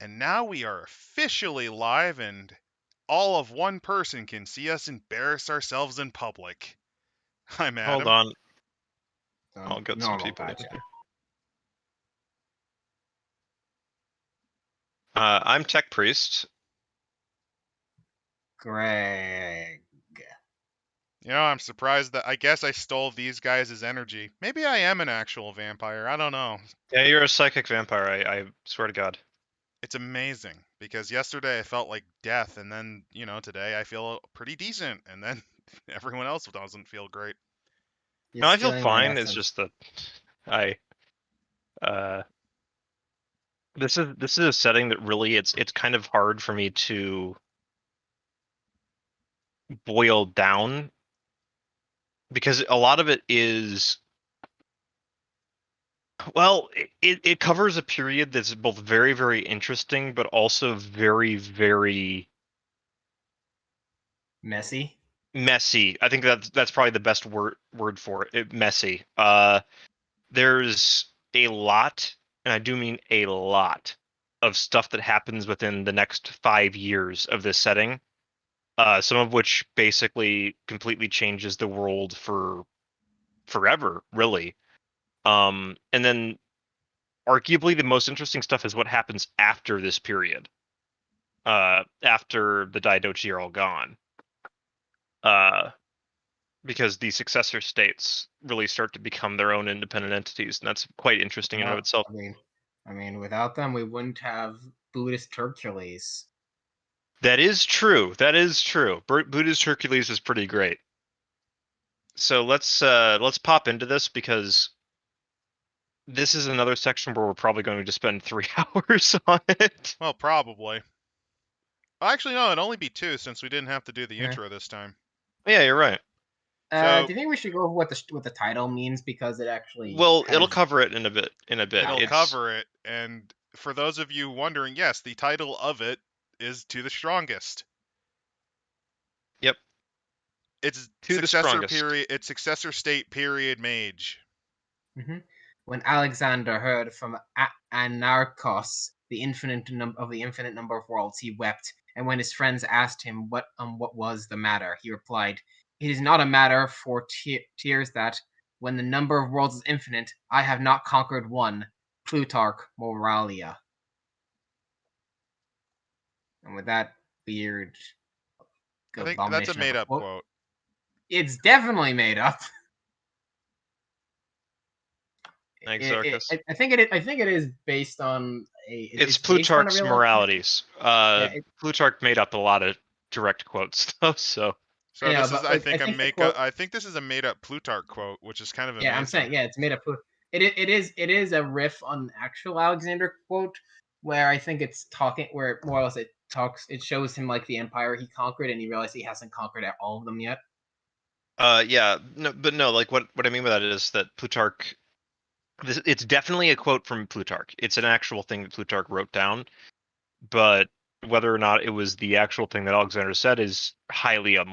And now we are officially live, and all of one person can see us embarrass ourselves in public. I'm Adam. Hold on. I'll get some Normal, people. gotcha. I'm Techpriest. Greg. You know, I'm surprised that I guess I stole these guys' energy. Maybe I am an actual vampire. I don't know. Yeah, you're a psychic vampire. I swear to God. It's amazing because yesterday I felt like death, and then, today I feel pretty decent, and then everyone else doesn't feel great. No, I feel fine. It's just that this is a setting that really it's kind of hard for me to boil down because a lot of it is, well, it covers a period that's both very, very interesting but also very, very Messy. I think that's probably the best word for it. Messy. There's a lot, and I do mean a lot, of stuff that happens within the next 5 years of this setting. Some of which basically completely changes the world for forever, really. And then arguably the most interesting stuff is what happens after this period. After the Diadochi are all gone. Because the successor states really start to become their own independent entities, and that's quite interesting in and of itself. I mean, without them, we wouldn't have Buddhist Hercules. That is true. Buddhist Hercules is pretty great. So let's pop into this because this is another section where we're probably going to spend 3 hours on it. Well, probably. Actually, no, it'd only be 2 since we didn't have to do the intro this time. Yeah, you're right. Do you think we should go over what the title means, because it actually? Well, it'll cover it in a bit. It'll cover it, and for those of you wondering, yes, the title of it is To the Strongest. Yep. It's To the successor Strongest. period. It's successor state period mage. Mm-hmm. When Alexander heard from Anarchos the infinite number of worlds, he wept. And when his friends asked him what was the matter, he replied, "It is not a matter for tears that, when the number of worlds is infinite, I have not conquered one, Plutarch Moralia." And with that weird, I think that's a made-up quote. It's definitely made up. Thanks, Zarkus. I think it is based on It's Plutarch's moralities. Plutarch made up a lot of direct quotes, though. So yeah, this is, I think this is a made-up Plutarch quote, which is kind of amazing. Yeah, I'm saying, it's made up. It is a riff on actual Alexander quote, where I think it's talking, where more or less it shows him like the empire he conquered, and he realized he hasn't conquered all of them yet. Yeah, no, like what I mean by that is that Plutarch. It's definitely a quote from Plutarch. It's an actual thing that Plutarch wrote down, but whether or not it was the actual thing that Alexander said is highly up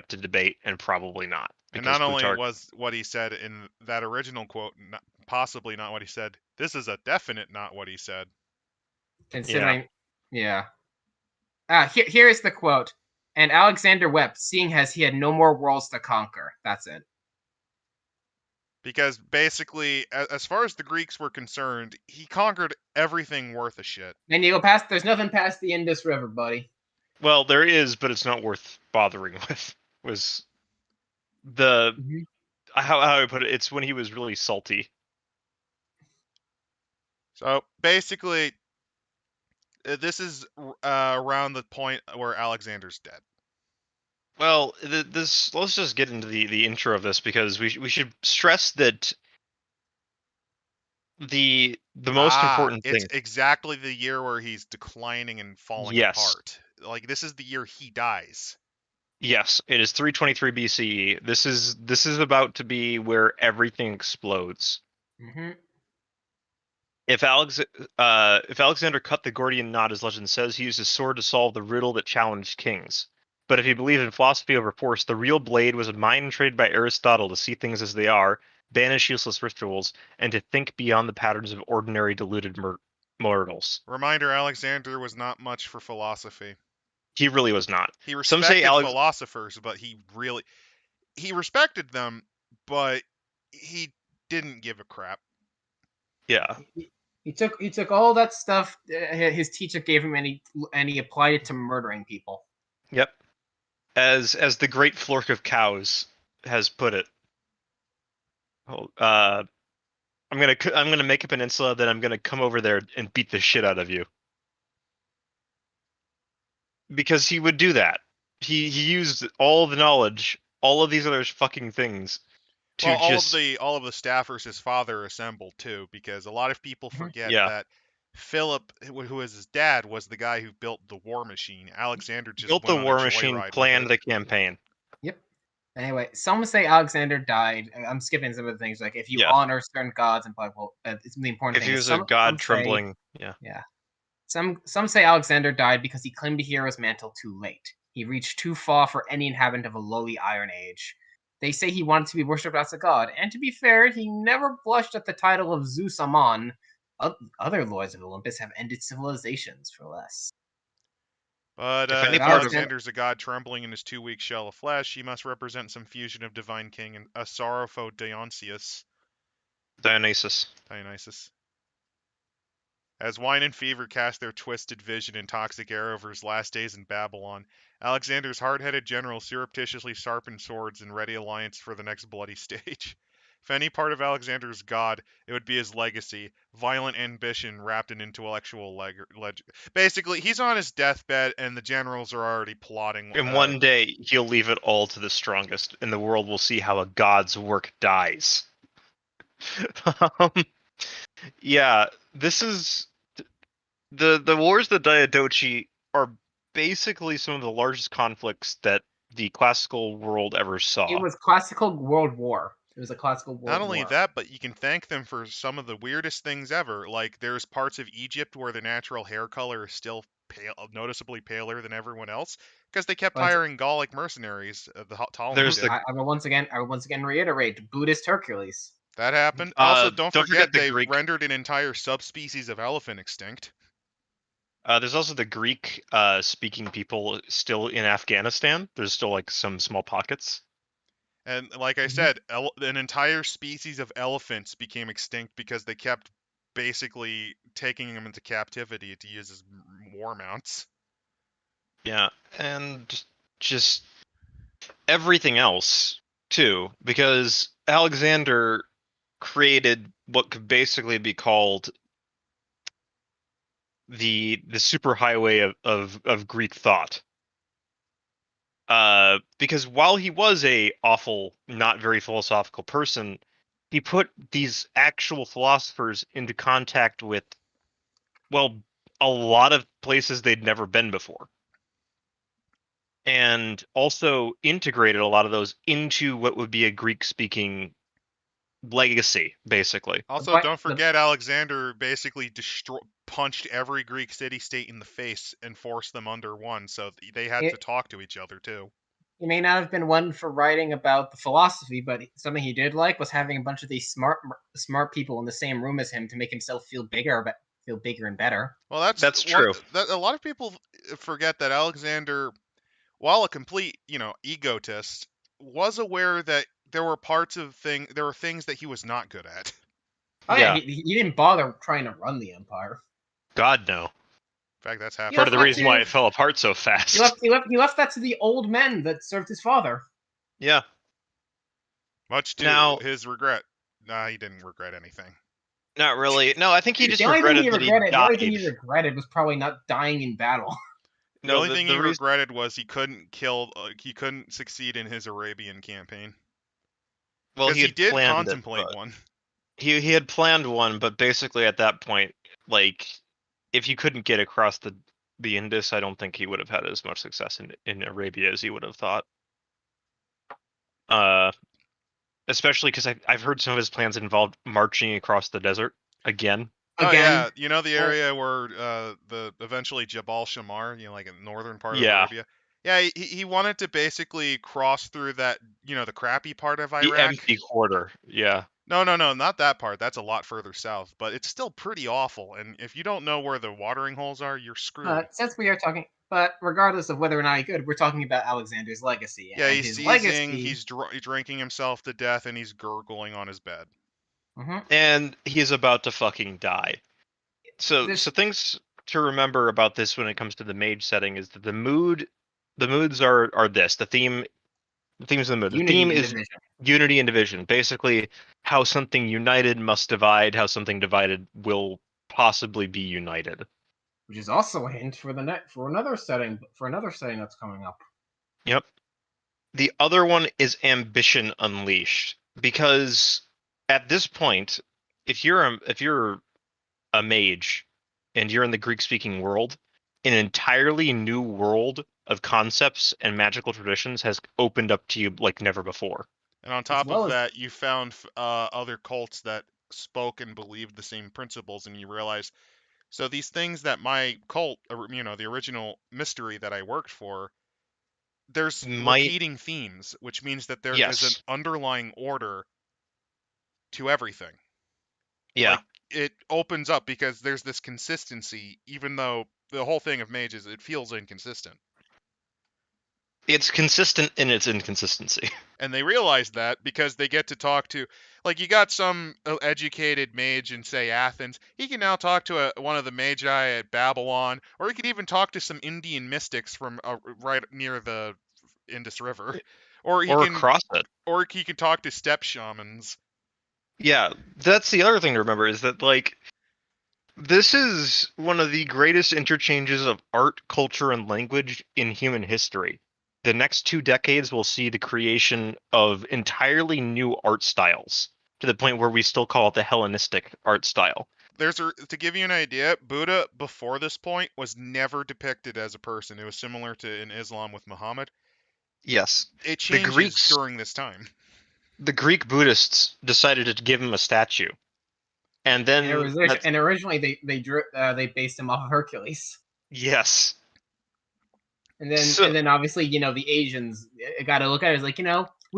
to debate, and probably not. And not only was what he said in that original quote possibly not what he said, this is a definite not what he said. Considering, yeah. Here is the quote. And Alexander wept, seeing as he had no more worlds to conquer. That's it. Because basically, as far as the Greeks were concerned, he conquered everything worth a shit. And you go past, there's nothing past the Indus River, buddy. Well, there is, but it's not worth bothering with. Was the how I put it? It's when he was really salty. So basically, this is around the point where Alexander's dead. Well, let's just get into the intro of this, because we should stress that the most important thing. It's exactly the year where he's declining and falling apart. Like, this is the year he dies. Yes, it is 323 BCE. This is about to be where everything explodes. Mm-hmm. If Alexander cut the Gordian knot, as legend says, he used his sword to solve the riddle that challenged kings. But if he believed in philosophy over force, the real blade was a mind trained by Aristotle to see things as they are, banish useless rituals, and to think beyond the patterns of ordinary diluted mortals. Reminder: Alexander was not much for philosophy. He really was not. He Some say respected philosophers, but he respected them, but he didn't give a crap. Yeah. He took all that stuff his teacher gave him, and he applied it to murdering people. Yep. As the great Flork of Cows has put it. I'm gonna make a peninsula, then I'm gonna come over there and beat the shit out of you. Because he would do that. He used all the knowledge, all of these other fucking things. To Well, just... all of the staffers his father assembled too, because a lot of people forget Yeah. that Philip, who was his dad, was the guy who built the war machine. Alexander just built went the on war a machine, joyride planned with it. the campaign. Yep. Anyway, some say Alexander died. I'm skipping some of the things, like if you honor certain gods and like, well, it's the important if thing. If he was a god trembling, yeah. Some say Alexander died because he claimed a hero's mantle too late. He reached too far for any inhabitant of a lowly Iron Age. They say he wanted to be worshipped as a god, and to be fair, he never blushed at the title of Zeus Amon. Other lords of Olympus have ended civilizations for less. But if Alexander's a god trembling in his 2-week shell of flesh, he must represent some fusion of divine king and a sorrowful Dionysius. As wine and fever cast their twisted vision in toxic air over his last days in Babylon, Alexander's hard-headed generals surreptitiously sharpened swords in ready alliance for the next bloody stage. If any part of Alexander's god, it would be his legacy, violent ambition wrapped in intellectual Basically, he's on his deathbed, and the generals are already plotting. And one day, he'll leave it all to the strongest, and the world will see how a god's work dies. Yeah, this is... The wars of the Diadochi are basically some of the largest conflicts that the classical world ever saw. It was classical world war. It was a classical world war. Not only that, but you can thank them for some of the weirdest things ever. Like, there's parts of Egypt where the natural hair color is still pale, noticeably paler than everyone else, because they kept hiring Gallic mercenaries. The Ptolemaic. I will once again reiterate: Buddhist Hercules. That happened. Also, don't forget they rendered an entire subspecies of elephant extinct. There's also the Greek speaking people still in Afghanistan. There's still like some small pockets. And like I said, an entire species of elephants became extinct because they kept basically taking them into captivity to use as war mounts. Yeah, and just everything else too, because Alexander created what could basically be called the superhighway of Greek thought. Because while he was a awful, not very philosophical person, he put these actual philosophers into contact with, well, a lot of places they'd never been before. And also integrated a lot of those into what would be a Greek-speaking legacy, basically. Also, don't forget Alexander basically punched every Greek city-state in the face and forced them under one, so they had to talk to each other too. He may not have been one for writing about the philosophy, but something he did like was having a bunch of these smart people in the same room as him to make himself feel bigger and better. Well, that's true. A lot of people forget that Alexander, while a complete, egotist, was aware that there were things that he was not good at. Oh yeah, he didn't bother trying to run the empire. God no. In fact, that's half part of the reason why it fell apart so fast. He left that to the old men that served his father. Yeah. Much to his regret. Nah, he didn't regret anything. Not really. No, I think he just regretted that he died. The only thing he regretted was probably not dying in battle. The only thing he regretted was he couldn't succeed in his Arabian campaign. Well, he did contemplate one. He had planned one, but basically at that point, like, if he couldn't get across the Indus, I don't think he would have had as much success in Arabia as he would have thought. Especially because I've heard some of his plans involved marching across the desert again. Oh yeah, the area where the eventually Jabal Shamar, like in the northern part of Arabia. Yeah, he wanted to basically cross through that, the crappy part of Iraq. The empty quarter, yeah. No, not that part. That's a lot further south, but it's still pretty awful. And if you don't know where the watering holes are, you're screwed. But regardless of whether or not he's good, we're talking about Alexander's legacy, Yeah, and he's his seizing, legacy. he's drinking himself to death, and he's gurgling on his bed. And he's about to fucking die. So things to remember about this when it comes to the mage setting is that the moods are this. The themes of the mood. The theme is unity and division. Basically, how something united must divide, how something divided will possibly be united. Which is also a hint for another setting that's coming up. Yep. The other one is ambition unleashed, because at this point, if you're a mage and you're in the Greek-speaking world, an entirely new world of concepts and magical traditions has opened up to you like never before. And on top of that, you found other cults that spoke and believed the same principles, and you realize, so these things that my cult, the original mystery that I worked for, there's repeating themes, which means that there is an underlying order to everything. Yeah. Like, it opens up because there's this consistency, even though the whole thing of mages, it feels inconsistent. It's consistent in its inconsistency. And they realize that because they get to talk to, like, you got some educated mage in, say, Athens. He can now talk to one of the magi at Babylon, or he could even talk to some Indian mystics from right near the Indus River, or he can across it, or he can talk to steppe shamans. Yeah, that's the other thing to remember, is that, like, this is one of the greatest interchanges of art, culture, and language in human history. The next 2 decades will see the creation of entirely new art styles, to the point where we still call it the Hellenistic art style. To give you an idea, Buddha before this point was never depicted as a person. It was similar to in Islam with Muhammad. Yes. It changes during this time. The Greek Buddhists decided to give him a statue. And then originally they based him off of Hercules. Yes. And then obviously, the Asians got to look at it as like, we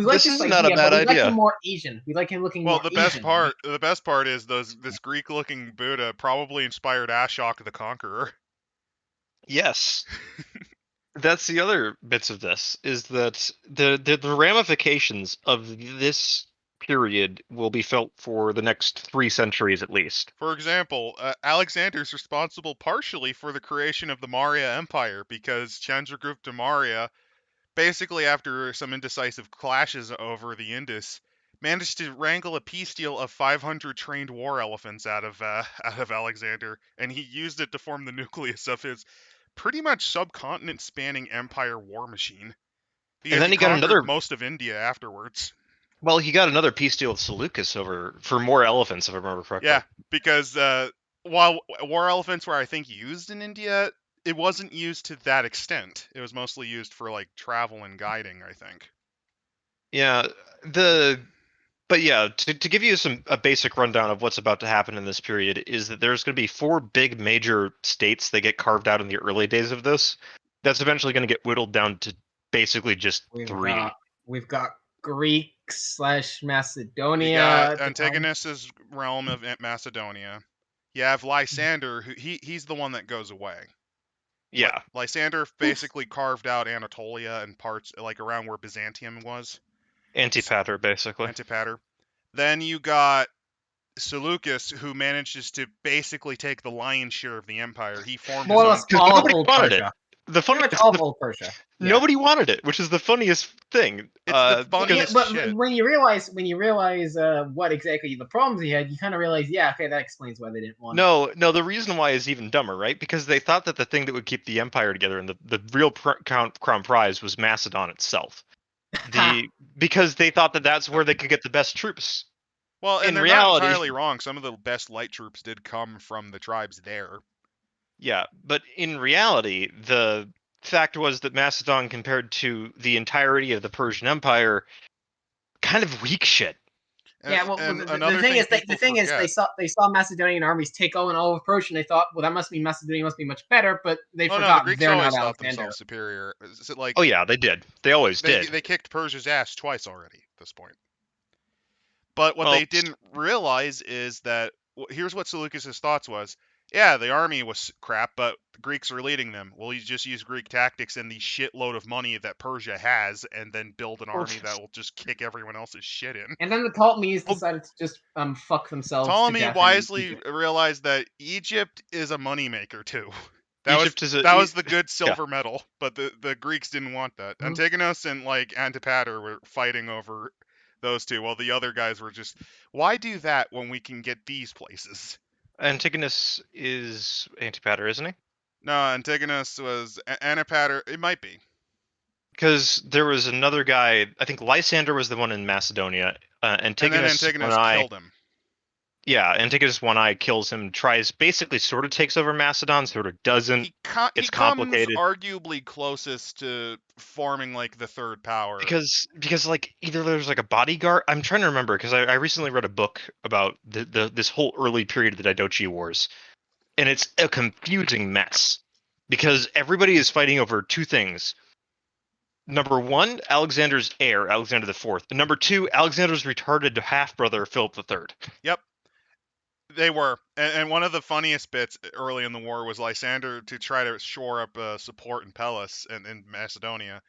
like this idea, not a bad idea. We like him more Asian. We like him looking more Asian. Well, the best part is this Greek-looking Buddha probably inspired Ashok the Conqueror. Yes. That's the other bits of this, is that the ramifications of this period will be felt for the next 3 centuries at least. For example, Alexander's responsible partially for the creation of the Maurya Empire, because Chandragupta Maurya, basically after some indecisive clashes over the Indus, managed to wrangle a peace deal of 500 trained war elephants out of Alexander, and he used it to form the nucleus of his pretty much subcontinent-spanning empire war machine. And then he got another most of India afterwards. Well, he got another peace deal with Seleucus for more elephants, if I remember correctly. Yeah, because while war elephants were, I think, used in India, it wasn't used to that extent. It was mostly used for, like, travel and guiding, I think. Yeah, but yeah, to give you a basic rundown of what's about to happen in this period is that there's going to be 4 big major states that get carved out in the early days of this. That's eventually going to get whittled down to basically just 3. We've got Greek/Macedonia. You got Antigonus's realm of Macedonia. You have Lysander, who he's the one that goes away. Yeah. Lysander basically carved out Anatolia and parts, like, around where Byzantium was. Antipater, basically. Antipater. Then you got Seleucus, who manages to basically take the lion's share of the empire. He formed more his own... Nobody wanted it. The Persia. Nobody wanted it, which is the funniest thing. It's the funniest shit. When you realize what exactly the problems he had, you kind of realize, yeah, okay, that explains why they didn't want it. No, the reason why is even dumber, right? Because they thought that the thing that would keep the empire together and the real crown prize was Macedon itself. Because they thought that that's where they could get the best troops. Well, and they're not entirely wrong. Some of the best light troops did come from the tribes there. Yeah, but in reality, the fact was that Macedon, compared to the entirety of the Persian Empire, kind of weak shit. Yeah, well, the thing is, they saw Macedonian armies take on all of Persia, and they thought, well, that must mean Macedonia must be much better, but they forgot the Greeks they're always not thought Alexander. themselves superior. Is it like? Oh yeah, they did. They always did. They kicked Persia's ass twice already at this point. But what Well, they didn't realize is that here's what Seleucus's thoughts was. Yeah, the army was crap, but the Greeks are leading them. Well, you just use Greek tactics and the shitload of money that Persia has, and then build an army that will just kick everyone else's shit in. And then the Ptolemies decided to just fuck themselves to Ptolemy death. wisely realized that Egypt is a moneymaker too. Egypt is That was the good silver medal, but the Greeks didn't want that. Mhm. Antigonus and like Antipater were fighting over those two, while the other guys were just, why do that when we can get these places? Antigonus is Antipater, isn't he? No, Antigonus was Antipater. It might be. Because there was another guy. I think Lysander was the one in Macedonia. Antigonus, and then Antigonus killed him. Yeah, Antigonus One Eye kills him. Tries basically sort of takes over Macedon, sort of doesn't. He complicated. Comes arguably closest to forming like the third power. Because like either there's like a bodyguard. I'm trying to remember because I recently read a book about this whole early period of the Diadochi Wars, and it's a confusing mess because everybody is fighting over two things. Number one, Alexander's heir, Alexander the Fourth. And number two, Alexander's retarded half brother, Philip the Third. Yep. They were, and one of the funniest bits early in the war was Lysander, to try to shore up support in Pelis and in Macedonia,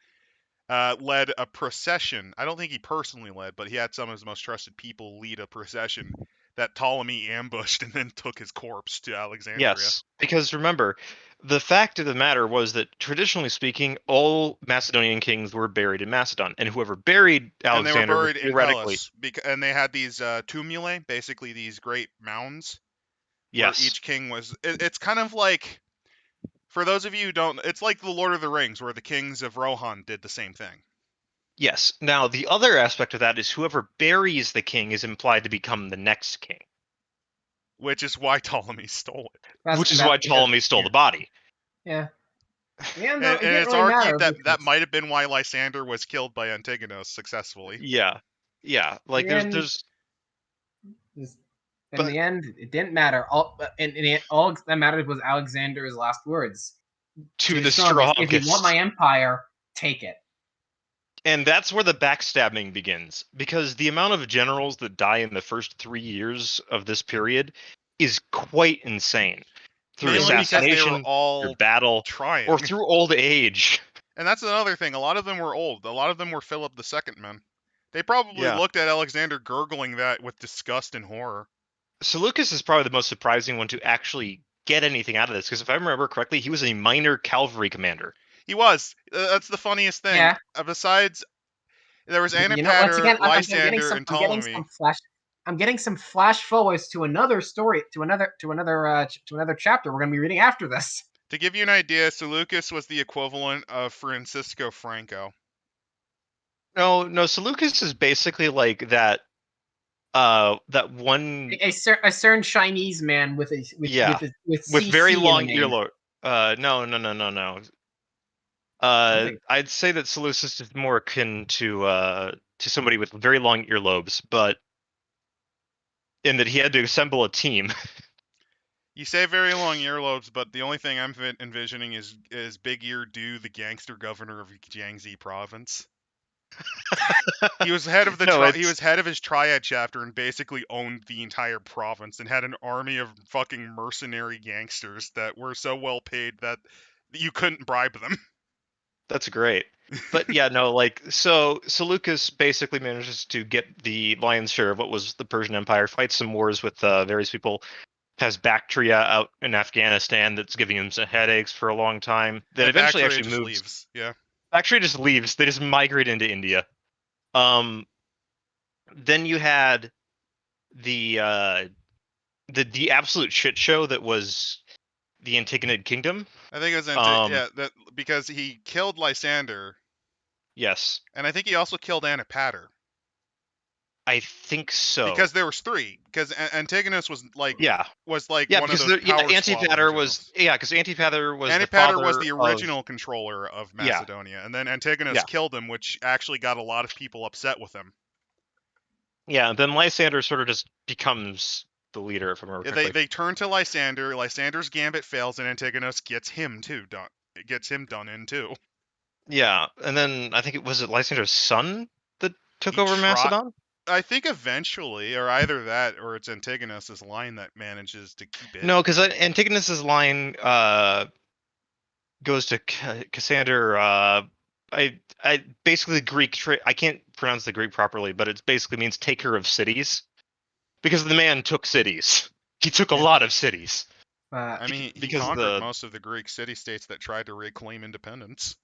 led a procession. I don't think he personally led, but he had some of his most trusted people lead a procession that Ptolemy ambushed and then took his corpse to Alexandria. Yes, because remember, the fact of the matter was that traditionally speaking, all Macedonian kings were buried in Macedon, and whoever buried Alexander, and they were buried theoretically, in Pelis, and they had these tumuli, basically these great mounds. Yes. Where each king was. It's kind of like, for those of you who don't, it's like the Lord of the Rings, where the kings of Rohan did the same thing. Yes. Now, the other aspect of that is whoever buries the king is implied to become the next king. Which is why Ptolemy stole it. Ptolemy stole the body. Yeah. And it's really argued that might have been why Lysander was killed by Antigonus successfully. Yeah. Yeah. Like, there's... In the end, it didn't matter. All that mattered was Alexander's last words. To the strongest. If you want my empire, take it. And that's where the backstabbing begins, because the amount of generals that die in the first 3 years of this period is quite insane. Through assassination, through battle, or through old age. And that's another thing. A lot of them were old. A lot of them were Philip II men. They probably looked at Alexander gurgling that with disgust and horror. Seleucus is probably the most surprising one to actually get anything out of this, because if I remember correctly, he was a minor cavalry commander. He was. That's the funniest thing. Yeah. Besides, there was Antipater, Lysander, and Ptolemy. I'm getting some flash forwards to another story, to another chapter we're going to be reading after this. To give you an idea, Seleucus was the equivalent of Francisco Franco. No, Seleucus is basically like that one a certain Chinese man with very long earlobe. No. I'd say that Seleucus is more akin to somebody with very long earlobes, but in that he had to assemble a team. You say very long earlobes, but the only thing I'm envisioning is Big Ear Du, the gangster governor of Jiangxi province. He was head of he was head of his triad chapter and basically owned the entire province and had an army of fucking mercenary gangsters that were so well paid that you couldn't bribe them. That's great. But yeah, no, like, so Seleucus basically manages to get the lion's share of what was the Persian Empire, fights some wars with various people, has Bactria out in Afghanistan that's giving him some headaches for a long time. Then eventually actually moves. Leaves. Yeah. Bactria just leaves. They just migrate into India. Then you had the absolute shit show that was the Antigonid Kingdom. I think it was because he killed Lysander. Yes. And I think he also killed Antipater. I think so. Because there was 3. Because Antigonus was like one of those Antipater was because Antipater was the original controller of Macedonia, and then Antigonus killed him, which actually got a lot of people upset with him. Yeah, then Lysander sort of just becomes the leader, if I remember correctly. They turn to Lysander. Lysander's gambit fails, and Antigonus gets him done in too. Yeah, and then I think it was Lysander's son that took over Macedon. I think eventually, or either that, or it's Antigonus's line that manages to keep it. No, because Antigonus's line goes to Cassander. I basically Greek. I can't pronounce the Greek properly, but it basically means taker of cities, because the man took cities. He took a lot of cities. I mean, he because conquered most of the Greek city-states that tried to reclaim independence.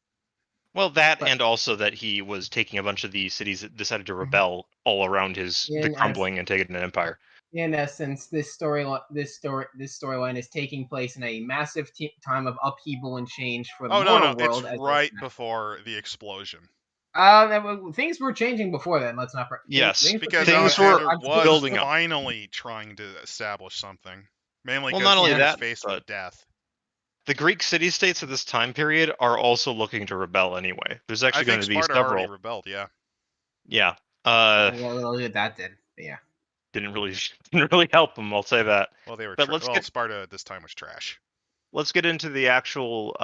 Well, that and also that he was taking a bunch of the cities that decided to rebel all around the crumbling Antigonid Empire. In essence, this storyline is taking place in a massive time of upheaval and change for the mortal world. It's right before the explosion. Things were changing before then. Let's not. Yes, because things Alexander were building up. Finally trying to establish something. Mainly well, because not only he was that, faced with death. The Greek city-states of this time period are also looking to rebel anyway. There's actually going to be several. Already rebelled, yeah. Yeah. That did, yeah. Didn't really help them. I'll say that. Well, they were. But Sparta at this time was trash. Let's get into the actual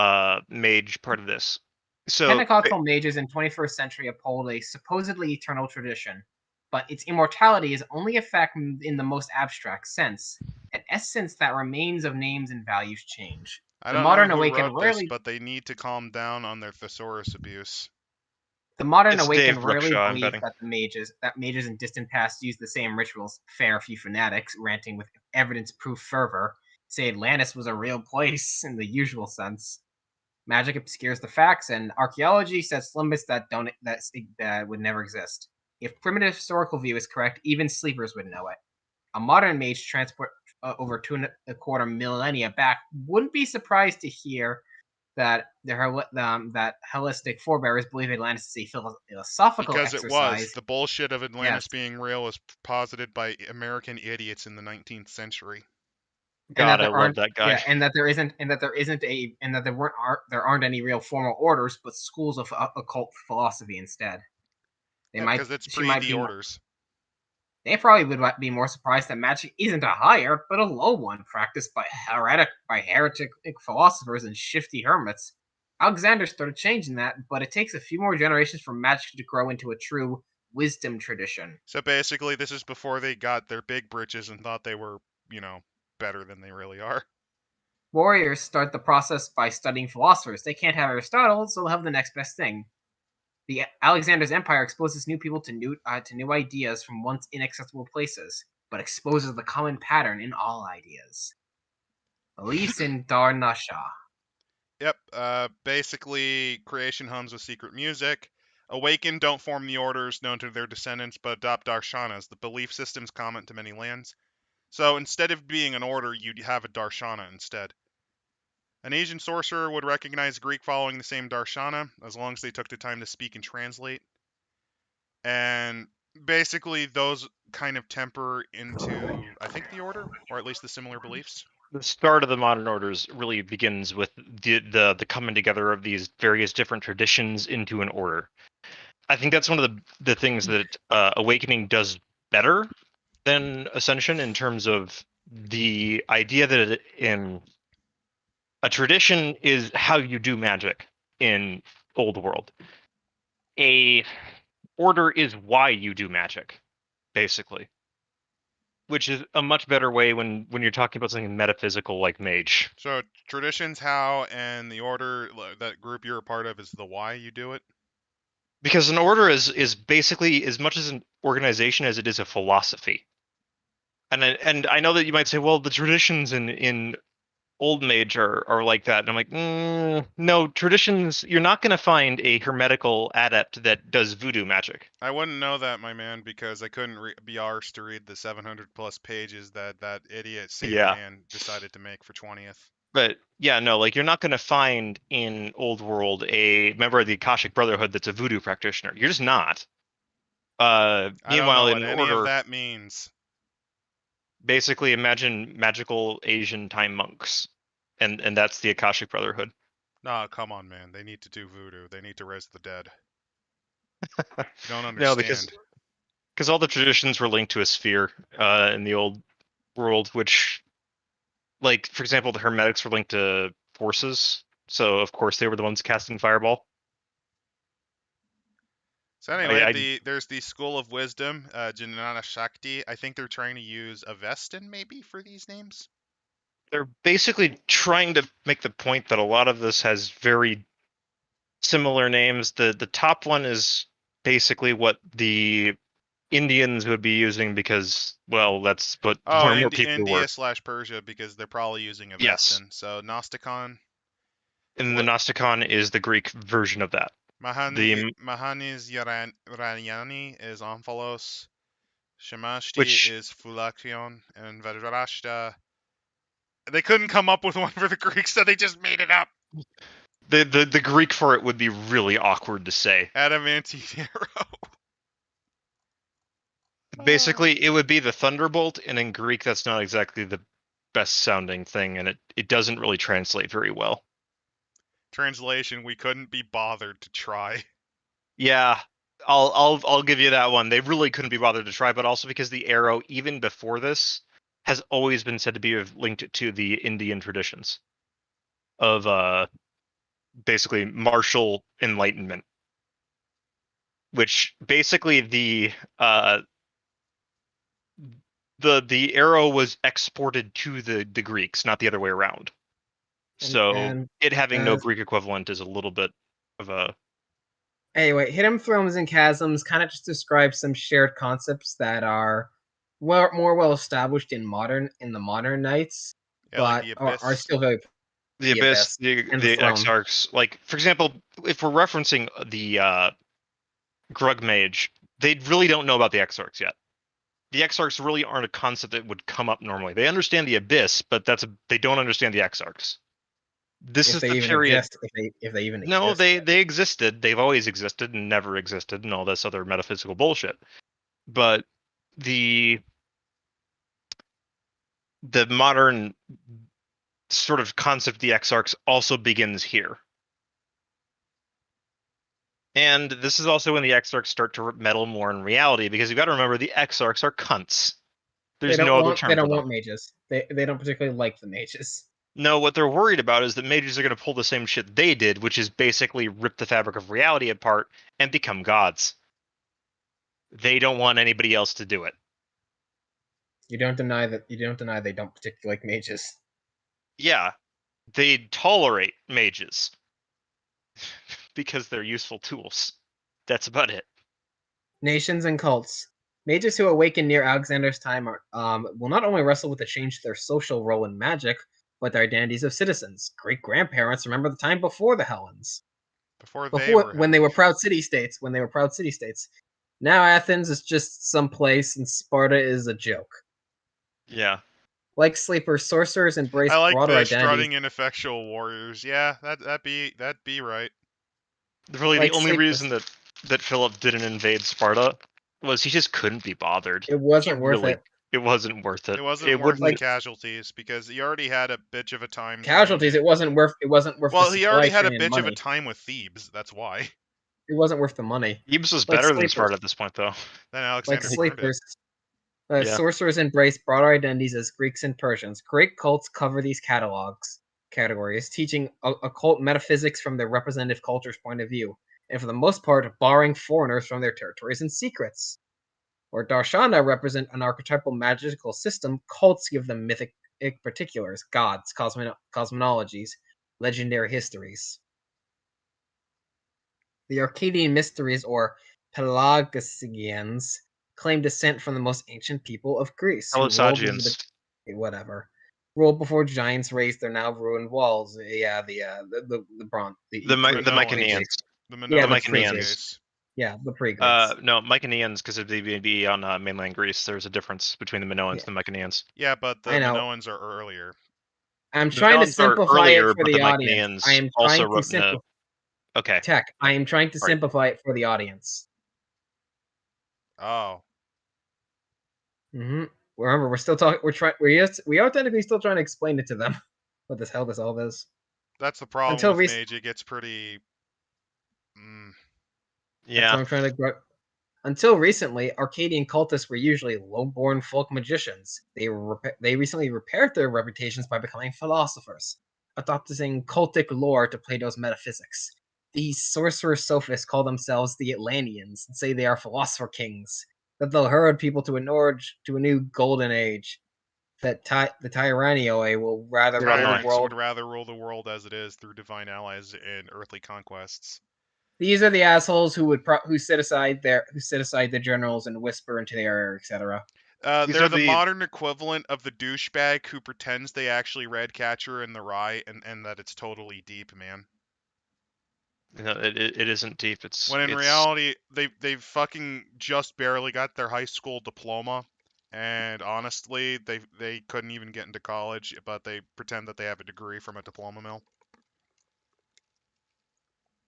mage part of this. So Pentecostal mages in 21st century uphold a supposedly eternal tradition, but its immortality is only a fact in the most abstract sense, an essence that remains of names and values change. I don't know who wrote this, but they need to calm down on their thesaurus abuse. The modern awakened rarely believe that mages in distant past used the same rituals. Fair few fanatics, ranting with evidence-proof fervor, say Atlantis was a real place in the usual sense. Magic obscures the facts, and archaeology sets limits that would never exist. If primitive historical view is correct, even sleepers would know it. A modern mage transport over 2.25 millennia back wouldn't be surprised to hear that that Hellenistic forebears believe Atlantis is a philosophical exercise. Because it was. The bullshit of Atlantis being real was posited by American idiots in the 19th century. God, I love that guy. Yeah, and that there aren't any real formal orders, but schools of occult philosophy instead. Because it's the orders. They probably would be more surprised that magic isn't a higher, but a low one, practiced by heretic philosophers and shifty hermits. Alexander started changing that, but it takes a few more generations for magic to grow into a true wisdom tradition. So basically, this is before they got their big britches and thought they were, better than they really are. Warriors start the process by studying philosophers. They can't have Aristotle, so they'll have the next best thing. The Alexander's empire exposes new people to new ideas from once inaccessible places, but exposes the common pattern in all ideas. Beliefs in Darnasha. Yep. Basically, creation hums with secret music. Awakened don't form the orders known to their descendants, but adopt darshanas, the belief systems common to many lands. So instead of being an order, you'd have a darshana instead. An Asian sorcerer would recognize Greek following the same darshana, as long as they took the time to speak and translate. And basically, those kind of temper into, I think, the order, or at least the similar beliefs. The start of the modern orders really begins with the coming together of these various different traditions into an order. I think that's one of the things that Awakening does better than Ascension, in terms of the idea that in a tradition is how you do magic in Old World. A order is why you do magic, basically, which is a much better way when you're talking about something metaphysical like Mage. So tradition's how, and the order, that group you're a part of, is the why you do it? Because an order is basically as much as an organization as it is a philosophy. And I know that you might say, well, the traditions in Old Mage are like that. And I'm like, no, traditions, you're not going to find a hermetical adept that does voodoo magic. I wouldn't know that, my man, because I couldn't be arsed to read the 700 plus pages that idiot man decided to make for 20th. But yeah, no, like you're not going to find in Old World a member of the Akashic Brotherhood that's a voodoo practitioner. You're just not. I don't know what in any Order, of that means. Basically, imagine magical Asian time monks, and that's the Akashic Brotherhood. No, come on, man. They need to do voodoo. They need to raise the dead. You don't understand. No, because all the traditions were linked to a sphere in the Old World, which, like, for example, the Hermetics were linked to forces, so of course they were the ones casting Fireball. So anyway, I- there's the School of Wisdom, Jnana Shakti. I think they're trying to use Avestan maybe for these names. They're basically trying to make the point that a lot of this has very similar names. The top one is basically what the Indians would be using because, well, that's what Oh, more and more people were. India/Persia, because they're probably using Avestan. Yes. So Gnosticon. And What- the Gnosticon is the Greek version of that. Mahanis Ranyani is Omphalos. Shemashti Which is Phylaktion, and Vajrashta. They couldn't come up with one for the Greeks, so they just made it up. the Greek for it would be really awkward to say. Adamantine arrow. Basically, it would be the Thunderbolt, and in Greek, that's not exactly the best sounding thing, and it doesn't really translate very well. Translation: we couldn't be bothered to try. Yeah, I'll give you that one. They really couldn't be bothered to try, but also because the arrow, even before this, has always been said to be linked to the Indian traditions of basically martial enlightenment, which basically the arrow was exported to the Greeks, not the other way around. So And it having no as- Greek equivalent is a little bit of a Anyway, hidden thrones and chasms kind of just describe some shared concepts that are more well established in the modern knights, Yeah, like but the are Abyss. still very the abyss, the and the throne. exarchs. Like, for example, if we're referencing the Grug Mage, they really don't know about the exarchs yet. The exarchs really aren't a concept that would come up normally. They understand the abyss, but they don't understand the exarchs. This if is they the even period. exist, if they even No, exist. they existed. They've always existed and never existed, and all this other metaphysical bullshit. But the modern sort of concept of the exarchs also begins here. And this is also when the exarchs start to meddle more in reality, because you've got to remember the exarchs are cunts. There's no other term They don't for them. want mages. They don't particularly like the mages. No, what they're worried about is that mages are going to pull the same shit they did, which is basically rip the fabric of reality apart and become gods. They don't want anybody else to do it. You don't deny that. You don't deny they don't particularly like mages. Yeah, they tolerate mages because they're useful tools. That's about it. Nations and cults. Mages who awaken near Alexander's time will not only wrestle with the change to their social role in magic, but their identities of citizens. Great grandparents remember the time before the Hellenes. Before When they were proud city states. Now Athens is just some place, and Sparta is a joke. Yeah. Like sleepers, sorcerers embrace I like broader the identities. strutting ineffectual warriors. Yeah, that'd be right. Really, Like the only sleepers. reason that Philip didn't invade Sparta was he just couldn't be bothered. It wasn't worth it. It wasn't worth it. It wasn't worth the wouldn't. casualties, because he already had a bitch of a time. Casualties. It wasn't worth. It wasn't worth. Well, the he already supply had a chain and bitch of a money. time with Thebes. That's why. It wasn't worth the money. Thebes was Like better than sleepers. Sparta at this point, though. Then Like Alexander burned it. sleepers. Yeah. Sorcerers embrace broader identities as Greeks and Persians. Great cults cover these categories, teaching occult metaphysics from their representative culture's point of view, and for the most part, barring foreigners from their territories and secrets. Where Darshana represent an archetypal magical system, cults give them mythic particulars, gods, cosmologies, legendary histories. The Arcadian mysteries, or Pelagasians, claim descent from the most ancient people of Greece, who ruled before giants raised their now ruined walls. Yeah, the Mycenaeans. The Mycenaeans. Yeah, the pre-Greeks. No, Mycenaeans, because they'd be on mainland Greece. There's a difference between the Minoans and the Mycenaeans. Yeah, but the Minoans are earlier. I'm trying to simplify it for the audience. I am trying to simplify. Okay. Tech. I am trying to simplify it for the audience. Oh. Mm-hmm. Remember, we're still talking. We are technically still trying to explain it to them. What the hell this all is. That's the problem with Mage. It gets pretty. Yeah. That's what I'm trying to. Until recently, Arcadian cultists were usually lone-born folk magicians. They recently repaired their reputations by becoming philosophers, adopting cultic lore to Plato's metaphysics. these sorcerer sophists call themselves the Atlanteans and say they are philosopher kings, that they'll herd people to a new golden age, that the Tyrannioi will rather rule the Tyrants world. would rather rule the world as it is through divine allies and earthly conquests. These are the assholes who would who sit aside their generals and whisper into their ear, etc. These They're are the the- modern equivalent of the douchebag who pretends they actually read Catcher in the Rye and that it's totally deep, man. No, it isn't deep. When in it's reality, they've fucking just barely got their high school diploma, and honestly, they couldn't even get into college, but they pretend that they have a degree from a diploma mill.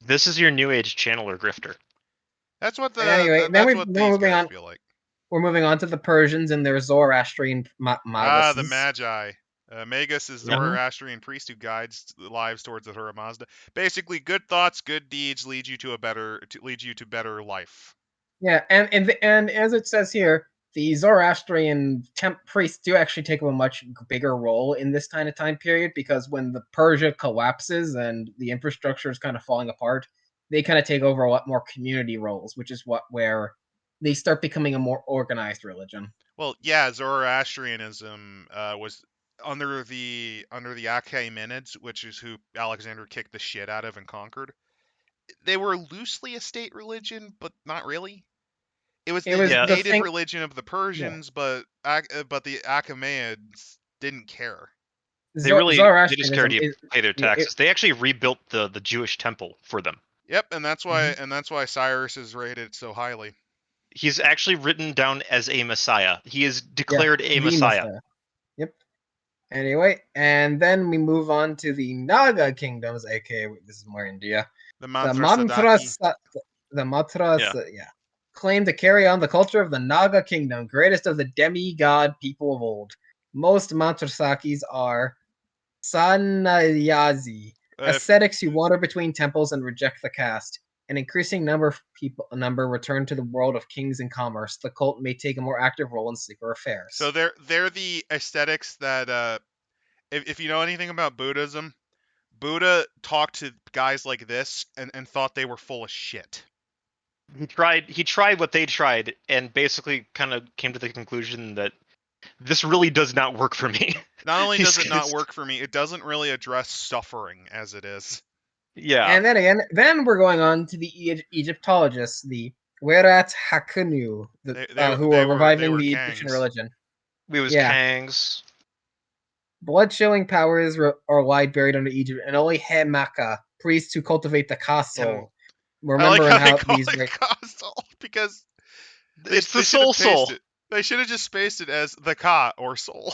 This is your new age channeler grifter. That's what Anyway, that's what these moving guys on. feel like. We're moving on to the Persians and their Zoroastrian magus. The Magi. Magus is Yeah. Zoroastrian priest who guides lives towards the Hura Mazda. Basically, good thoughts, good deeds lead you to better life. Yeah, and as it says here, the Zoroastrian priests do actually take up a much bigger role in this kind of time period, because when the Persia collapses and the infrastructure is kind of falling apart, they kind of take over a lot more community roles, which is where they start becoming a more organized religion. Well, yeah, Zoroastrianism was under the Achaemenids, which is who Alexander kicked the shit out of and conquered. They were loosely a state religion, but not really. It was the native religion of the Persians, but the Achaemenids didn't care. They just cared to pay their taxes. They actually rebuilt the Jewish temple for them. Yep, and that's why Cyrus is rated so highly. He's actually written down as a messiah. He is declared a messiah. Yep. Anyway, and then we move on to the Naga kingdoms, aka this is more India. The Mantras, claim to carry on the culture of the Naga kingdom, greatest of the demigod people of old. Most Mantrasakis are Sannyasi, ascetics who wander between temples and reject the caste. An increasing number return to the world of kings and commerce. The cult may take a more active role in secret affairs. So they're the ascetics that if you know anything about Buddhism, Buddha talked to guys like this and thought they were full of shit. He tried what they tried and basically kind of came to the conclusion that this really does not work for me. Not only does it not work for me, it doesn't really address suffering as it is. Yeah. And then we're going on to the Egyptologists, the Werat Hakunu, who are reviving the Egyptian religion. We was Kangs. Blood-chilling powers are lie buried under Egypt, and only Hemaka, priests who cultivate the Ka-soul. Remember how they call it Ka-soul, because it's the soul. They should have just spaced it as the Ka or soul.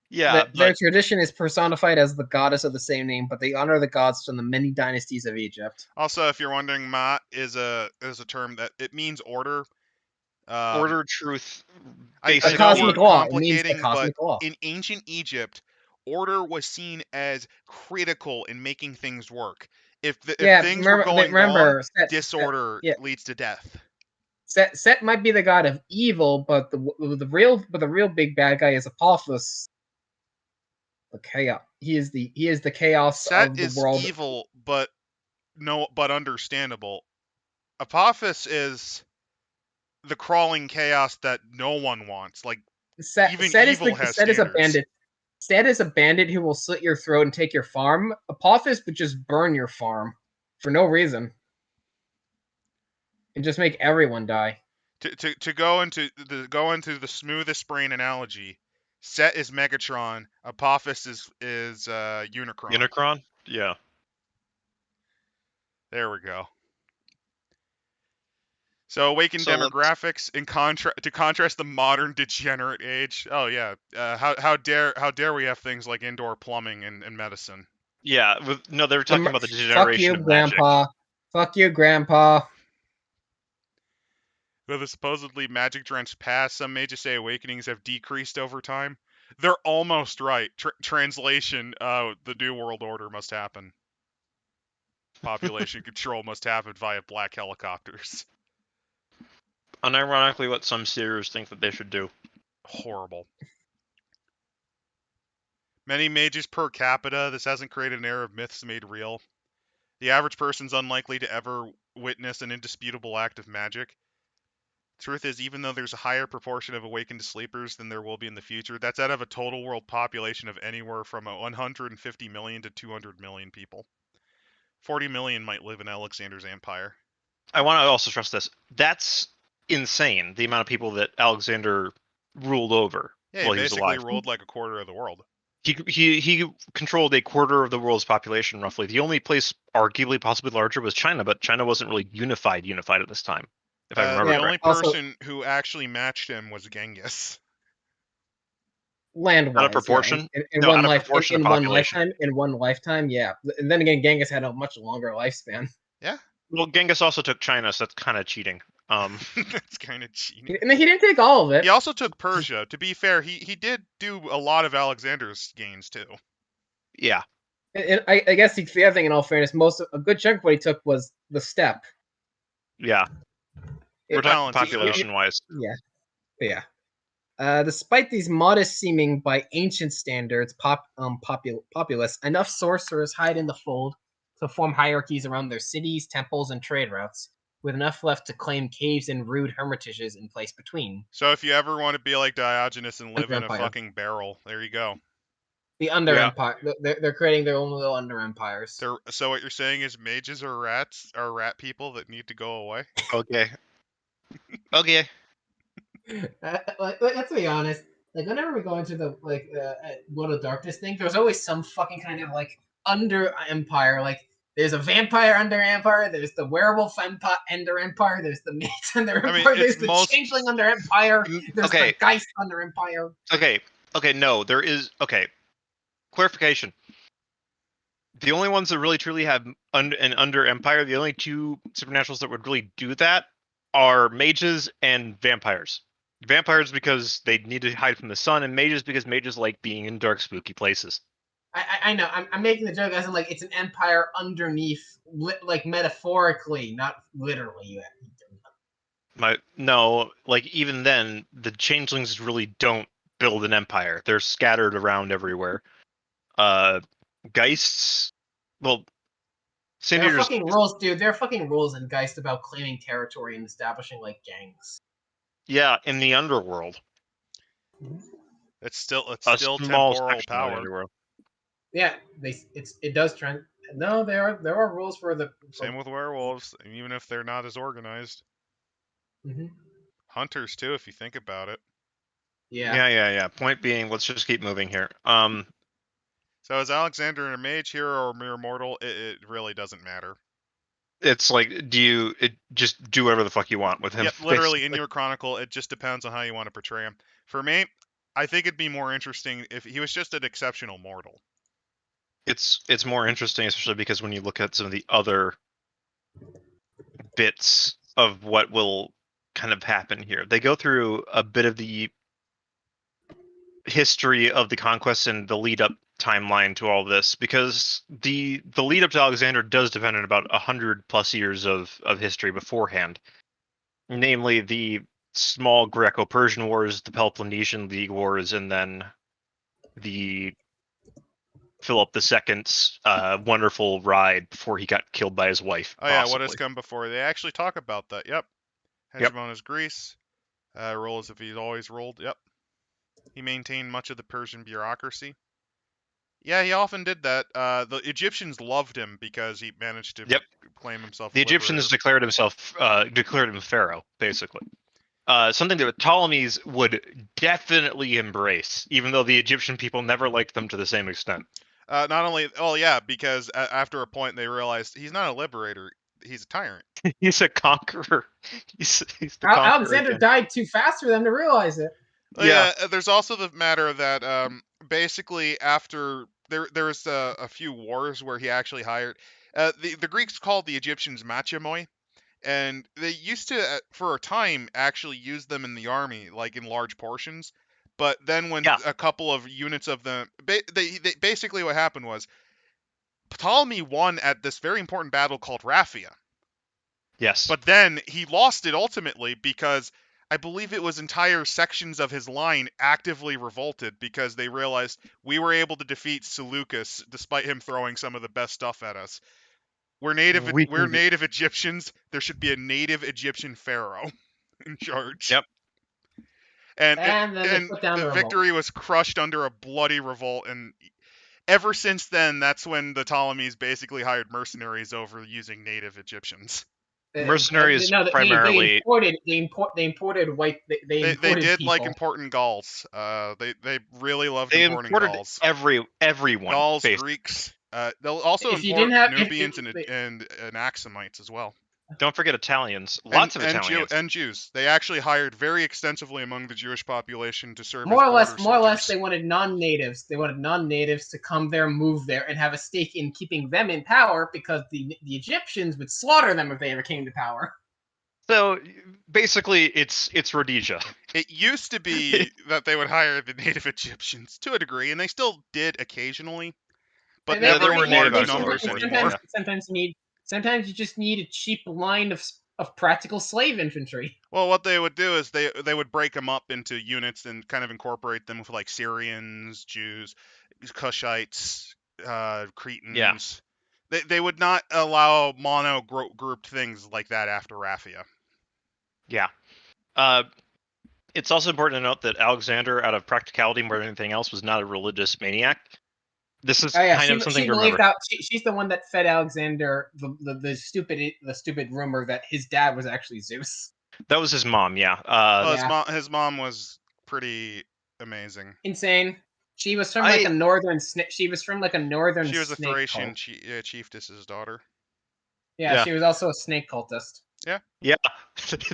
Yeah, their tradition is personified as the goddess of the same name, but they honor the gods from the many dynasties of Egypt. Also, if you're wondering, Ma is a term that it means order. Order, truth, basic cosmic law. It means the cosmic law. In ancient Egypt, order was seen as critical in making things work. If things were going wrong, disorder leads to death. Set might be the god of evil, but the real big bad guy is Apophis. The chaos. He is the chaos Set of the world. Set is evil, but understandable. Apophis is the crawling chaos that no one wants. Like even evil has standards. Set is a bandit. Set is a bandit who will slit your throat and take your farm. Apophis would just burn your farm for no reason and just make everyone die. To go into the smoothest brain analogy, Set is Megatron, Apophis is Unicron. Unicron? Yeah. There we go. So awakened demographics to contrast the modern degenerate age. Oh yeah, how dare we have things like indoor plumbing and medicine? Yeah, no, they were talking about the degeneration of magic. Fuck you, Grandpa. With a supposedly magic-drenched past, some mages say awakenings have decreased over time. They're almost right. Translation: the New World Order must happen. Population control must happen via black helicopters. Unironically, what some Seers think that they should do. Horrible. Many mages per capita. This hasn't created an era of myths made real. The average person's unlikely to ever witness an indisputable act of magic. Truth is, even though there's a higher proportion of awakened sleepers than there will be in the future, that's out of a total world population of anywhere from 150 million to 200 million people. 40 million might live in Alexander's empire. I want to also stress this. That's insane, the amount of people that Alexander ruled over Yeah, he while he was basically alive. ruled like a quarter of the world. He controlled a quarter of the world's population, roughly. The only place arguably possibly larger was China, but China wasn't really unified at this time, if I remember The correctly. only Also- person who actually matched him was Genghis. Land-wise, Out of proportion? in No, one out of life, proportion in to one population. lifetime, in one lifetime, yeah. And then again, Genghis had a much longer lifespan. Yeah, Well, Genghis also took China, so that's kind of cheating. that's kind of cheating. And he didn't take all of it. He also took Persia. To be fair, he did do a lot of Alexander's gains too. Yeah. And I guess the other thing, in all fairness, a good chunk of what he took was the steppe. Yeah. We're talking Talented, population-wise. Yeah. Despite these modest-seeming by ancient standards populace, enough sorcerers hide in the fold to form hierarchies around their cities, temples, and trade routes, with enough left to claim caves and rude hermitages in place between. So if you ever want to be like Diogenes and live in a Empire. fucking barrel, there you go. The Under Yeah. Empire. They're creating their own little Under Empires. So what you're saying is mages are rats, are rat people that need to go away? Okay. Okay. Let's be honest. Like whenever we go into the World of Darkness thing, there's always some fucking kind of like Under Empire. Like there's a vampire Under Empire. There's the werewolf Under Empire. There's the mage Under I mean, Empire. There's it's the most- changeling Under Empire. There's Okay. the Geist Under Empire. Okay. No, there is. Okay. Clarification. The only ones that really truly have an under empire, the only two supernaturals that would really do that are mages and vampires. Vampires because they need to hide from the sun, and mages because mages like being in dark, spooky places. I know. I'm making the joke as in like it's an empire underneath, like metaphorically, not literally. No, like even then, the changelings really don't build an empire. They're scattered around everywhere. Geists, well, There are Sindiators, fucking rules, dude. There are fucking rules in Geist about claiming territory and establishing like gangs. yeah, in the underworld. It's still A small temporal section of the power. underworld. Yeah, it does trend. No, there are rules for the Same with werewolves, even if they're not as organized. Mhm. Hunters too, if you think about it. Yeah. Point being, let's just keep moving here. So is Alexander a mage hero or mere mortal? It really doesn't matter. It's like, just do whatever the fuck you want with him. Yep, literally basically. in your chronicle, it just depends on how you want to portray him. For me, I think it'd be more interesting if he was just an exceptional mortal. It's more interesting, especially because when you look at some of the other bits of what will kind of happen here, they go through a bit of the history of the conquest and the lead up timeline to all this, because the lead up to Alexander does depend on about 100+ years of history beforehand, namely the small Greco-Persian wars, the Peloponnesian League wars, and then the Philip II's wonderful ride before he got killed by his wife. Oh yeah, what has possibly. come before? They actually talk about that. Yep. Yep. Hegemon is Greece. Rule as if he's always ruled. Yep. He maintained much of the Persian bureaucracy. Yeah, he often did that. The Egyptians loved him because he managed to claim himself. The Egyptians declared him pharaoh, basically. Something that the Ptolemies would definitely embrace, even though the Egyptian people never liked them to the same extent. Not only, oh yeah, because after a point they realized he's not a liberator, he's a tyrant. He's a conqueror. He's the conqueror. Alexander died too fast for them to realize it. Yeah. There's also the matter that basically after there's a few wars where he actually hired the Greeks called the Egyptians machimoi, and they used to for a time actually use them in the army, like in large portions. But then when a couple of units of them, they basically what happened was Ptolemy won at this very important battle called Raphia. Yes. But then he lost it ultimately because I believe it was entire sections of his line actively revolted because they realized we were able to defeat Seleucus despite him throwing some of the best stuff at us. We're native Egyptians. There should be a native Egyptian pharaoh in charge. Yep. And then they put down the the revolt. victory was crushed under a bloody revolt, and ever since then, that's when the Ptolemies basically hired mercenaries over using native Egyptians. Mercenaries no, primarily. They imported white. They imported did people. like importing Gauls. They really loved They importing imported Gauls. everyone. Gauls, basically. Greeks. They'll also If you import didn't have- if- Nubians if- and Axumites as well. Don't forget Italians. Lots of Italians. And Jews. They actually hired very extensively among the Jewish population to serve more or as less, border they wanted non-natives. They wanted non-natives to come there, move there, and have a stake in keeping them in power, because the Egyptians would slaughter them if they ever came to power. So basically, it's Rhodesia. It used to be that they would hire the native Egyptians to a degree, and they still did occasionally, but never in large numbers anymore. Sometimes you just need a cheap line of practical slave infantry. Well, what they would do is they would break them up into units and kind of incorporate them with like Syrians, Jews, Cushites, Cretans. Yeah. They would not allow mono-grouped things like that after Raphia. Yeah. It's also important to note that Alexander, out of practicality more than anything else, was not a religious maniac. This is kind of something to remember. She's the one that fed Alexander the stupid rumor that his dad was actually Zeus. That was his mom, yeah. His mom was pretty amazing. Insane. She was from like a northern. She was from like a northern. She was a Thracian chiefess's daughter. Yeah, she was also a snake cultist. Yeah. Yeah.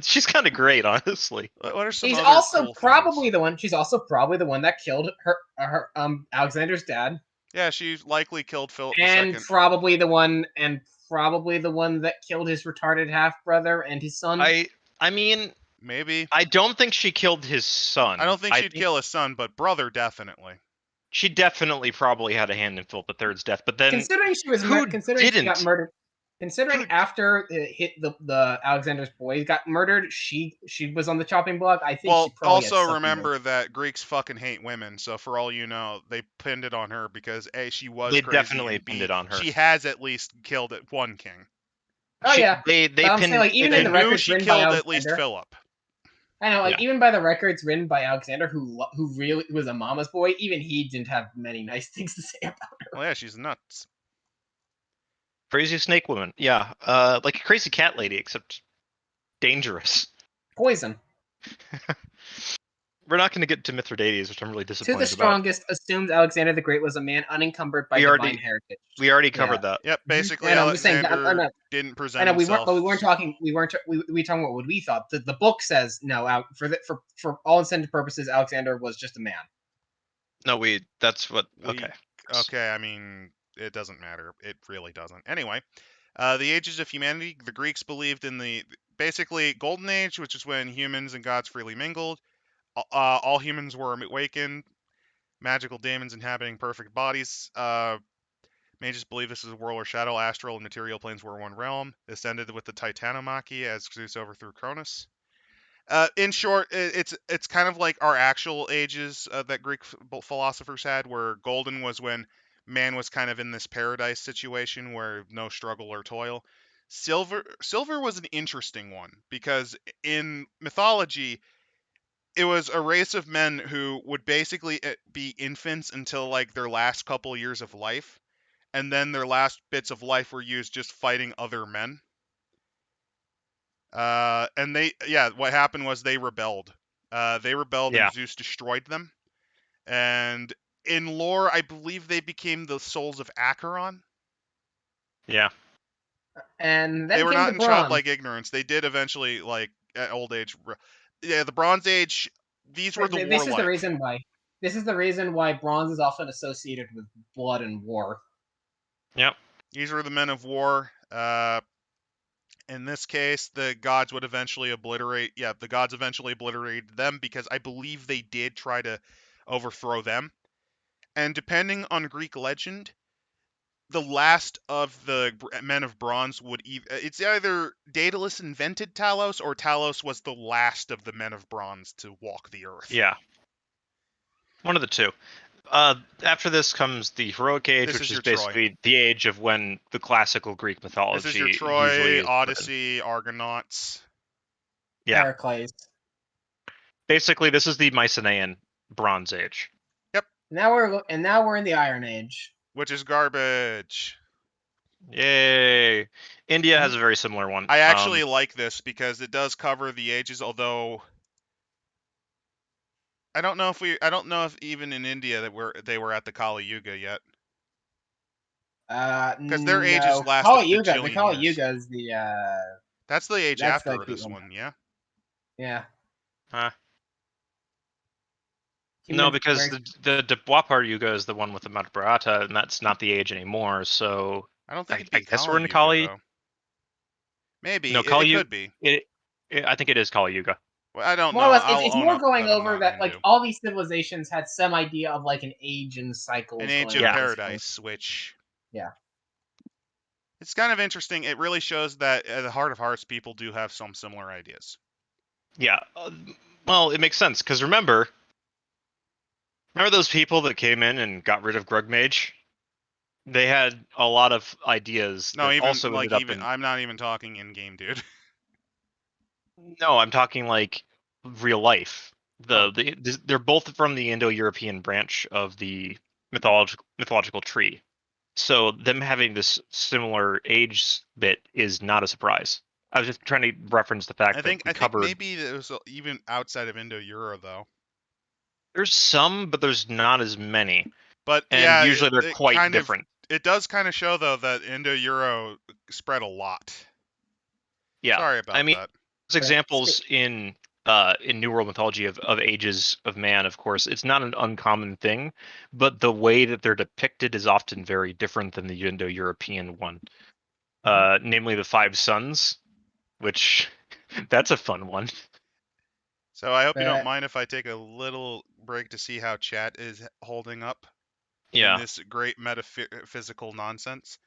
She's kind of great, honestly. What are some She's other also cool probably things? the one. She's also probably the one that killed her Alexander's dad. Yeah, she likely killed Philip and II. probably the one that killed his retarded half brother and his son. I mean, maybe. I don't think she killed his son. I don't think she'd kill his son, but brother definitely. She definitely probably had a hand in Philip III's death, but then considering she got murdered. Considering after the Alexander's boys got murdered, she was on the chopping block. I think. Well, she probably also remember that Greeks fucking hate women, so for all you know, they pinned it on her because A, she was they crazy, definitely and B, pinned it on her. She has at least killed one king. Oh yeah, they pinned. Saying, like, even in the records she written killed by at least Philip. I know, like even by the records written by Alexander, who really was a mama's boy, even he didn't have many nice things to say about her. Well, yeah, she's nuts. Crazy snake woman, yeah, like a crazy cat lady, except dangerous. Poison. We're not going to get to Mithridates, which I'm really disappointed To the strongest assumes Alexander the Great was a man unencumbered by divine heritage. We already covered that. Yep, basically Alexander didn't present himself. We weren't talking about what we thought. The book says no. For all intended purposes, Alexander was just a man. No, okay. Okay, I mean, it doesn't matter. It really doesn't. Anyway, the ages of humanity. The Greeks believed in the basically Golden Age, which is when humans and gods freely mingled. All humans were awakened, magical demons inhabiting perfect bodies. Mages believe this is a world where shadow, astral, and material planes were one realm. This ended with the Titanomachy as Zeus overthrew Cronus. In short, it's kind of like our actual ages that Greek philosophers had, where golden was when man was kind of in this paradise situation where no struggle or toil. Silver was an interesting one because in mythology, it was a race of men who would basically be infants until like their last couple years of life, and then their last bits of life were used just fighting other men. And what happened was they rebelled. And Zeus destroyed them. And in lore, I believe they became the souls of Acheron. Yeah. And they were not in childlike ignorance. They did eventually, like, at old age. Yeah, the Bronze Age, these were the warlike. This is the reason why bronze is often associated with blood and war. Yep. These were the men of war. In this case, the gods would eventually obliterate. Yeah, the gods eventually obliterated them because I believe they did try to overthrow them. And depending on Greek legend, the last of the men of bronze it's either Daedalus invented Talos or Talos was the last of the men of bronze to walk the earth. Yeah. One of the two. After this comes the heroic age, This which is is your Troy. basically the age of when the classical Greek This mythology is your usually Troy, is. Odyssey, Argonauts. Yeah. Heracles. Basically, this is the Mycenaean Bronze Age. Now we're in the Iron Age. Which is garbage. Yay! India has a very similar one. I actually like this because it does cover the ages, although I don't know if even in India they were at the Kali Yuga yet. Because their ages No. last Kali a Yuga. The bajillion Kali years. Yuga is the That's the age that's after like this one, yeah. Yeah. Huh? Human No, because very- the Dwapar Yuga is the one with the Mahabharata, and that's not the age anymore. So I don't think it'd I be guess Kali we're in Yuga, Kali. though. Maybe. No, It Kali could be. I think it is Kali Yuga. Well, I don't more or know. less, I'll it's own more up going that I'm over not that like Hindu. all these civilizations had some idea of like an age and cycles. An age going of on at this point. paradise, which... Yeah. It's kind of interesting. It really shows that at the heart of hearts, people do have some similar ideas. Yeah. Well, it makes sense because remember those people that came in and got rid of Grugmage? They had a lot of ideas. No, that even also like ended up in. I'm not even talking in game, dude. No, I'm talking like real life. They're both from the Indo-European branch of the mythological tree. So them having this similar age bit is not a surprise. I was just trying to reference the fact I that think we covered. maybe it was even outside of Indo-Euro though. There's some, but there's not as many, But and yeah, usually they're it quite kind of different. it does kind of show though that Indo-Euro spread a lot. Yeah, Sorry about I mean, that. there's examples in New World mythology of ages of man. Of course, it's not an uncommon thing, but the way that they're depicted is often very different than the Indo-European one. Namely, the five sons, which that's a fun one. So I hope you don't But- mind if I take a little break to see how chat is holding up Yeah, in this great metaphysical nonsense.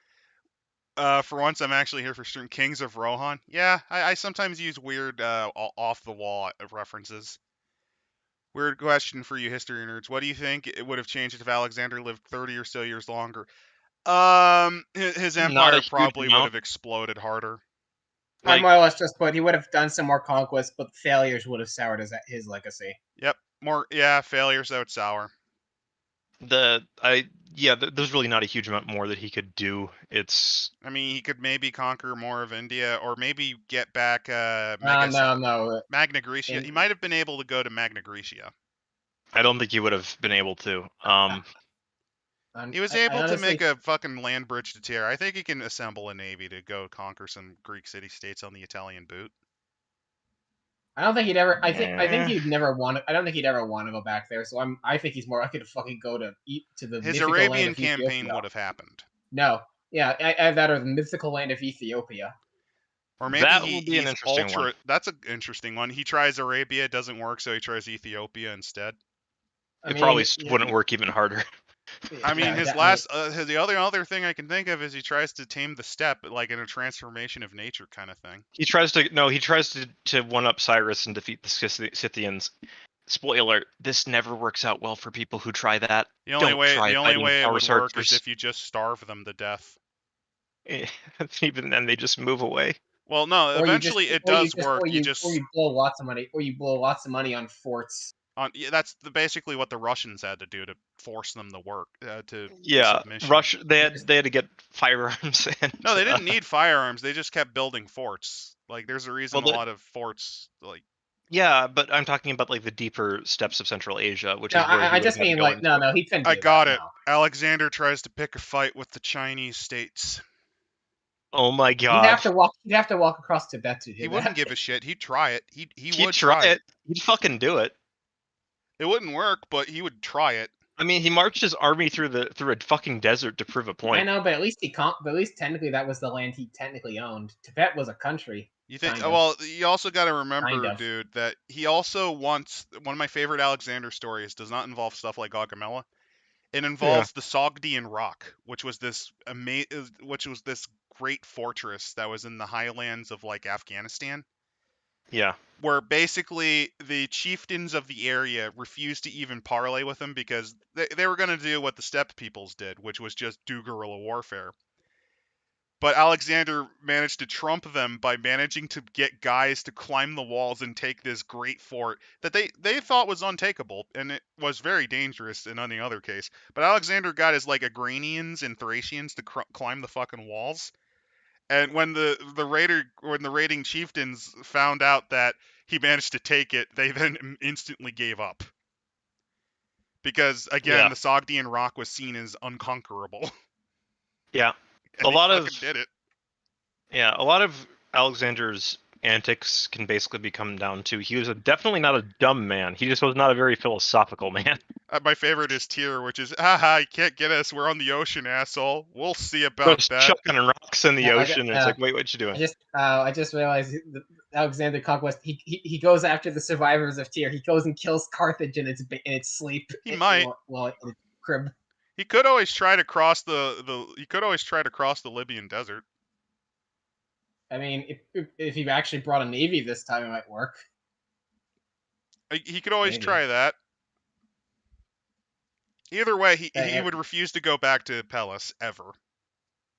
For once, I'm actually here for stream. Kings of Rohan. Yeah, I sometimes use weird off-the-wall references. Weird question for you history nerds. What do you think it would have changed if Alexander lived 30 or so years longer? His Not a empire huge probably would amount. have exploded harder. I Like, more or less just put he would have done some more conquests, but failures would have soured his legacy. Yep, failures out sour. there's really not a huge amount more that he could do. It's I mean, he could maybe conquer more of India, or maybe get back No. Magna Graecia. In- He might have been able to go to Magna Graecia. I don't think he would have been able to. He was able to make a fucking land bridge to Tyre. I think he can assemble a navy to go conquer some Greek city-states on the Italian boot. I don't think he'd ever. I think Eh. he'd never want. I don't think he'd ever want to go back there. So I think he's more likely to fucking go to the His mythical Arabian land of campaign Ethiopia. would have happened. No, yeah, I that or the mythical land of Ethiopia. Or maybe That will be an he's interesting one. That's an interesting one. He tries Arabia, it doesn't work, so he tries Ethiopia instead. It probably wouldn't work even harder. I mean, yeah, his definitely. last, the other thing I can think of is he tries to tame the steppe, like in a transformation of nature kind of thing. He tries to one up Cyrus and defeat the Scythians. Spoiler: this never works out well for people who try that. The only Don't way try it fighting would Horus work is archers. if you just starve them to death. Even then, they just move away. Well, no, eventually it does work. Or you blow lots of money, on forts. Yeah, that's basically what the Russians had to do to force them to work to Yeah, submission. Russia. They had to get firearms. And, No, they didn't need firearms. They just kept building forts. Like, there's a reason a lot of forts like. Yeah, but I'm talking about like the deeper steppes of Central Asia, which No, is where I just mean like no, he couldn't. I got it. Alexander tries to pick a fight with the Chinese states. Oh my god! He'd have to walk across Tibet to do that. He wouldn't give a shit. He'd try it. He'd would try it. He'd fucking do it. It wouldn't work, but he would try it. I mean, he marched his army through a fucking desert to prove a point. I know, but at least technically that was the land he technically owned. Tibet was a country. You think? Well, you also got to remember, dude, that he also wants one of my favorite Alexander stories. Does not involve stuff like Gaugamela. It involves the Sogdian Rock, which was this great fortress that was in the highlands of like Afghanistan. Yeah. where basically the chieftains of the area refused to even parley with him because they were going to do what the steppe peoples did, which was just do guerrilla warfare. But Alexander managed to trump them by managing to get guys to climb the walls and take this great fort that they thought was untakeable, and it was very dangerous in any other case. But Alexander got his like Agranians and Thracians to climb the fucking walls. And when the raiding chieftains found out that he managed to take it, they then instantly gave up. Because again, Yeah. the Sogdian rock was seen as unconquerable. Yeah. And A lot they of fucking did it. Yeah, a lot of Alexander's antics can basically be come down to he was definitely not a dumb man. He just was not a very philosophical man. My favorite is Tyr, which is, haha, you can't get us. We're on the ocean, asshole. We'll see about Just that. chucking rocks in the Yeah, ocean, and it's like, wait, what you doing? I just realized Alexander Conquest. He goes after the survivors of Tyr. He goes and kills Carthage in its sleep. He might. Well, in its crib. He could always try to cross the Libyan desert. I mean, if he actually brought a navy this time, it might work. He could always Maybe. try that. Either way, he Yeah. would refuse to go back to Pellas ever.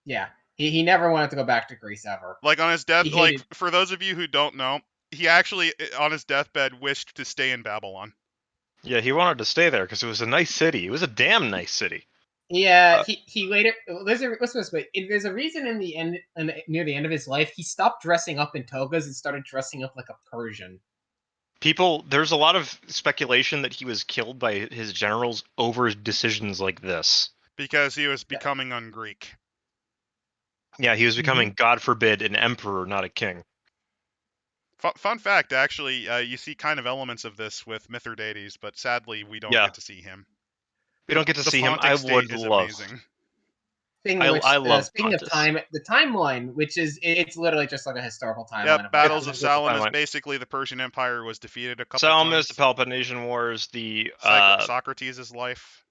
Yeah, he never wanted to go back to Greece ever. Like on his death, He like hated- for those of you who don't know, he actually on his deathbed wished to stay in Babylon. Yeah, he wanted to stay there because it was a nice city. It was a damn nice city. Yeah, he later there's a reason in the end near the end of his life he stopped dressing up in togas and started dressing up like a Persian. There's a lot of speculation that he was killed by his generals over decisions like this. Because he was becoming un-Greek. Yeah, he was becoming, God forbid, an emperor, not a king. Fun fact, actually, you see kind of elements of this with Mithridates, but sadly we don't get to see him. We don't get to see him. Pontic I state would is love. amazing. I love Speaking Pontus. of time, the timeline, it's literally just like a historical timeline. Yeah, Battles of Salamis. Basically, the Persian Empire was defeated a couple Salamis, times. the Peloponnesian Wars, the Socrates' life.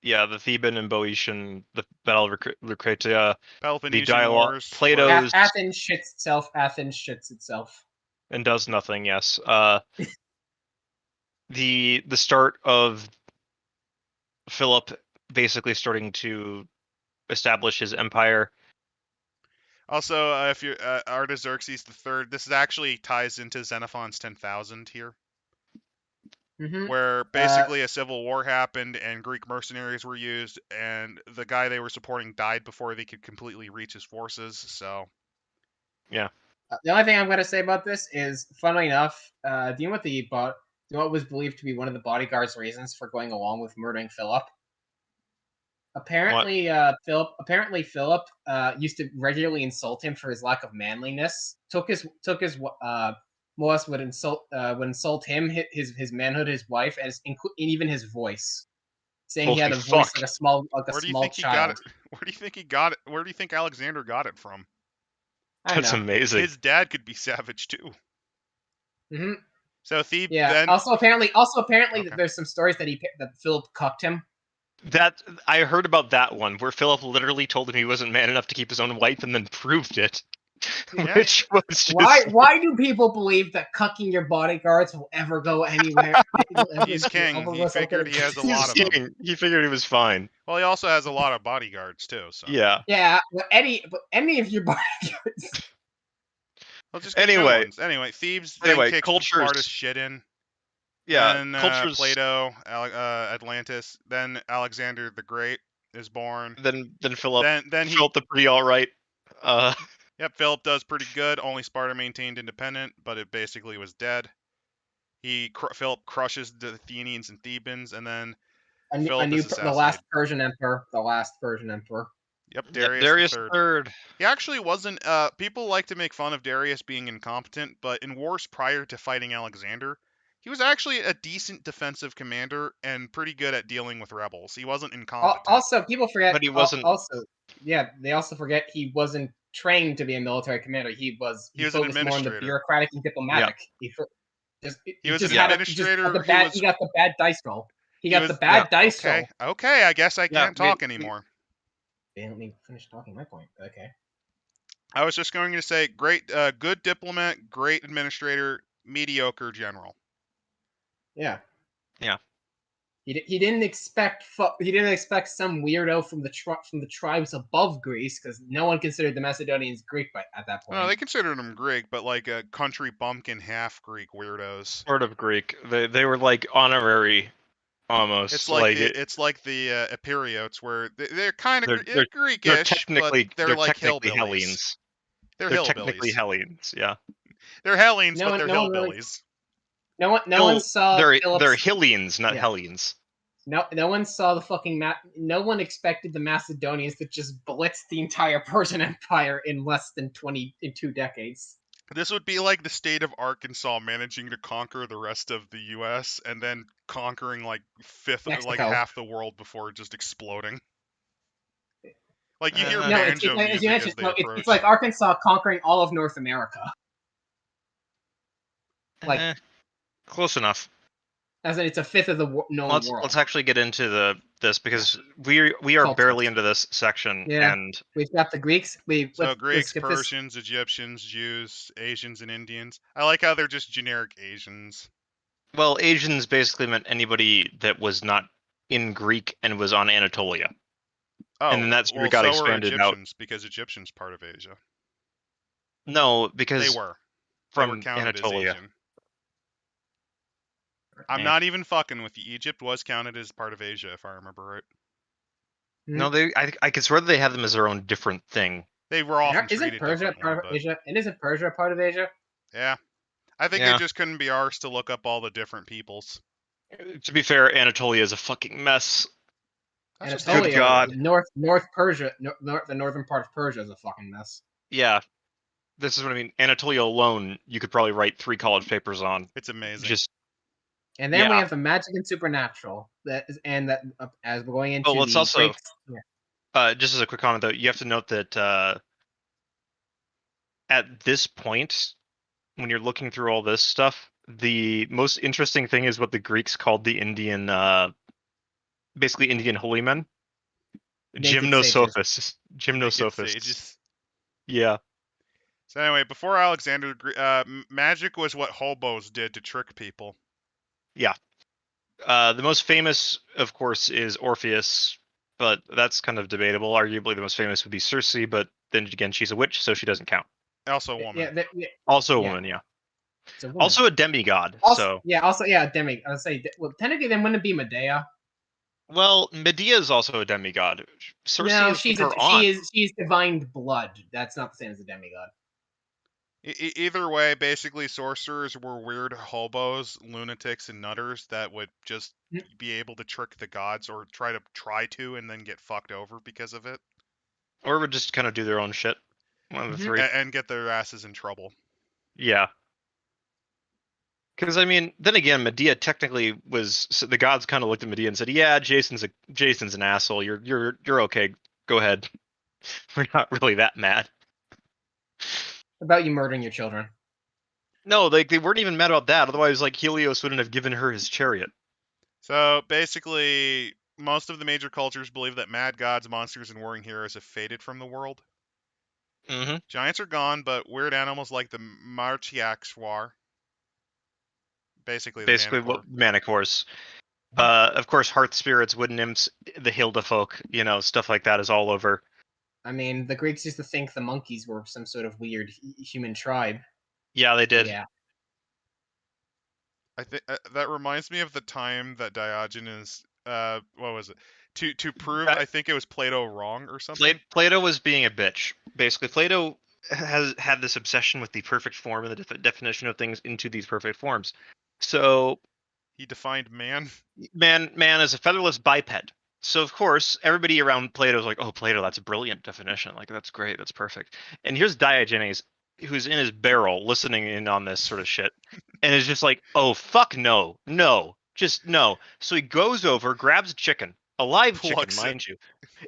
Yeah, the Theban and Boeotian, the Battle of Lucretia, Peloponnesian the dialogue, Wars. Plato's. Athens shits itself. And does nothing. Yes. The start of Philip basically starting to establish his empire. Also, if you're Artaxerxes III, this actually ties into Xenophon's 10,000 here. Where basically a civil war happened and Greek mercenaries were used, and the guy they were supporting died before they could completely reach his forces. So, yeah. The only thing I'm going to say about this is, funnily enough, do you know what was believed to be one of the bodyguard's reasons for going along with murdering Philip? Apparently, Philip used to regularly insult him for his lack of manliness. Took his Moas would insult him, his manhood, his wife, and even his voice, saying he had a voice like a small child. Where do you think Alexander got it from? That's amazing. His dad could be savage too. So Thebe. Yeah. Then... Also, apparently, okay. There's some stories that Philip cucked him. That I heard about that one where Philip literally told him he wasn't man enough to keep his own wife, and then proved it. Yeah. Which was just... Why do people believe that cucking your bodyguards will ever go anywhere? He's king. He figured he has a lot of them. He figured he was fine. Well, he also has a lot of bodyguards too. So yeah. Yeah, but any of your bodyguards. Well, just anyway, Thebes then kicks the smartest shit in. Yeah, then Plato, Atlantis, then Alexander the Great is born. Then Philip. Then Philip the pretty all right. Yep, Philip does pretty good. Only Sparta maintained independent, but it basically was dead. Philip crushes the Athenians and Thebans, and then the last Persian emperor. Yep, Darius III. He actually wasn't. People like to make fun of Darius being incompetent, but in wars prior to fighting Alexander, he was actually a decent defensive commander and pretty good at dealing with rebels. He wasn't incompetent. Also, people forget. But he wasn't. They also forget he wasn't trained to be a military commander. He was focused more on the bureaucratic and diplomatic. Yeah. He was an administrator. He got the bad dice roll. He got the bad dice roll. Okay, I guess I can't talk anymore. Let me finish talking my point. Okay. I was just going to say, good diplomat, great administrator, mediocre general. Yeah. Yeah. He didn't expect some weirdo from the tribes above Greece, because no one considered the Macedonians Greek at that point. No, they considered them Greek, but like a country bumpkin half Greek weirdos. Sort of Greek. They were like honorary, almost. It's like the Eperiotes, where they're kind of they're Greekish, technically but they're like technically hillbillies. Hellenes. They're They're hillbillies. technically Hellenes. Yeah. They're Hellenes, No but they're one really- hillbillies. No one saw They're Philip's. Hellenes, not Yeah. Hellenes. No one saw the fucking no one expected the Macedonians to just blitz the entire Persian Empire in less than 2 decades. This would be like the state of Arkansas managing to conquer the rest of the U.S. and then conquering like Mexico. half the world before just exploding. Like you hear No, banjo as you music as mentioned, they approach. it's like Arkansas conquering all of North America. Like close enough. As in, it's a fifth of the known world. Let's actually get into this because we are Cultures. barely into this section. Yeah. And We've got the Greeks. So Greeks, Persians, Egyptians, Jews, Asians, and Indians. I like how they're just generic Asians. Well, Asians basically meant anybody that was not in Greek and was on Anatolia. Oh, and then that's where well, it got so expanded were Egyptians, because Egyptians part of Asia. No, because they were from counted Anatolia. as Asian. I'm not even fucking with you. Egypt was counted as part of Asia, if I remember right. No, I could swear that they had them as their own different thing. They were often Isn't treated Persia differently, part of but... Asia? And isn't Persia part of Asia? Yeah. I think Yeah. they just couldn't be arsed to look up all the different peoples. To be fair, Anatolia is a fucking mess. Anatolia, good God. North Persia, the northern part of Persia is a fucking mess. Yeah. This is what I mean. Anatolia alone, you could probably write 3 college papers on. It's amazing. And then we have the magic and supernatural. As we're going into let's the also, Greeks, just as a quick comment though, you have to note that at this point, when you're looking through all this stuff, the most interesting thing is what the Greeks called the Indian, basically Indian holy men. Gymnosophists. Gymnosophists. Yeah. So anyway, before Alexander, magic was what hobos did to trick people. Yeah. The most famous, of course, is Orpheus, but that's kind of debatable. Arguably, the most famous would be Circe, but then again, she's a witch, so she doesn't count. Also a woman. Also a woman, yeah. Also a demigod. Demigod. I'll say, well, technically, then wouldn't it be Medea? Well, Medea is also a demigod. Circe is she's divine blood. That's not the same as a demigod. Either way, basically, sorcerers were weird hobos, lunatics, and nutters that would just be able to trick the gods, or try to, and then get fucked over because of it. Or would just kind of do their own shit. One of the three. And get their asses in trouble. Yeah. Because I mean, then again, Medea technically was. So the gods kind of looked at Medea and said, "Yeah, Jason's an asshole. You're okay. Go ahead. We're not really that mad about you murdering your children." No, they weren't even mad about that. Otherwise, like Helios wouldn't have given her his chariot. So basically, most of the major cultures believe that mad gods, monsters, and warring heroes have faded from the world. Mm-hmm. Giants are gone, but weird animals like the Martiaks are. Basically Manicores. Of course, hearth spirits, wood nymphs, the Hilda folk, stuff like that is all over. I mean, the Greeks used to think the monkeys were some sort of weird human tribe. Yeah, they did. Yeah. I think that reminds me of the time that Diogenes, what was it? To prove, I think it was Plato wrong or something. Plato was being a bitch. Basically, Plato has had this obsession with the perfect form and the definition of things into these perfect forms. So he defined man. Man is a featherless biped. So of course, everybody around Plato's like, "Oh, Plato, that's a brilliant definition. Like, that's great. That's perfect." And here's Diogenes, who's in his barrel listening in on this sort of shit, and is just like, "Oh, fuck no, just no." So he goes over, grabs a chicken, a live chicken, mind you,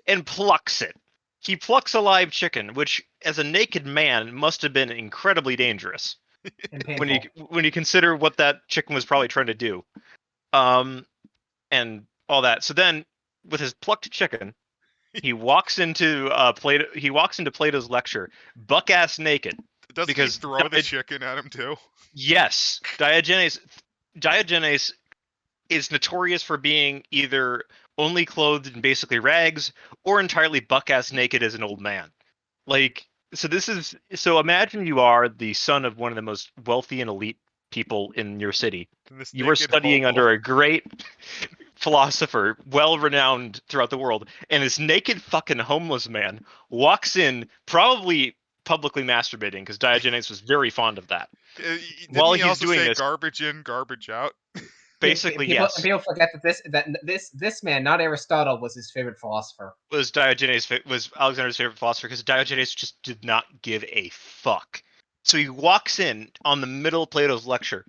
and plucks it. He plucks a live chicken, which, as a naked man, must have been incredibly dangerous. when you consider what that chicken was probably trying to do, and all that. So then, with his plucked chicken, he walks into Plato. He walks into Plato's lecture, buck ass naked. Doesn't because he throw the chicken at him too? yes, Diogenes is notorious for being either only clothed in basically rags or entirely buck-ass naked as an old man. Like, so imagine you are the son of one of the most wealthy and elite people in your city. And this You are naked studying hobo. under a great philosopher, well-renowned throughout the world, and this naked fucking homeless man walks in, probably publicly masturbating, because Diogenes was very fond of that. Didn't While he he's also doing say this, garbage in, garbage out? basically, people, yes, people forget that this man, not Aristotle, was his favorite philosopher. was Alexander's favorite philosopher, because Diogenes just did not give a fuck. So he walks in on the middle of Plato's lecture,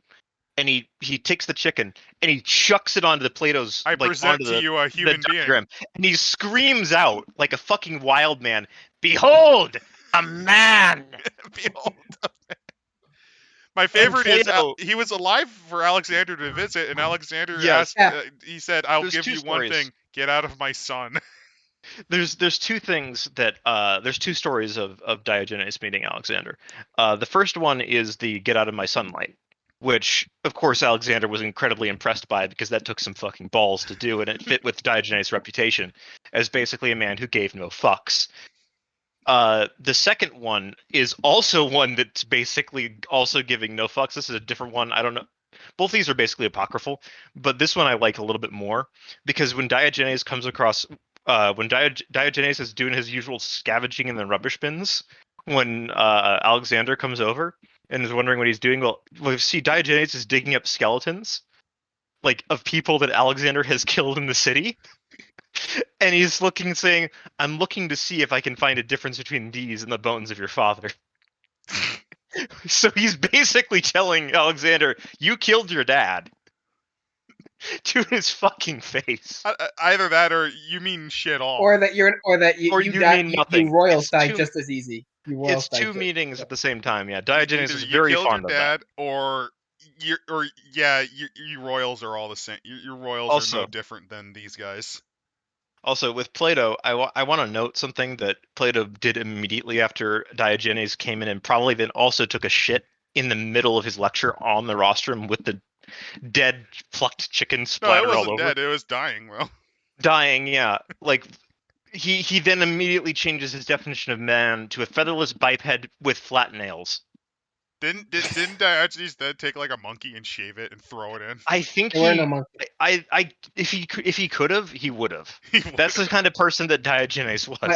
and he takes the chicken and he chucks it onto Plato's I present onto to you a the human being. diagram, and he screams out like a fucking wild man, "Behold, a man!" Behold. My favorite Plato- is he was alive for Alexander to visit, and Alexander Yes. asked. He said, "I'll There's give two you one stories. thing: get out of my son." There's two things that there's two stories of Diogenes meeting Alexander. The first one is the "get out of my sunlight," which of course Alexander was incredibly impressed by, because that took some fucking balls to do, and it fit with Diogenes' reputation as basically a man who gave no fucks. The second one is also one that's basically also giving no fucks. This is a different one. I don't know. Both these are basically apocryphal, but this one I like a little bit more, because when Diogenes comes across, when Diogenes is doing his usual scavenging in the rubbish bins, when Alexander comes over and is wondering what he's doing, well, see, Diogenes is digging up skeletons, like, of people that Alexander has killed in the city. And he's looking, saying, "I'm looking to see if I can find a difference between these and the bones of your father." So he's basically telling Alexander, "You killed your dad," to his fucking face. Either that, or you mean shit all. Or that you Or you mean nothing. You royals It's die two- just as easy. You royals It's die two just- meanings at the same time. Yeah, Diogenes Either is you very killed fond your of that. dad, or you royals are all the same. Your royals are no Also- different than these guys. Also, with Plato, I want to note something that Plato did immediately after Diogenes came in, and probably then also took a shit in the middle of his lecture on the rostrum with the dead plucked chicken No, it splattered all wasn't over. dead. It was dying, though. Dying, yeah. Like, he then immediately changes his definition of man to a featherless biped with flat nails. Didn't Diogenes then take like a monkey and shave it and throw it in? I think There were no monkeys. if he could have, he would have. He That's the kind of person that Diogenes was. I'm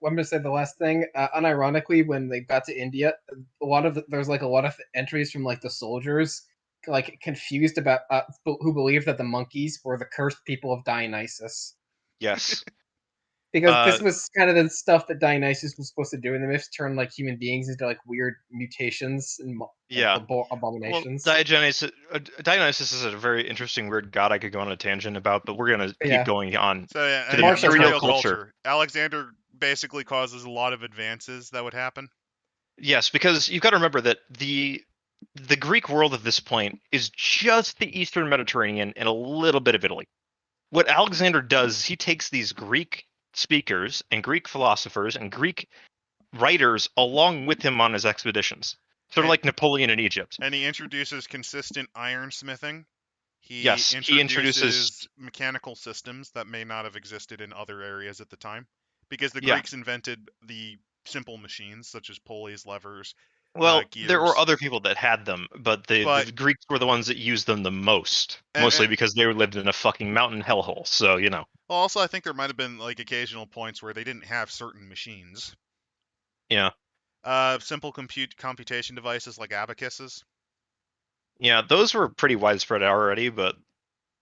gonna say the last thing. Unironically, when they got to India, there's like a lot of entries from like the soldiers, like confused about who believed that the monkeys were the cursed people of Dionysus, Yes. because this was kind of the stuff that Dionysus was supposed to do in the myths, turn like human beings into like weird mutations and Yeah. abominations. Well, Dionysus is a very interesting, weird god I could go on a tangent about, but we're gonna keep going on. So yeah, To the Martial imperial culture. Alexander basically causes a lot of advances that would happen. Yes, because you've got to remember that the Greek world at this point is just the Eastern Mediterranean and a little bit of Italy. What Alexander does is he takes these Greek speakers and Greek philosophers and Greek writers along with him on his expeditions, sort of like Napoleon in Egypt. And he introduces consistent ironsmithing. He introduces mechanical systems that may not have existed in other areas at the time, because the Yeah. Greeks invented the simple machines such as pulleys, levers. Well, there were gears. other people that had them, but the Greeks were the ones that used them the most, mostly because they lived in a fucking mountain hellhole. So, you know. Well, also, I think there might have been like occasional points where they didn't have certain machines. Yeah. Simple computation devices like abacuses. Yeah, those were pretty widespread already, but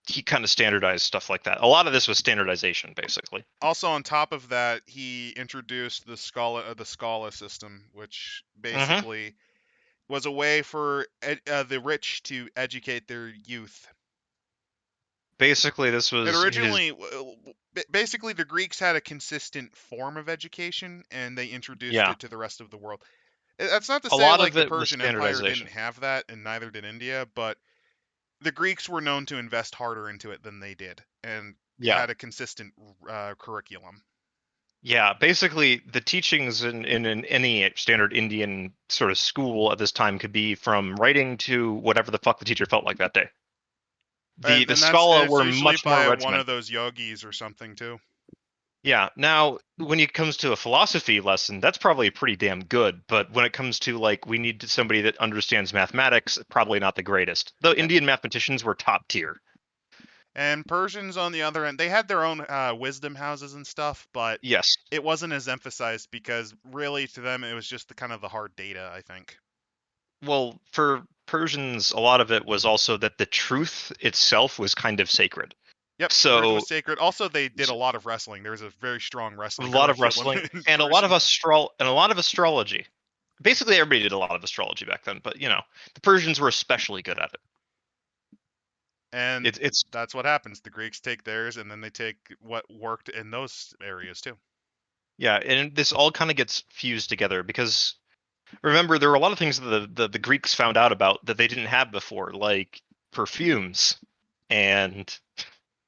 he kind of standardized stuff like that. A lot of this was standardization, basically. Also, on top of that, he introduced the Scala system, which basically was a way for the rich to educate their youth. Basically, this was It originally, basically, the Greeks had a consistent form of education, and they introduced it to the rest of the world. That's not to say like the Persian Empire didn't have that, and neither did India, but the Greeks were known to invest harder into it than they did, and had a consistent curriculum. Yeah, basically the teachings in any standard Indian sort of school at this time could be from writing to whatever the fuck the teacher felt like that day. The And Scala it's were usually much more by one of regimented. those yogis or something too. Yeah. Now, when it comes to a philosophy lesson, that's probably pretty damn good. But when it comes to like, we need somebody that understands mathematics, probably not the greatest. Though Indian mathematicians were top tier. And Persians, on the other end, they had their own wisdom houses and stuff, but Yes. it wasn't as emphasized because really to them it was just the kind of the hard data, I think. Well, for Persians, a lot of it was also that the truth itself was kind of sacred. Yep, truth So was sacred. Also, they did a lot of wrestling. There was a very strong a wrestling lot of curriculum wrestling in and a lot of Persian. astrology. Basically, everybody did a lot of astrology back then, but the Persians were especially good at it. And It's that's what happens. The Greeks take theirs, and then they take what worked in those areas too. yeah, and this all kind of gets fused together because remember there were a lot of things that the Greeks found out about that they didn't have before, like perfumes and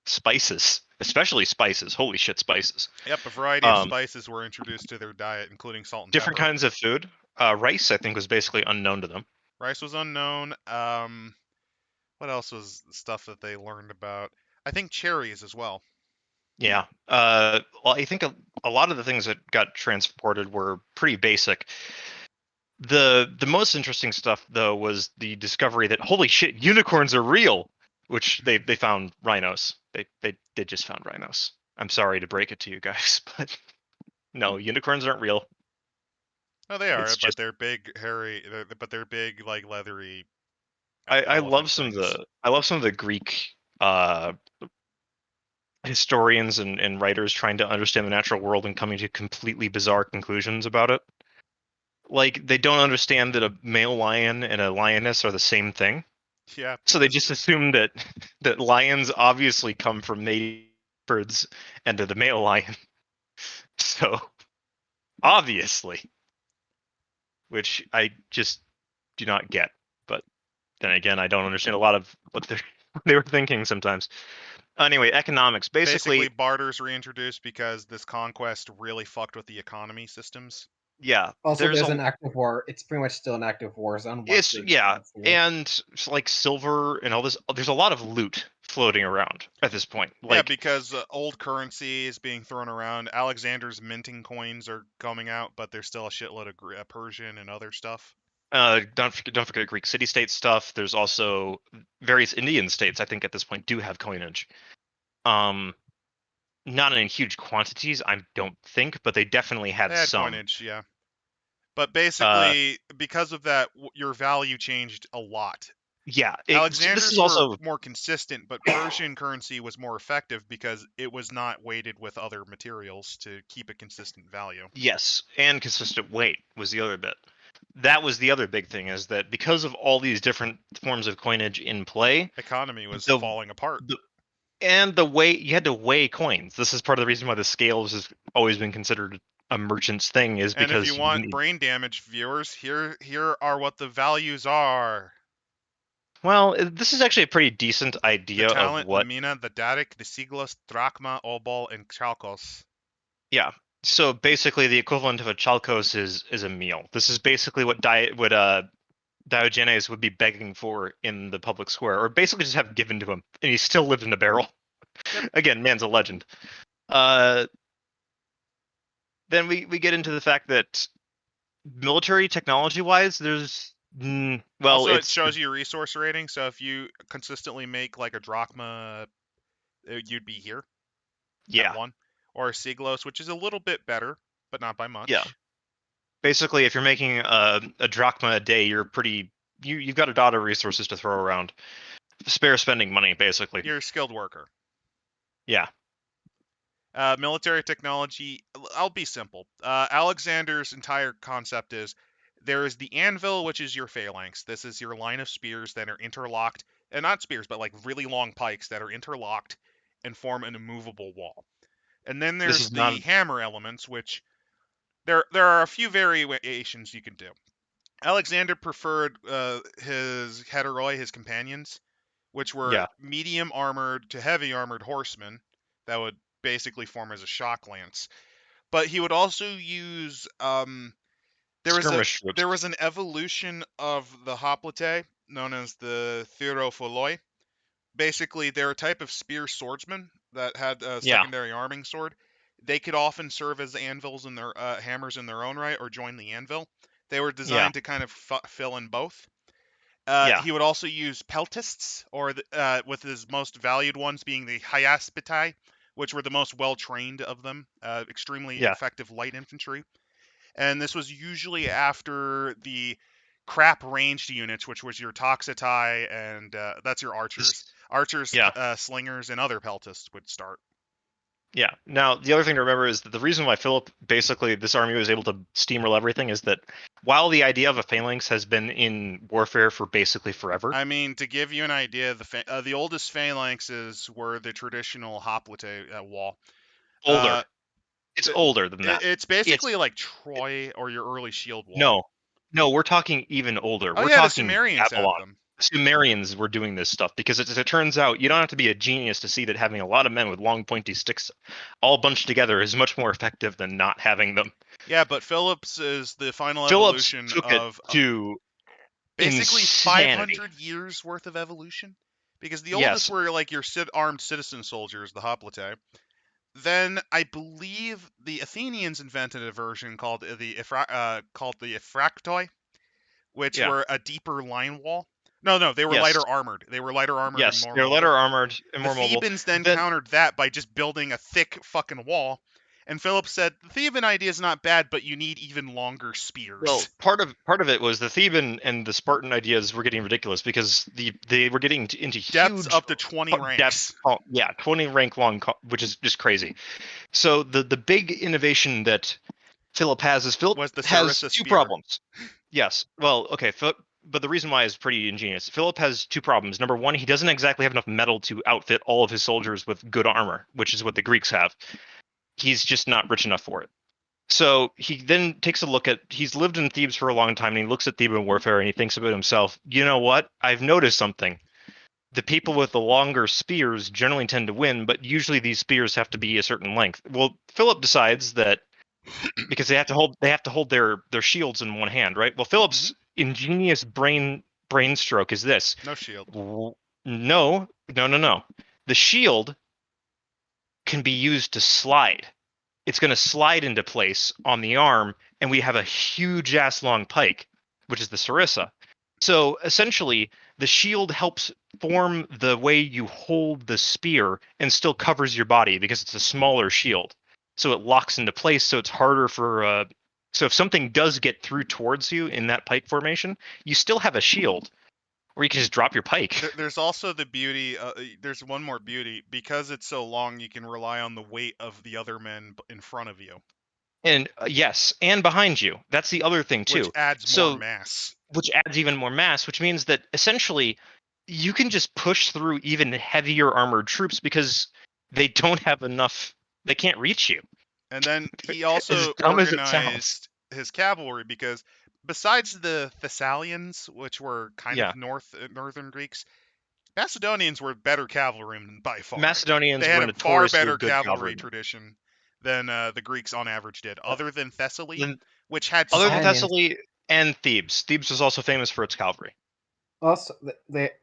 spices, especially spices. Holy shit, spices! Yep, a variety of spices were introduced to their diet, including salt and Different pepper. kinds of food. Rice, I think, was basically unknown to them. Rice was unknown. What else was stuff that they learned about? I think cherries as well. Yeah. Well, I think a lot of the things that got transported were pretty basic. The most interesting stuff though was the discovery that holy shit, unicorns are real, which they found rhinos. They just found rhinos. I'm sorry to break it to you guys, but no, unicorns aren't real. Oh, they are, It's but just they're big, hairy. But they're big, like leathery I love elephant some of things. the Greek uh historians and writers trying to understand the natural world and coming to completely bizarre conclusions about it. Like they don't understand that a male lion and a lioness are the same thing. Yeah, So they just assume that lions obviously come from mating birds and to the male lion. So obviously, which I just do not get. But then again, I don't understand a lot of what they were thinking sometimes. Anyway, economics. basically Basically, barter's reintroduced because this conquest really fucked with the economy systems. yeah, Also, there's there's a an active war. It's pretty much still an active war zone once it's the yeah, expanse here. and like silver and all this. There's a lot of loot floating around at this point. Yeah, Like because old currency is being thrown around. Alexander's minting coins are coming out, but there's still a shitload of Persian and other stuff. don't forget Greek city-state stuff. There's also various Indian states. I think at this point do have coinage. Not in huge quantities, I don't think, but they definitely They had had some. coinage, yeah. But Uh, basically, because of that, your value changed a lot. yeah. This is Alexander's were also more consistent, but Persian currency was more effective because it was not weighted with other materials to keep a consistent value. yes, and consistent weight was the other bit. That was the other big thing is that because of all these different forms of coinage in play, Economy was the falling apart. the and the way you had to weigh coins. This is part of the reason why the scales has always been considered a merchant's thing is And if you because you want need. brain damage, viewers, here are what the values are. Well, this is actually a pretty decent The idea of talent, the what. mina, the datic, the siglos, drachma, obol, and chalkos. Yeah. So basically, the equivalent of a chalkos is a meal. This is basically what Diogenes would be begging for in the public square, or basically just have given to him, and he still lived in a barrel. Yep. Again, man's a legend. Then we get into the fact that military technology wise, there's well, Also, it it's shows you your resource rating. So if you consistently make like a drachma, you'd be here yeah, at 1. Or a siglos, which is a little bit better, but not by yeah. much. Basically, if you're making a drachma a day, you're pretty. You've got a lot of resources to throw around. Spare spending money, basically. You're a skilled worker. Yeah. Military technology, I'll be simple. Alexander's entire concept is there is the anvil, which is your phalanx. This is your line of spears that are interlocked, and not spears, but like really long pikes that are interlocked and form an immovable wall. And then This there's is not. the hammer elements, which there are a few variations you can do. Alexander preferred his heteroi, his companions, which were Yeah. medium armored to heavy armored horsemen that would basically form as a shock lance. But he would also use Skirmish troops. there was an evolution of the hoplite known as the Theropholoi. Basically, they're a type of spear swordsman that had a Yeah. secondary arming sword. They could often serve as anvils in their hammers in their own right, or join the anvil. They were designed to kind of fill in both. Yeah. He would also use peltasts, or with his most valued ones being the hyaspitai, which were the most well-trained of them, extremely Yeah. effective light infantry. And this was usually after the crap ranged units, which was your toxitai, and that's your archers. Archers, Yeah. slingers, and other peltasts would start. Yeah. Now, the other thing to remember is that the reason why Philip, basically, this army was able to steamroll everything is that while the idea of a phalanx has been in warfare for basically forever. I mean, to give you an idea, the oldest phalanxes were the traditional hoplite wall. Older. It's older than that. It's basically like Troy or your early shield wall. No, we're talking even older. Oh we're yeah, talking the Sumerians Babylon. had them. Sumerians were doing this stuff because as it turns out, you don't have to be a genius to see that having a lot of men with long pointy sticks all bunched together is much more effective than not having them. Yeah, but Phillips is the final Phillips evolution took of it to basically insanity. 500 years worth of evolution. Because the oldest were like your armed citizen soldiers, the hoplite. Then I believe the Athenians invented a version called the Ephractoi, which were a deeper line wall. No, they were lighter armored. They were lighter armored and more they're mobile. lighter armored and more the mobile. Thebans then countered that by just building a thick fucking wall. And Philip said, the Theban idea is not bad, but you need even longer spears. Well, part of it was the Theban and the Spartan ideas were getting ridiculous because they were getting into depths huge up to 20 ranks. 20 rank long, which is just crazy. So the big innovation that Philip has is Philip has two problems. Yes. Well, okay. But the reason why is pretty ingenious. Philip has two problems. Number one, he doesn't exactly have enough metal to outfit all of his soldiers with good armor, which is what the Greeks have. He's just not rich enough for it. So he then takes a look at, he's lived in Thebes for a long time, and he looks at Theban warfare and he thinks about himself, you know what? I've noticed something. The people with the longer spears generally tend to win, but usually these spears have to be a certain length. Well, Philip decides that because they have to hold their shields in one hand, right? Well, Philip's ingenious brain stroke is this. No shield. No. The shield can be used to slide. It's going to slide into place on the arm, and we have a huge ass long pike, which is the sarissa. So essentially, the shield helps form the way you hold the spear and still covers your body because it's a smaller shield. So it locks into place, so it's harder for... so if something does get through towards you in that pike formation, you still have a shield. Or you can just drop your pike. There's also the beauty, there's one more beauty. Because it's so long, you can rely on the weight of the other men in front of you. And yes, and behind you. That's the other thing, too. Which adds more mass. Which adds even more mass, which means that essentially you can just push through even heavier armored troops because they don't have enough, they can't reach you. And then he also organized his cavalry because besides the Thessalians, which were kind of northern Greeks, Macedonians were better cavalrymen by far. Macedonians they had were a far notoriously better good cavalry tradition than the Greeks on average did, other than Thessaly, which had other than Thessaly and Thebes. Thebes was also famous for its cavalry. Also,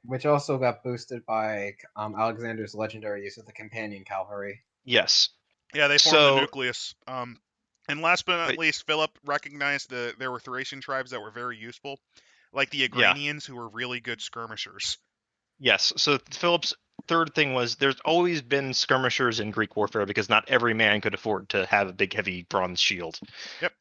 which also got boosted by Alexander's legendary use of the companion cavalry. Yes. Yeah, they formed the nucleus. And last but not least, Philip recognized there were Thracian tribes that were very useful, like the Agranians, who were really good skirmishers. Yes. So Philip's third thing was there's always been skirmishers in Greek warfare because not every man could afford to have a big, heavy bronze shield. Yep.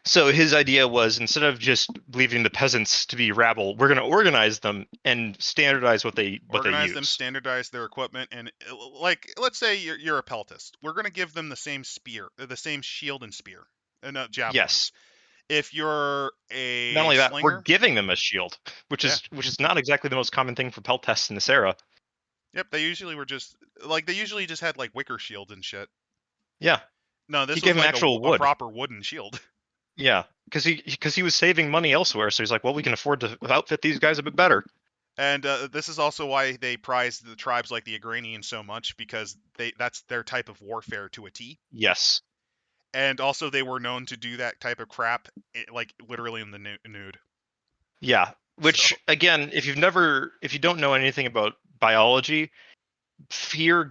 So his idea was instead of just leaving the peasants to be rabble, we're going to organize them and standardize what they use. Organize them, standardize their equipment, and like let's say you're a peltast, we're going to give them the same spear, the same shield and spear, and javelins. Yes. If you're a not only that, slinger, we're giving them a shield, which is not exactly the most common thing for peltasts in this era. Yep, they usually just had like wicker shields and shit. Yeah. No, this was like a proper wooden shield. Yeah, because he was saving money elsewhere, so he's like, well, we can afford to outfit these guys a bit better. And this is also why they prized the tribes like the Agranians so much, because that's their type of warfare to a T. Yes. and also they were known to do that type of crap, like literally in the nude. Yeah, which So. again, if you don't know anything about biology, fear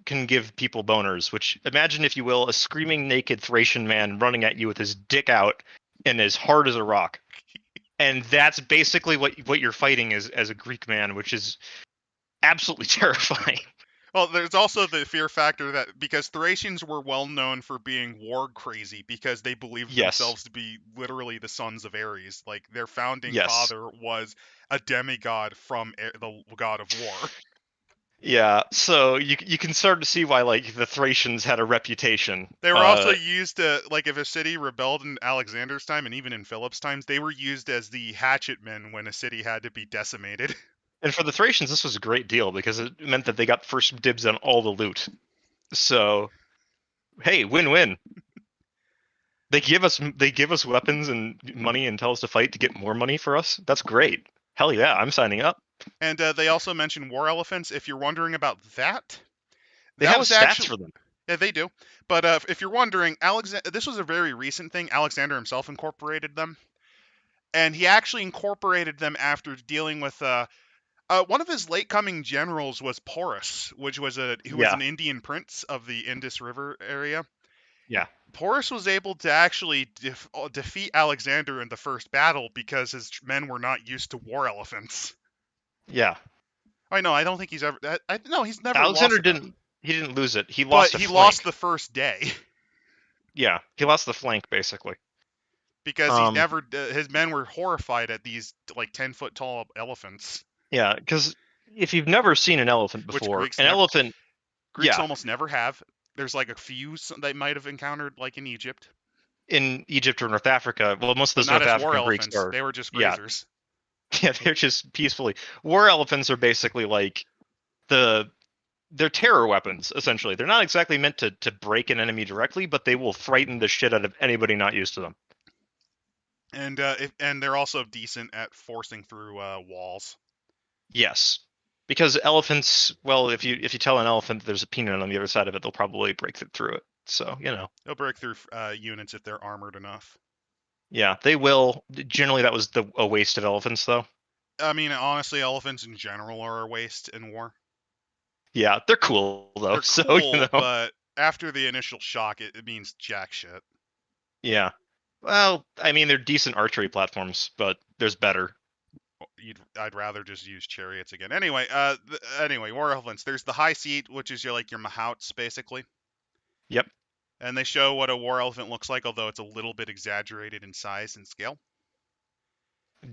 can give people boners. Which imagine, if you will, a screaming naked Thracian man running at you with his dick out and as hard as a rock, and that's basically what you're fighting as a Greek man, which is absolutely terrifying. Well, there's also the fear factor that because Thracians were well known for being war crazy because they believed Yes. themselves to be literally the sons of Ares. Like their founding Yes. father was a demigod from the god of war. Yeah, so you can start to see why like the Thracians had a reputation. They were also used to, like, if a city rebelled in Alexander's time and even in Philip's times, they were used as the hatchet men when a city had to be decimated. And for the Thracians, this was a great deal because it meant that they got first dibs on all the loot. So, hey, win-win. They give us weapons and money and tell us to fight to get more money for us. That's great. Hell yeah, I'm signing up. And they also mentioned war elephants. If you're wondering about that, They that have was stats actually for them. Yeah, they do. But if you're wondering, this was a very recent thing. Alexander himself incorporated them, and he actually incorporated them after dealing with one of his late coming generals was Porus, which was was an Indian prince of the Indus River area. Yeah. Porus was able to actually defeat Alexander in the first battle because his men were not used to war elephants. Yeah. I know. I don't think he's ever. No, he's never. Alexander lost didn't. He didn't lose it. He But lost. he lost the first day. Yeah, he lost the flank basically. Because he never. His men were horrified at these like 10-foot tall elephants. Yeah, because if you've never seen an elephant before, elephant. Greeks almost never have. There's like a few they might have encountered, like in Egypt. In Egypt or North Africa, well, most of those North African Greeks are. They were just grazers. Yeah, they're just peacefully. War elephants are basically like they're terror weapons, essentially. They're not exactly meant to break an enemy directly, but they will frighten the shit out of anybody not used to them. And and they're also decent at forcing through walls. Yes, because elephants. Well, if you tell an elephant that there's a peanut on the other side of it, they'll probably break through it. So they'll break through units if they're armored enough. Yeah, they will. Generally, that was a waste of elephants, though. I mean, honestly, elephants in general are a waste in war. Yeah, they're cool though. They're so cool, but after the initial shock, it means jack shit. Yeah. Well, I mean, they're decent archery platforms, but there's better. I'd rather just use chariots again. Anyway, war elephants. There's the high seat, which is your mahouts, basically. Yep. And they show what a war elephant looks like, although it's a little bit exaggerated in size and scale.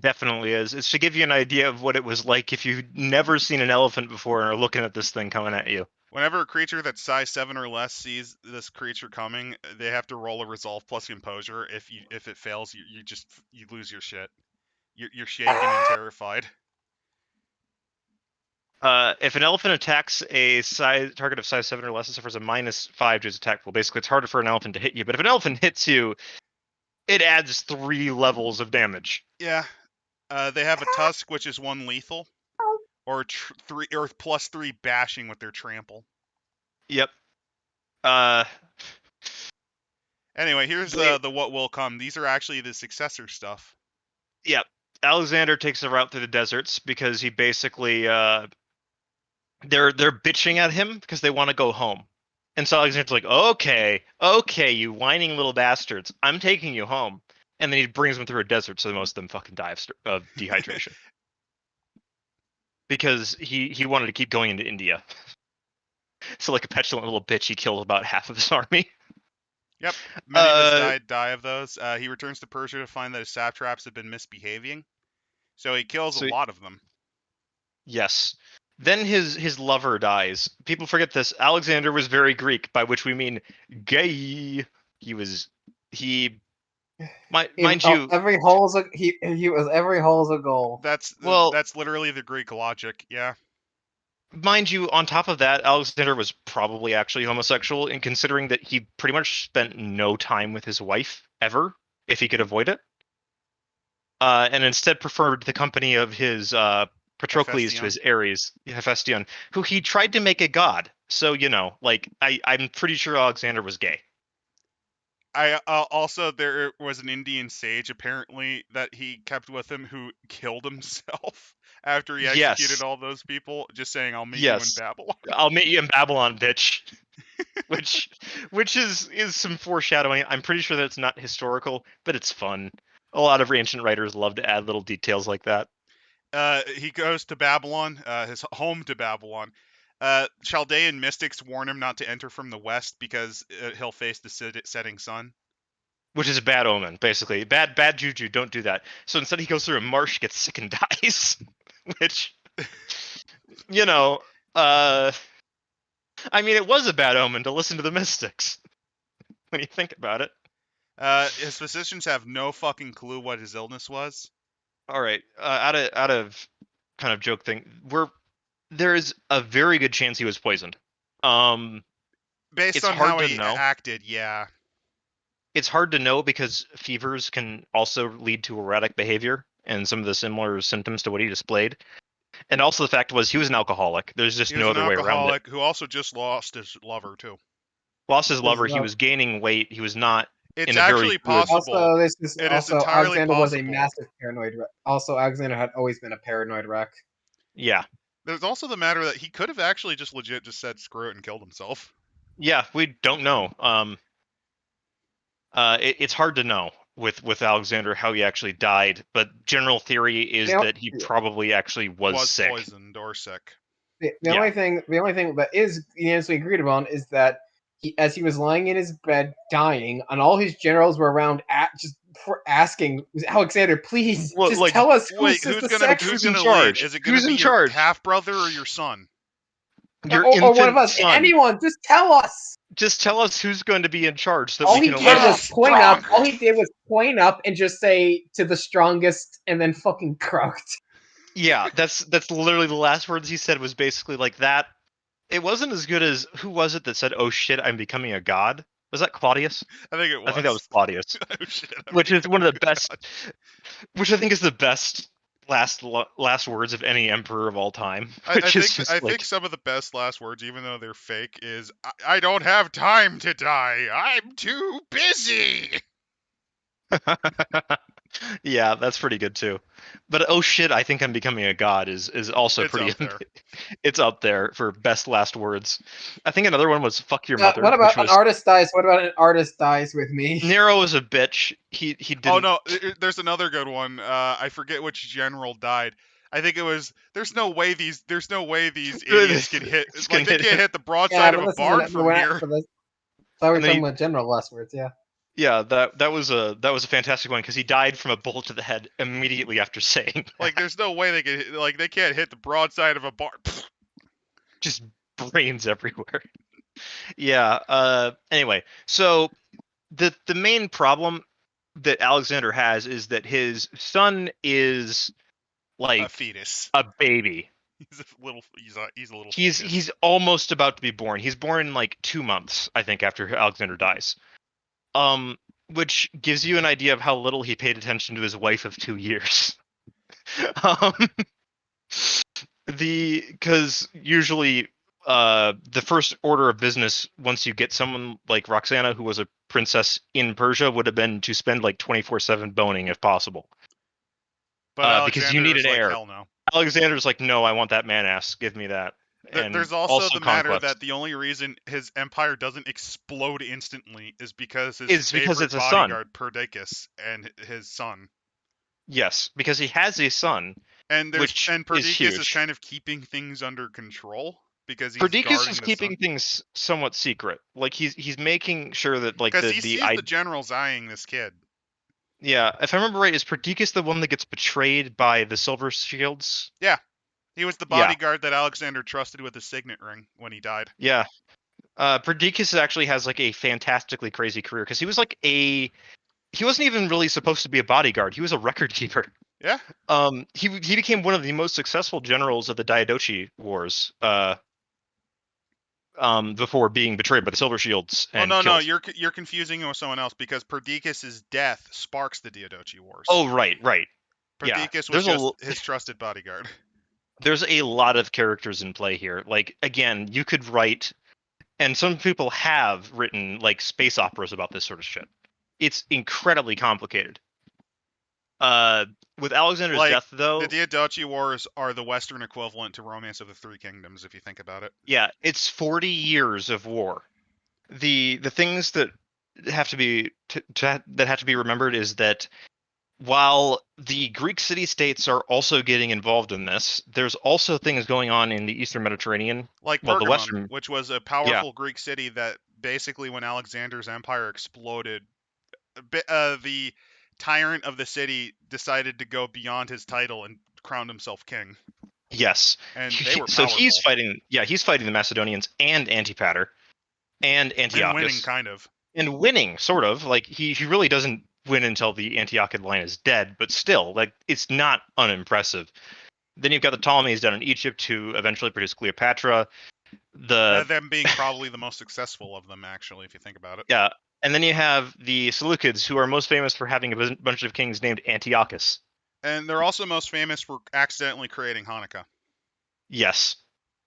Definitely is. It's to give you an idea of what it was like if you'd never seen an elephant before and are looking at this thing coming at you. Whenever a creature that's size 7 or less sees this creature coming, they have to roll a resolve plus composure. If it fails, you lose your shit. You're shaken and terrified. If an elephant attacks a target of size 7 or less, it suffers a -5 to its attack pool. Basically, it's harder for an elephant to hit you. But if an elephant hits you, it adds 3 levels of damage. Yeah. They have a tusk, which is 1 lethal, or +3 bashing with their trample. Yep. Anyway, here's the what will come. These are actually the successor stuff. Yep. Alexander takes the route through the deserts because he basically they're bitching at him because they want to go home. And so Alexander's like, okay, you whining little bastards, I'm taking you home. And then he brings them through a desert, so most of them fucking die of dehydration. Because he wanted to keep going into India. So like a petulant little bitch, he killed about half of his army. Yep, many of us die of those. He returns to Persia to find that his satraps have been misbehaving. So he kills a lot of them. Yes. Then his lover dies. People forget this. Alexander was very Greek, by which we mean gay. Mind you, every hole's he was every hole's a goal. That's literally the Greek logic. Yeah. Mind you, on top of that, Alexander was probably actually homosexual, in considering that he pretty much spent no time with his wife ever, if he could avoid it. And instead preferred the company of his Patroclus to his Ares, Hephaestion, who he tried to make a god. So, I'm pretty sure Alexander was gay. Also there was an Indian sage apparently that he kept with him who killed himself after he executed Yes. all those people, just saying, "I'll meet you in Yes. Babylon." I'll meet you in Babylon, bitch. which is some foreshadowing. I'm pretty sure that's not historical, but it's fun. A lot of ancient writers love to add little details like that. He goes to Babylon, his home to Babylon. Chaldean mystics warn him not to enter from the west because he'll face the setting sun. Which is a bad omen, basically. Bad juju, don't do that. So instead he goes through a marsh, gets sick, and dies. Which, I mean, it was a bad omen to listen to the mystics, when you think about it. His physicians have no fucking clue what his illness was. All right, out of kind of joke thing, there's a very good chance he was poisoned. Based it's on hard how to he know. acted, yeah. It's hard to know because fevers can also lead to erratic behavior and some of the similar symptoms to what he displayed. And also the fact was he was an alcoholic. There's just no other way around it. He was an alcoholic who also just lost his lover too. Lost his lover. He was gaining weight. He was not. It's actually possible. Also, this is It also is entirely Alexander possible. was a massive paranoid wreck. Also, Alexander had always been a paranoid wreck. Yeah. There's also the matter that he could have actually just legit just said screw it and killed himself. Yeah, we don't know. It's hard to know with Alexander how he actually died, but general theory is that he probably actually was sick. Poisoned or sick. The only thing that is unanimously agreed upon is that as he was lying in his bed dying, and all his generals were around asking Alexander, please tell us who's in charge. Is it going to be your half brother or your son? Or one of us? Son. Anyone, just tell us. Just tell us who's going to be in charge. So all he did was point up and just say to the strongest, and then fucking croaked. Yeah, that's literally the last words he said was basically like that. It wasn't as good as who was it that said, "Oh shit, I'm becoming a god"? Was that Claudius? I think it was. I think that was Claudius. Oh shit, which is one of the best. God. Which I think is the best last words of any emperor of all time. I think some of the best last words, even though they're fake, is I don't have time to die. I'm too busy. Yeah, that's pretty good too. But oh shit, I think I'm becoming a god is also it's pretty. Up there. It's up there for best last words. I think another one was "fuck your mother." What about an artist dies? What about an artist dies with me? Nero was a bitch. He didn't. Oh no, there's another good one. I forget which general died. I think it was. There's no way these idiots can hit. They can't hit the broadside of a barn from here. So we're talking about general last words, yeah. Yeah, that was a fantastic one because he died from a bullet to the head immediately after saying that. Like, there's no way they can't hit the broadside of a barn. Just brains everywhere. Yeah. Anyway, so the main problem that Alexander has is that his son is like a fetus, a baby. He's a little He's almost about to be born. He's born in like 2 months, I think, after Alexander dies. Which gives you an idea of how little he paid attention to his wife of 2 years. Because usually the first order of business once you get someone like Roxana, who was a princess in Persia, would have been to spend like 24/7 boning if possible. But because you need an heir. Hell no. Alexander's like, no, I want that man ass. Give me that. There's also the matter that the only reason his empire doesn't explode instantly is because his favorite bodyguard, Perdiccas, and his son. Yes, because he has a son. And Perdiccas is kind of keeping things under control because Perdiccas is keeping things somewhat secret. Like he's making sure that like because he sees the generals eyeing this kid. Yeah, if I remember right, is Perdiccas the one that gets betrayed by the Silver Shields? Yeah. He was the bodyguard that Alexander trusted with his signet ring when he died. Yeah. Perdiccas actually has like a fantastically crazy career because he was like he wasn't even really supposed to be a bodyguard. He was a record keeper. Yeah. He became one of the most successful generals of the Diadochi Wars. Before being betrayed by the Silver Shields. And no, you're confusing him with someone else because Perdiccas' death sparks the Diadochi Wars. Oh, right. Perdiccas was just his trusted bodyguard. There's a lot of characters in play here. Like, again, you could write, and some people have written, like, space operas about this sort of shit. It's incredibly complicated. With Alexander's Like, death, though, the Diadochi Wars are the Western equivalent to Romance of the Three Kingdoms, if you think about it. yeah, it's 40 years of war. The things that have to be that have to be remembered is that while the Greek city-states are also getting involved in this, there's also things going on in the Eastern Mediterranean. Like Well, the Pergamum, Western, which was a powerful Greek city that basically, when Alexander's empire exploded, the tyrant of the city decided to go beyond his title and crowned himself king. yes. And they were So powerful. he's fighting the Macedonians and Antipater and Antiochus. And winning, kind of. And winning, sort of. Like, he really doesn't win until the Antiochid line is dead, but still, like, it's not unimpressive. Then you've got the Ptolemies down in Egypt who eventually produce Cleopatra. Them being probably the most successful of them, actually, if you think about it. Yeah, and then you have the Seleucids, who are most famous for having a bunch of kings named Antiochus. And they're also most famous for accidentally creating Hanukkah. Yes.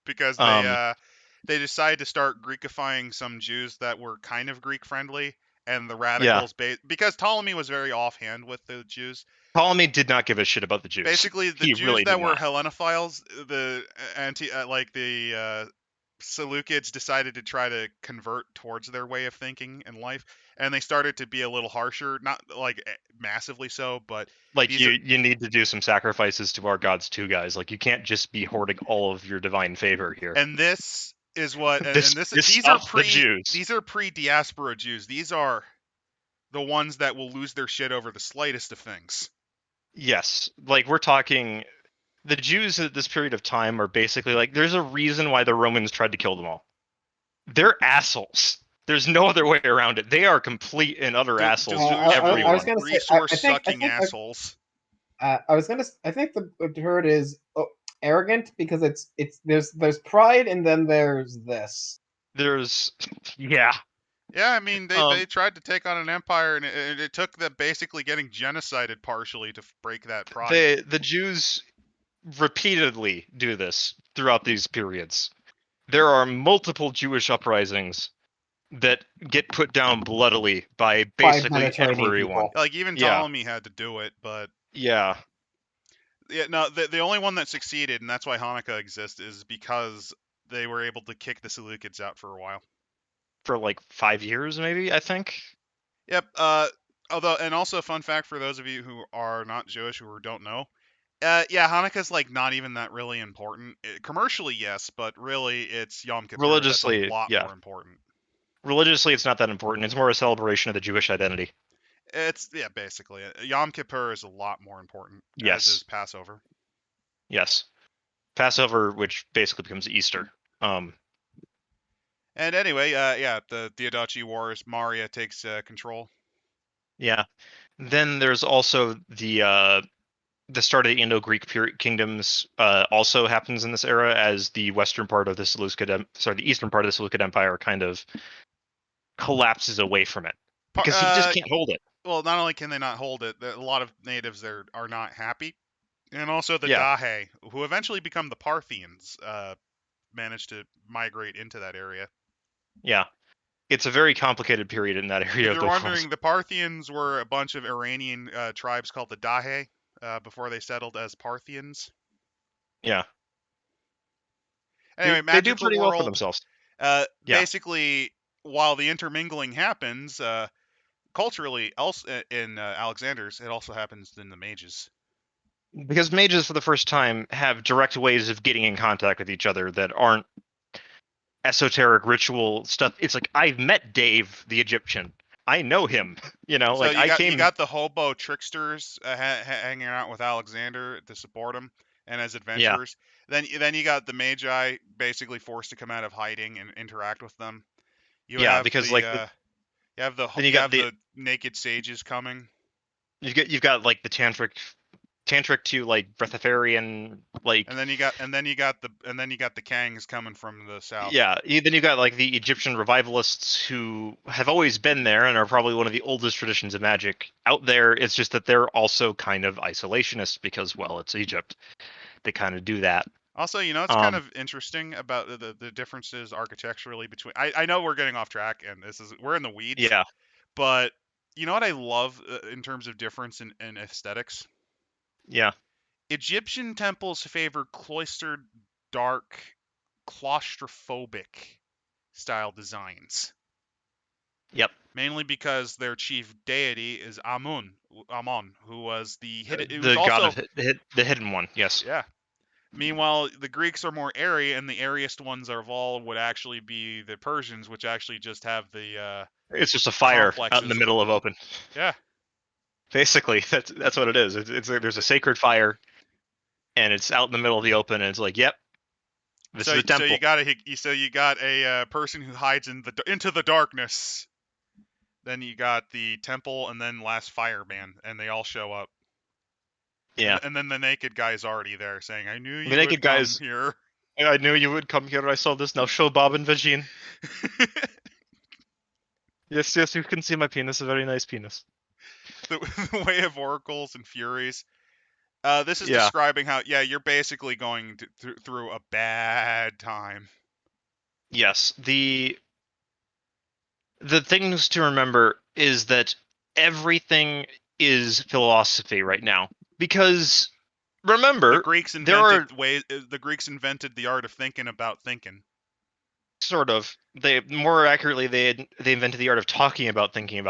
Because they decided to start Greekifying some Jews that were kind of Greek-friendly, and the radicals... because Ptolemy was very offhand with the Jews. Ptolemy did not give a shit about the Jews. Basically, the Jews really that were Hellenophiles, the Seleucids decided to try to convert towards their way of thinking in life, and they started to be a little harsher, not like massively so, but like you need to do some sacrifices to our gods too, guys. Like, you can't just be hoarding all of your divine favor here. And this is what these are Jews. These are pre-diaspora Jews. These are the ones that will lose their shit over the slightest of things. Yes, like, we're talking, the Jews at this period of time are basically like, there's a reason why the Romans tried to kill them all. They're assholes. There's no other way around it. They are complete and utter assholes to everyone. I was going to say, resource-sucking assholes. I think the word is arrogant, because there's pride, and then there's this. Yeah, I mean, they tried to take on an empire, and it took them basically getting genocided partially to break that pride. The Jews repeatedly do this throughout these periods. There are multiple Jewish uprisings that get put down bloodily by basically everyone. Like, even Ptolemy had to do it, but... Yeah. Yeah, no, the only one that succeeded, and that's why Hanukkah exists, is because they were able to kick the Seleucids out for a while. For like 5 years, maybe, I think. Yep. Although, and also a fun fact for those of you who are not Jewish or don't know, Hanukkah's like not even that really important. Commercially, yes, but really it's Yom Kippur. Religiously, that's a lot more important. Religiously, it's not that important. It's more a celebration of the Jewish identity. It's basically Yom Kippur is a lot more important. Yes. As is Passover. Yes. Passover, which basically becomes Easter. And anyway, the Diadochi Wars, Maria takes control. Yeah. Then there's also the start of the Indo-Greek kingdoms also happens in this era, as the western part of the the eastern part of the Seleucid Empire kind of collapses away from it, because he just can't hold it. Well, not only can they not hold it, a lot of natives there are not happy, and also the Dahe, who eventually become the Parthians, managed to migrate into that area. Yeah, it's a very complicated period in that area. If you're wondering, the Parthians were a bunch of Iranian tribes called the Dahe before they settled as Parthians. Yeah. Anyway, they do pretty well for themselves. Basically, while the intermingling happens, culturally, in Alexander's, it also happens in the mages. Because mages, for the first time, have direct ways of getting in contact with each other that aren't esoteric ritual stuff. It's like, I've met Dave the Egyptian. I know him. You know, so you got the hobo tricksters hanging out with Alexander to support him and as adventurers. Yeah. Then you got the magi basically forced to come out of hiding and interact with them. You have the naked sages coming. You've got like the tantric to like breatharian, like, and then you got the Kangs coming from the south. Yeah, then you got like the Egyptian revivalists, who have always been there and are probably one of the oldest traditions of magic out there. It's just that they're also kind of isolationist because, well, it's Egypt. They kind of do that. Also, it's kind of interesting about the differences architecturally between. I know we're getting off track, and we're in the weeds. Yeah. But You know what I love in terms of difference in aesthetics? Yeah. Egyptian temples favor cloistered, dark, claustrophobic style designs. Yep. Mainly because their chief deity is Amon, who was the hidden. It was The god also of the hidden one. Yes. yeah. Meanwhile, the Greeks are more airy, and the airiest ones of all would actually be the Persians, which actually just have the It's just a fire out in the complexes. middle of open. Yeah. Basically, that's what it is. It's there's a sacred fire, and it's out in the middle of the open, and it's like, yep, this is a temple. So you got a person who hides into the darkness. Then you got the temple, and then last fireman, and they all show up. Yeah. And then the naked guy's already there, saying, "I knew you The naked would come guy's here." I knew you would come here. I saw this. Now show Bob and Vagine. Yes, yes, you can see my penis. A very nice penis. The way of oracles and furies. This is Yeah. describing how, you're basically going through a bad time. Yes. The things to remember is that everything is philosophy right now. Because remember, The Greeks invented the art of thinking about thinking. sort of. They more accurately they invented the art of talking about thinking.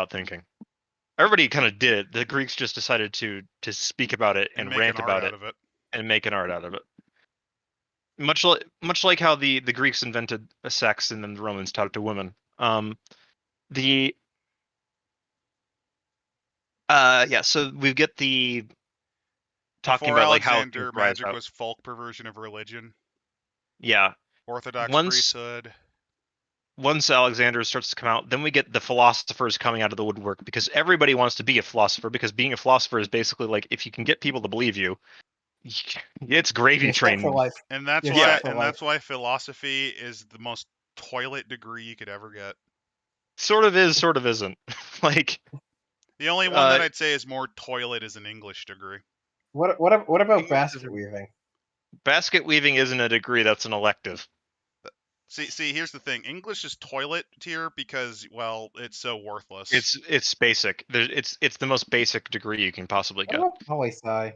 Everybody kind of did it. The Greeks just decided to speak about it and make rant an art about out it of it. and make an art out of it. Much like how the Greeks invented sex and then the Romans taught it to women. So we get the talking Before about like how Alexander, magic was folk perversion of religion. Yeah. Orthodox priesthood. Once Alexander starts to come out, then we get the philosophers coming out of the woodwork because everybody wants to be a philosopher, because being a philosopher is basically like, if you can get people to believe you, it's gravy train. For life. And that's why philosophy is the most toilet degree you could ever get. Sort of is, sort of isn't. Like, the only one that I'd say is more toilet is an English degree. What about basket weaving? Basket weaving isn't a degree, that's an elective. See, here's the thing. English is toilet tier because, well, it's so worthless. It's basic. It's the most basic degree you can possibly get. Poli-sci.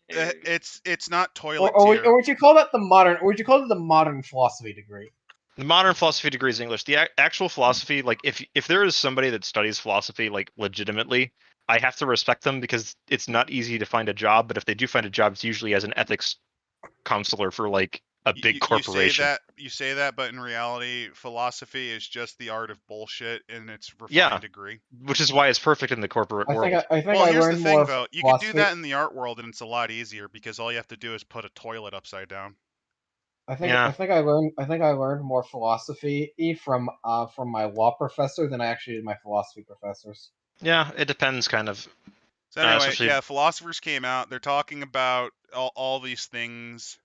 It's not toilet tier. Or would you call that the modern? Or would you call it the modern philosophy degree? The modern philosophy degree is English. The actual philosophy, like if there is somebody that studies philosophy like legitimately, I have to respect them because it's not easy to find a job. But if they do find a job, it's usually as an ethics counselor for like a big corporation. You say that, but in reality, philosophy is just the art of bullshit in its refined degree. Which is why it's perfect in the corporate world. I think I learned more. Though. You can do that in the art world, and it's a lot easier because all you have to do is put a toilet upside down. I think I learned more philosophy from my law professor than I actually did my philosophy professors. Yeah, it depends, kind of. So anyway, philosophers came out. They're talking about all these things.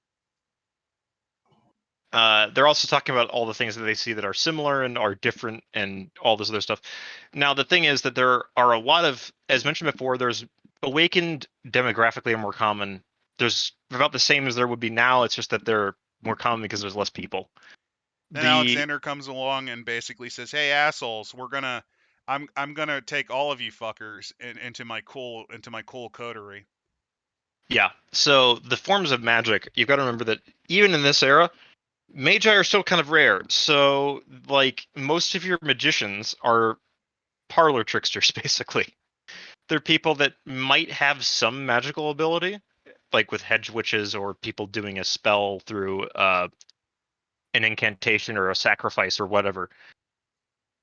They're also talking about all the things that they see that are similar and are different and all this other stuff. Now, the thing is that there are a lot of, as mentioned before, there's awakened demographically are more common. There's about the same as there would be now. It's just that they're more common because there's less people. Then Alexander comes along and basically says, "Hey, assholes, I'm gonna take all of you fuckers into my cool coterie." Yeah. So the forms of magic, you've got to remember that even in this era, magi are still kind of rare. So, like, most of your magicians are parlor tricksters, basically. They're people that might have some magical ability, like with hedge witches or people doing a spell through an incantation or a sacrifice or whatever.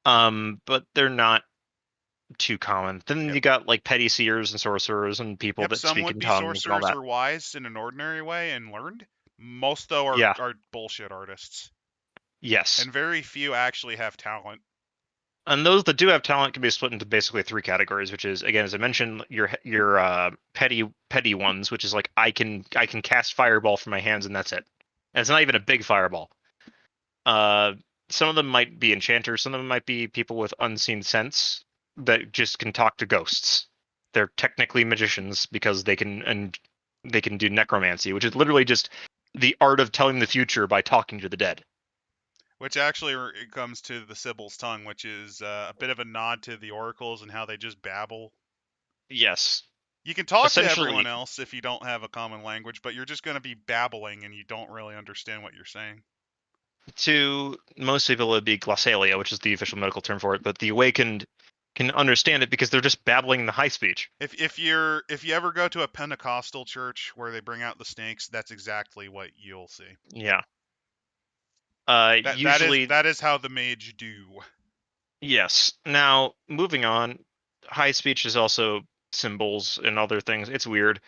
But they're not too common. Then you got like petty seers and sorcerers and people that speak in tongues and all that. Sorcerers are wise in an ordinary way and learned. Most, though, are bullshit artists. Yes. And very few actually have talent. And those that do have talent can be split into basically three categories, which is, again, as I mentioned, your petty ones, which is like I can cast fireball from my hands and that's it. And it's not even a big fireball. Some of them might be enchanters. Some of them might be people with unseen sense that just can talk to ghosts. They're technically magicians because they can do necromancy, which is literally just the art of telling the future by talking to the dead. Which actually it comes to the Sibyl's tongue, which is a bit of a nod to the oracles and how they just babble. Yes. You can talk to Essentially, everyone else if you don't have a common language, but you're just going to be babbling and you don't really understand what you're saying. to most people, it would be glossalia, which is the official medical term for it, but the awakened can understand it because they're just babbling the high speech. If you ever go to a Pentecostal church where they bring out the snakes, that's exactly what you'll see. Yeah. That Usually, is how the mage do. yes. Now, moving on, high speech is also symbols and other things. It's weird.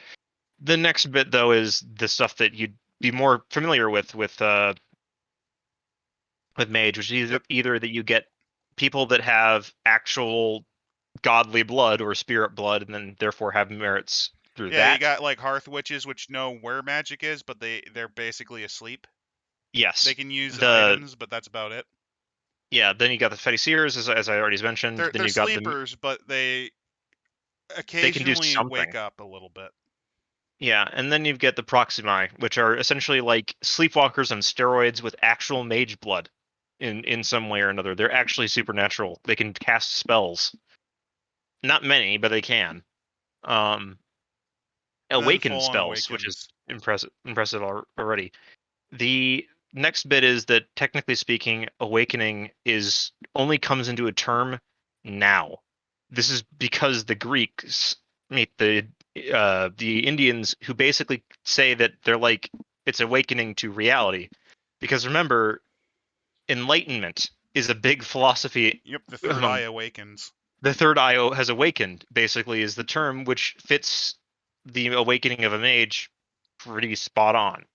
The next bit, though, is the stuff that you'd be more familiar with mage, which is either that you get people that have actual godly blood or spirit blood, and then therefore have merits through Yeah, that. you got like hearth witches, which know where magic is, but they're basically asleep. Yes. They can use items, but that's about it. Yeah, then you got the Seers, as I already mentioned. They're Then you got sleepers, but they they can do occasionally something. wake up a little bit. Yeah, and then you get the Proximi, which are essentially like sleepwalkers on steroids with actual mage blood in some way or another. They're actually supernatural. They can cast spells. Not many, but they can. Awaken spells, which is impressive already. The next bit is that, technically speaking, awakening only comes into a term now. This is because the Greeks meet the Indians, who basically say that they're like, it's awakening to reality. Because remember, enlightenment is a big philosophy. Yep, the third eye awakens. The third eye has awakened, basically, is the term, which fits the awakening of a mage pretty spot on.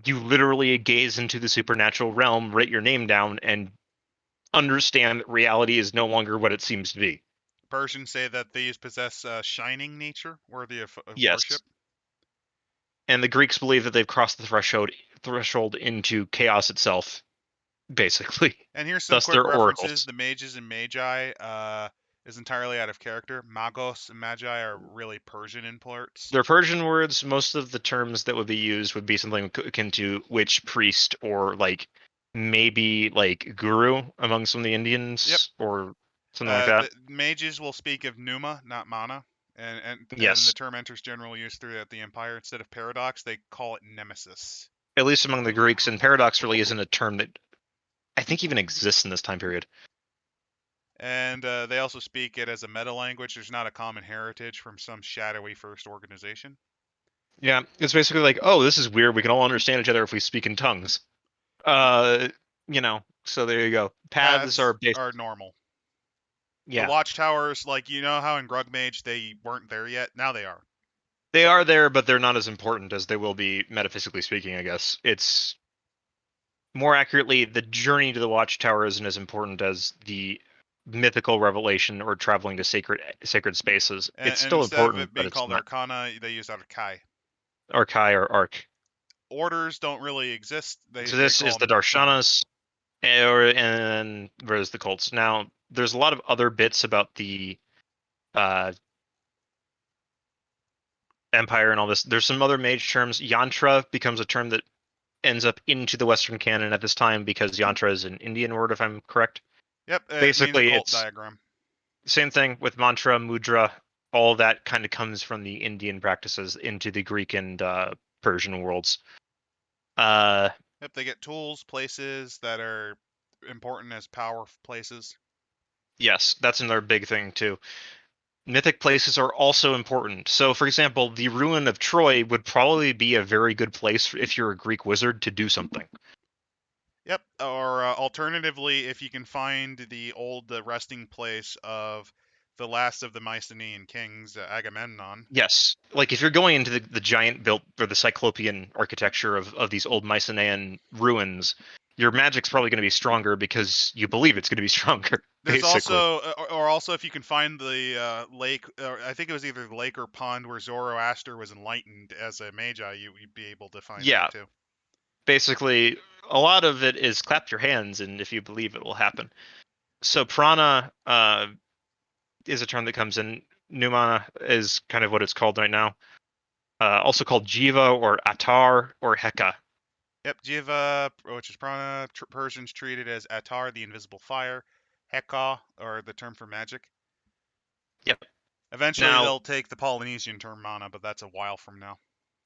You literally gaze into the supernatural realm, write your name down, and understand that reality is no longer what it seems to be. Persians say that these possess a shining nature worthy of Yes. worship. And the Greeks believe that they've crossed the threshold into chaos itself, basically. And here's some Thus, quick they're references. oracles. The mages and magi is entirely out of character. Magos and magi are really Persian imports. They're Persian words. Most of the terms that would be used would be something akin to witch, priest, or like maybe like guru among some of the Indians. Yep. Or something like that. The mages will speak of pneuma, not mana. And Yes. the term enters general use throughout the empire. Instead of paradox, they call it nemesis. At least among the Greeks, and paradox really isn't a term that I think even exists in this time period. And they also speak it as a meta language. There's not a common heritage from some shadowy first organization. Yeah, it's basically like, oh, this is weird. We can all understand each other if we speak in tongues. So there you go. Paths are normal. Yeah. The watchtowers, like, you know how in Grugmage they weren't there yet? Now they are. They are there, but they're not as important as they will be metaphysically speaking, I guess. It's more accurately, the journey to the watchtower isn't as important as the mythical revelation or traveling to sacred spaces. It's still important, of it being called Arcana, they use Archai. Archai or Arc. Orders don't really exist. So this is the Darshanas, and where's the cults? Now, there's a lot of other bits about the empire and all this. There's some other mage terms. Yantra becomes a term that ends up into the Western canon at this time because Yantra is an Indian word, if I'm correct. Yep. Basically, it's diagram. Same thing with mantra, mudra. All of that kind of comes from the Indian practices into the Greek and Persian worlds. Yep, they get tools, places that are important as power places. Yes, that's another big thing too. Mythic places are also important. So, for example, the ruin of Troy would probably be a very good place if you're a Greek wizard to do something. Yep, or alternatively, if you can find the old resting place of the last of the Mycenaean kings, Agamemnon. Yes, like if you're going into the giant built or the Cyclopean architecture of these old Mycenaean ruins, your magic's probably going to be stronger because you believe it's going to be stronger. There's basically. also if you can find the lake, or I think it was either the lake or pond where Zoroaster was enlightened as a magi, you'd be able to find that too. Basically, a lot of it is clap your hands, and if you believe it will happen. So prana is a term that comes in. Numana is kind of what it's called right now. Also called Jiva or Atar or Heka. Yep, Jiva, which is Prana, Persians treated as Atar, the invisible fire, Heka, or the term for magic. Yep. Eventually Now, they'll take the Polynesian term mana, but that's a while from now.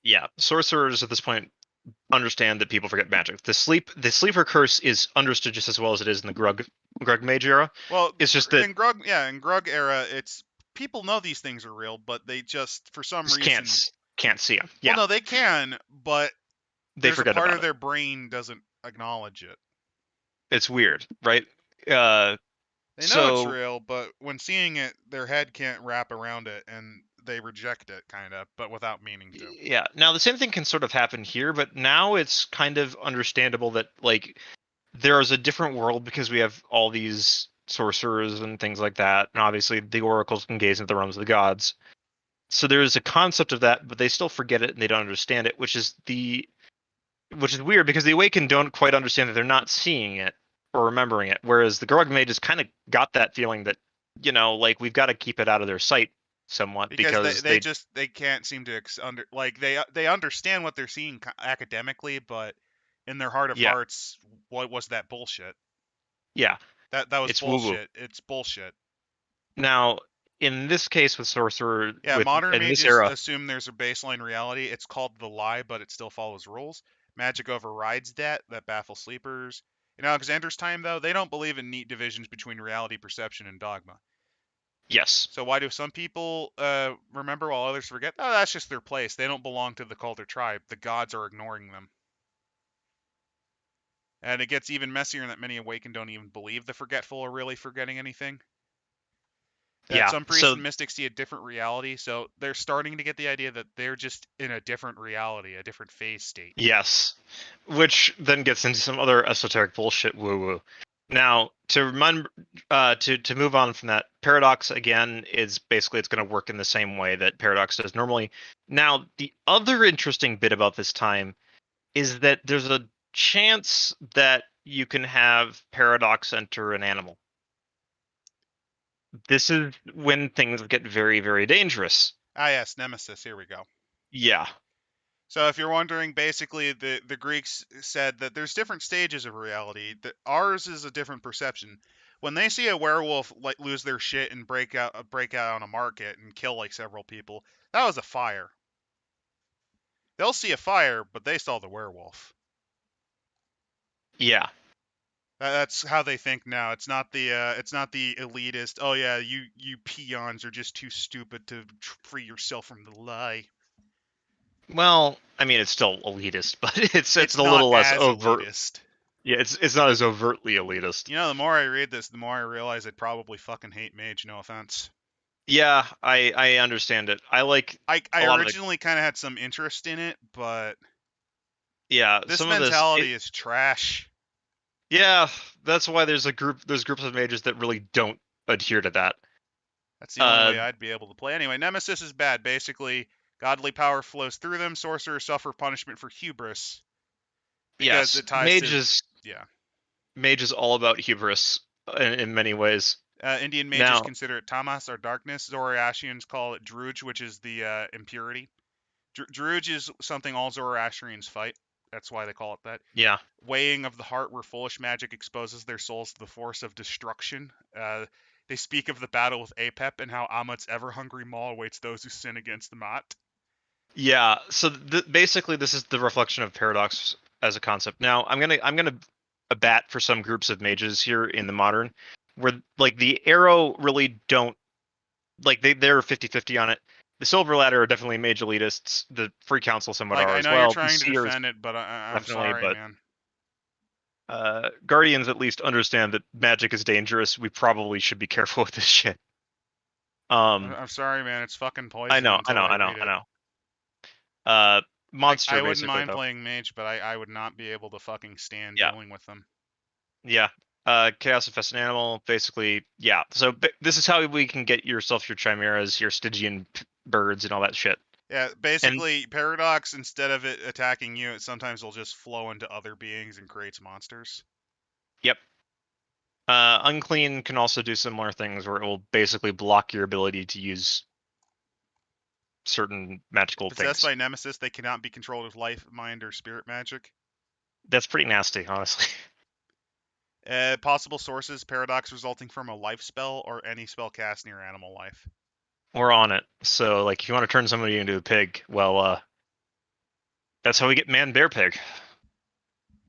yeah, sorcerers at this point understand that people forget magic. The sleeper curse is understood just as well as it is in the Grug Mage era. Well, It's just that in Grug era, it's people know these things are real, but they just for some just reason can't see them. Yeah, Well, no, they can, but they there's a forget part about of it. their brain doesn't acknowledge it. It's weird, right? They know it's So real, but when seeing it, their head can't wrap around it, and they reject it, kind of, but without meaning to. yeah. Now the same thing can sort of happen here, but now it's kind of understandable that like there is a different world because we have all these sorcerers and things like that, and obviously the oracles can gaze into the realms of the gods. So there's a concept of that, but they still forget it and they don't understand it, which is weird because the Awakened don't quite understand that they're not seeing it or remembering it, whereas the Garog Mages kind of got that feeling that, like we've got to keep it out of their sight somewhat because they can't seem to they understand what they're seeing academically, but in their heart of yeah, hearts, what was that bullshit? yeah, That was it's woo-woo. bullshit. It's bullshit. Now, in this case with Sorcerer, Yeah, modern in this mages era, assume there's a baseline reality. It's called the lie, but it still follows rules. Magic overrides that baffles sleepers. In Alexander's time, though, they don't believe in neat divisions between reality, perception, and dogma. yes. So why do some people remember while others forget? Oh, that's just their place. They don't belong to the cult or tribe. The gods are ignoring them. And it gets even messier in that many awakened don't even believe the forgetful are really forgetting anything. That Yeah, some priests so and mystics see a different reality, so they're starting to get the idea that they're just in a different reality, a different phase state. yes, which then gets into some other esoteric bullshit woo-woo. Now, to remember, to move on from that, Paradox again is basically it's going to work in the same way that Paradox does normally. Now, the other interesting bit about this time is that there's a chance that you can have Paradox enter an animal. This is when things get very, very dangerous. Ah, yes, Nemesis. Here we go. Yeah. So if you're wondering, basically the Greeks said that there's different stages of reality. That ours is a different perception. When they see a werewolf like lose their shit and break out on a market and kill like several people, that was a fire. They'll see a fire, but they saw the werewolf. Yeah. That's how they think now. It's not the elitist. Oh yeah, you peons are just too stupid to free yourself from the lie. Well, I mean, it's still elitist, but it's a not little less as overt. elitist. Yeah, it's not as overtly elitist. You know, the more I read this, the more I realize I'd probably fucking hate Mage. No offense. Yeah, I understand it. I originally kind of had some interest in it, but yeah, this some mentality is trash. Yeah, that's why there's groups of mages that really don't adhere to that. That's the only way I'd be able to play. Anyway, Nemesis is bad. Basically, godly power flows through them. Sorcerers suffer punishment for hubris. Because it ties Mage is all about hubris in many ways. Indian mages consider it tamas, or darkness. Zoroastrians call it druj, which is the impurity. Druj is something all Zoroastrians fight. That's why they call it that. Yeah. Weighing of the heart, where foolish magic exposes their souls to the force of destruction. They speak of the battle with Apep and how Amat's ever-hungry maw awaits those who sin against the Mat. Yeah, so basically this is the reflection of Paradox as a concept. Now, I'm gonna bat for some groups of mages here in the modern, where like the Arrow really don't like they're 50-50 on it. The Silver Ladder are definitely mage elitists. The Free Council somewhat are as well. I know you're trying to Seers, defend it, but I'm sorry, man. Guardians at least understand that magic is dangerous. We probably should be careful with this shit. I'm sorry, man. It's fucking poison. I know. Monster. I wouldn't mind playing mage, but I would not be able to fucking stand dealing with them. Yeah. Chaos Infested Animal, basically, yeah. So this is how we can get yourself your chimeras, your Stygian birds, and all that shit. Yeah, basically, Paradox, instead of it attacking you, it sometimes will just flow into other beings and creates monsters. Yep. Unclean can also do similar things, where it will basically block your ability to use certain magical things. Possessed by Nemesis, they cannot be controlled with life, mind, or spirit magic. That's pretty nasty, honestly. Possible sources: paradox resulting from a life spell or any spell cast near animal life. We're on it. So, like, if you want to turn somebody into a pig, well, that's how we get man-bear pig.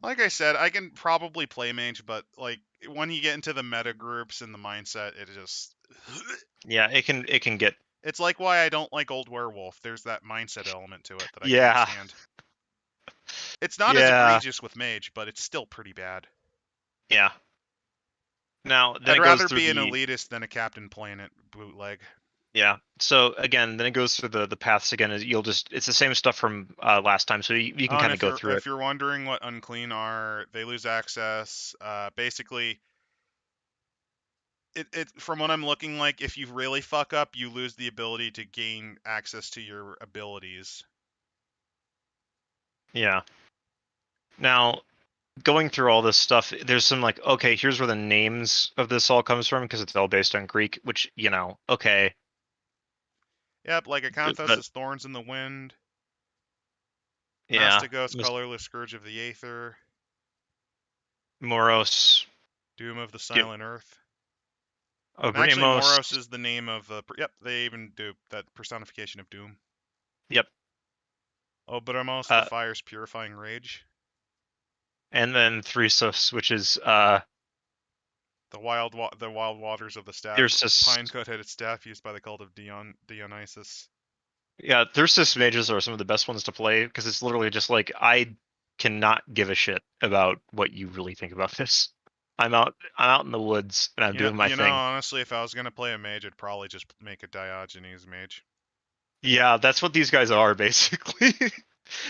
Like I said, I can probably play mage, but like when you get into the meta groups and the mindset, it just Yeah, it can get. it's like why I don't like old werewolf. There's that mindset element to it that I can't Yeah. stand. It's not as Yeah. egregious with mage, but it's still pretty bad. Yeah. Now, then I'd it goes rather through be an the. elitist than a Captain Planet bootleg. Yeah. So again, then it goes through the paths again. It's the same stuff from last time, so you can Oh, and kind of go through it. if you're wondering what unclean are, they lose access. Basically, it from what I'm looking like, if you really fuck up, you lose the ability to gain access to your abilities. Yeah. Now, going through all this stuff, there's some like, okay, here's where the names of this all comes from because it's all based on Greek, which, okay. Yep, like Acanthus But is Thorns in the Wind. yeah, Mastigos, Colorless Scourge of the Aether. Moros, Doom of the Silent Earth. And actually, Agremos. Moros is the name of the... Yep, they even do that personification of Doom. Yep. Obramos, the Fire's Purifying Rage. And then Thresos, which is The wild waters of the staff. Thyrsus. Pine coat-headed staff used by the cult of Dionysus. Yeah, Thyrsus mages are some of the best ones to play because it's literally just like I cannot give a shit about what you really think about this. I'm out in the woods and I'm doing my thing. Honestly, if I was gonna play a mage, I'd probably just make a Diogenes mage. Yeah, that's what these guys are basically.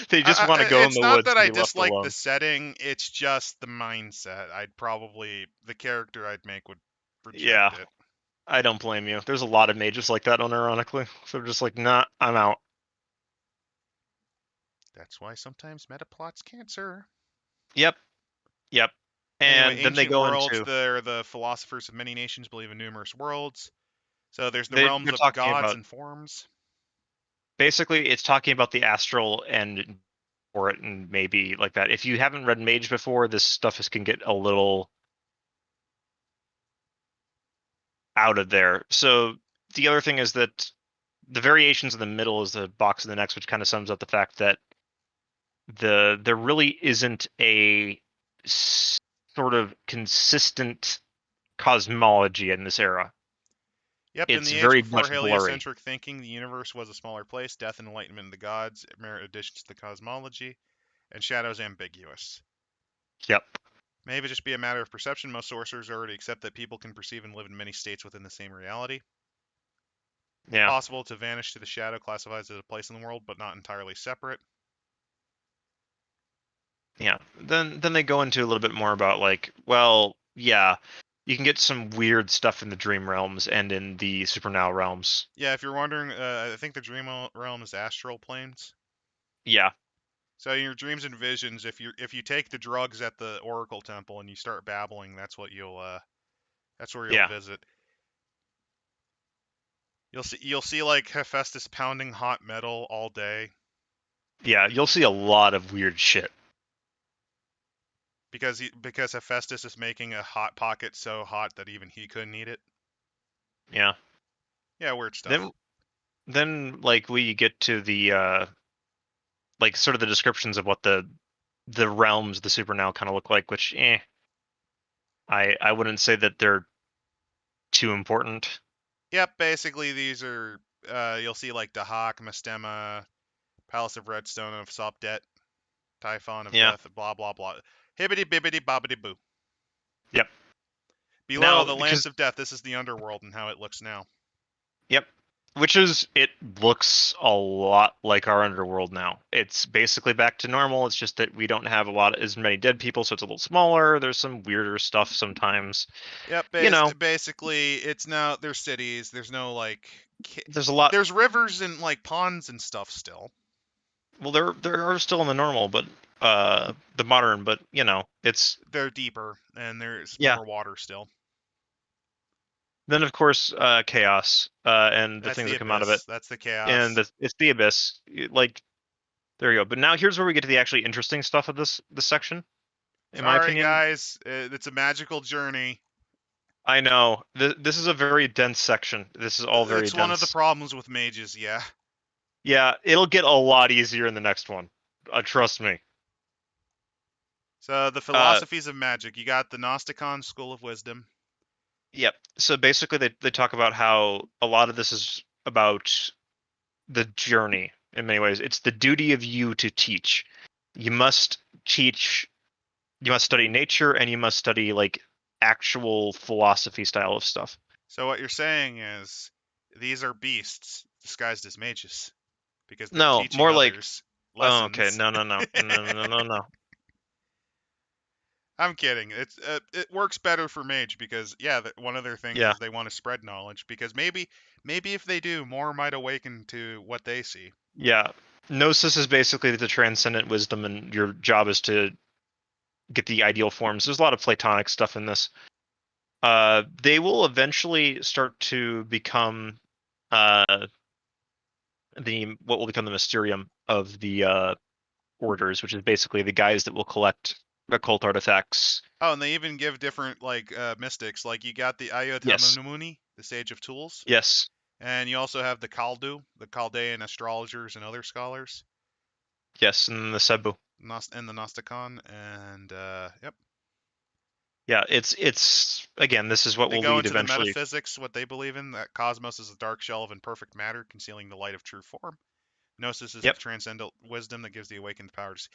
They just want to go in the woods. It's not that I and be left dislike alone. the setting; it's just the mindset. The character I'd make would reject it. I don't blame you. There's a lot of mages like that, unironically. So they're just like, nah, I'm out. That's why sometimes metaplots cancer. Yep. And Anyway, then they ancient go worlds. into. They're the philosophers of many nations believe in numerous worlds. So there's the They're realms of talking gods about. and forms. Basically, it's talking about the astral and for it, and maybe like that. If you haven't read Mage before, this stuff can get a little out of there. So the other thing is that the variations in the middle is the box in the next, which kind of sums up the fact that there really isn't a sort of consistent cosmology in this era. Yep, in It's the age very before much blurry. heliocentric thinking, the universe was a smaller place. Death and enlightenment of the gods merit additions to the cosmology, and shadows ambiguous. Yep. Maybe just be a matter of perception. Most sorcerers already accept that people can perceive and live in many states within the same reality. Yeah. Possible to vanish to the shadow classifies as a place in the world, but not entirely separate. Yeah. Then they go into a little bit more about like, well, yeah, you can get some weird stuff in the dream realms and in the supernal realms. Yeah, if you're wondering, I think the dream realm is astral planes. Yeah. So in your dreams and visions, if you take the drugs at the Oracle Temple and you start babbling, that's what that's where you'll visit. You'll see like Hephaestus pounding hot metal all day. Yeah, you'll see a lot of weird shit. Because Hephaestus is making a hot pocket so hot that even he couldn't eat it. Yeah. Yeah, weird stuff. Then like we get to the like sort of the descriptions of what the realms, the supernal kind of look like, which I wouldn't say that they're too important. Yep, basically these are you'll see like Dahak, Mastema, Palace of Redstone of Sopdet, Typhon of Death, blah blah blah. Hibbity bibbity bobbity boo. Yep. Below Now, the Lance of Death, this is the underworld and how it looks now. Yep. Which is, it looks a lot like our underworld now. It's basically back to normal. It's just that we don't have as many dead people, so it's a little smaller. There's some weirder stuff sometimes. Yep, basically it's now there's cities. There's no like there's a lot. There's rivers and like ponds and stuff still. Well, there are still in the normal, but the modern, but they're deeper and there's more water still. Then of course chaos and the things that come out of it. That's the chaos. And it's the abyss. Like There you go. But now here's where we get to the actually interesting stuff of this section. In my Sorry, opinion, guys. It's a magical journey. I know this is a very dense section. This is all very It's one of the dense. problems with mages, yeah. Yeah, it'll get a lot easier in the next one. Trust me. So the philosophies of magic. You got the Gnosticon School of Wisdom. Yep. So basically, they talk about how a lot of this is about the journey. In many ways, it's the duty of you to teach. You must teach. You must study nature, and you must study like actual philosophy style of stuff. So what you're saying is these are beasts disguised as mages because they're No, teaching more like. others Oh, lessons. okay. No. I'm kidding. It works better for mage because one of their things Yeah. is they want to spread knowledge because maybe if they do, more might awaken to what they see. Yeah. Gnosis is basically the transcendent wisdom, and your job is to get the ideal forms. There's a lot of Platonic stuff in this. They will eventually start to become what will become the mysterium of the orders, which is basically the guys that will collect occult artifacts. Oh, and they even give different mystics. Like you got the Yes. Ayotamumuni, the Sage of Tools. Yes. And you also have the Kaldu, the Chaldean astrologers and other scholars. Yes, and the Cebu. And the Gnosticon, and yep. Yeah, it's again, this is what They will go lead into the eventually. metaphysics, what they believe in, that cosmos is a dark shell of imperfect matter concealing the light of true form. Gnosis is the transcendent wisdom that gives the awakened powers.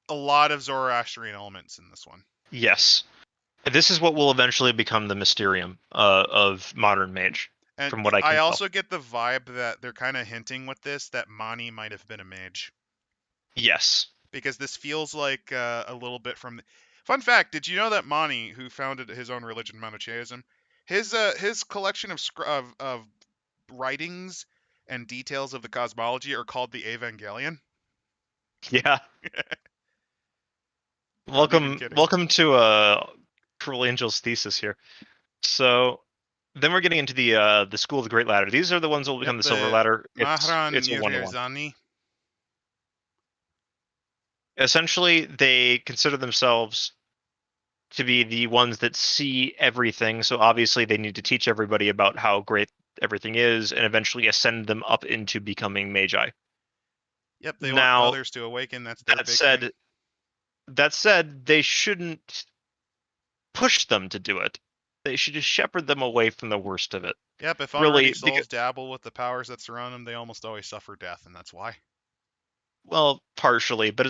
A lot of Zoroastrian elements in this one. Yes. This is what will eventually become the mysterium of modern mage, And from what I can I tell. also get the vibe that they're kind of hinting with this that Mani might have been a mage. Yes. Because this feels like a little bit from... Fun fact, did you know that Mani, who founded his own religion, Manichaeism, his collection of writings and details of the cosmology are called the Evangelion? Yeah. Welcome to Cruel Angel's thesis here. So then we're getting into the School of the Great Ladder. These are the ones that will become the Silver Ladder. It's a 1-to-1. Essentially, they consider themselves to be the ones that see everything. So obviously, they need to teach everybody about how great everything is, and eventually ascend them up into becoming magi. Yep, they want others to awaken. That's their big thing. That said, they shouldn't push them to do it. They should just shepherd them away from the worst of it. Yep, if unready souls dabble with the powers that surround them, they almost always suffer death, and that's why. Well, partially, but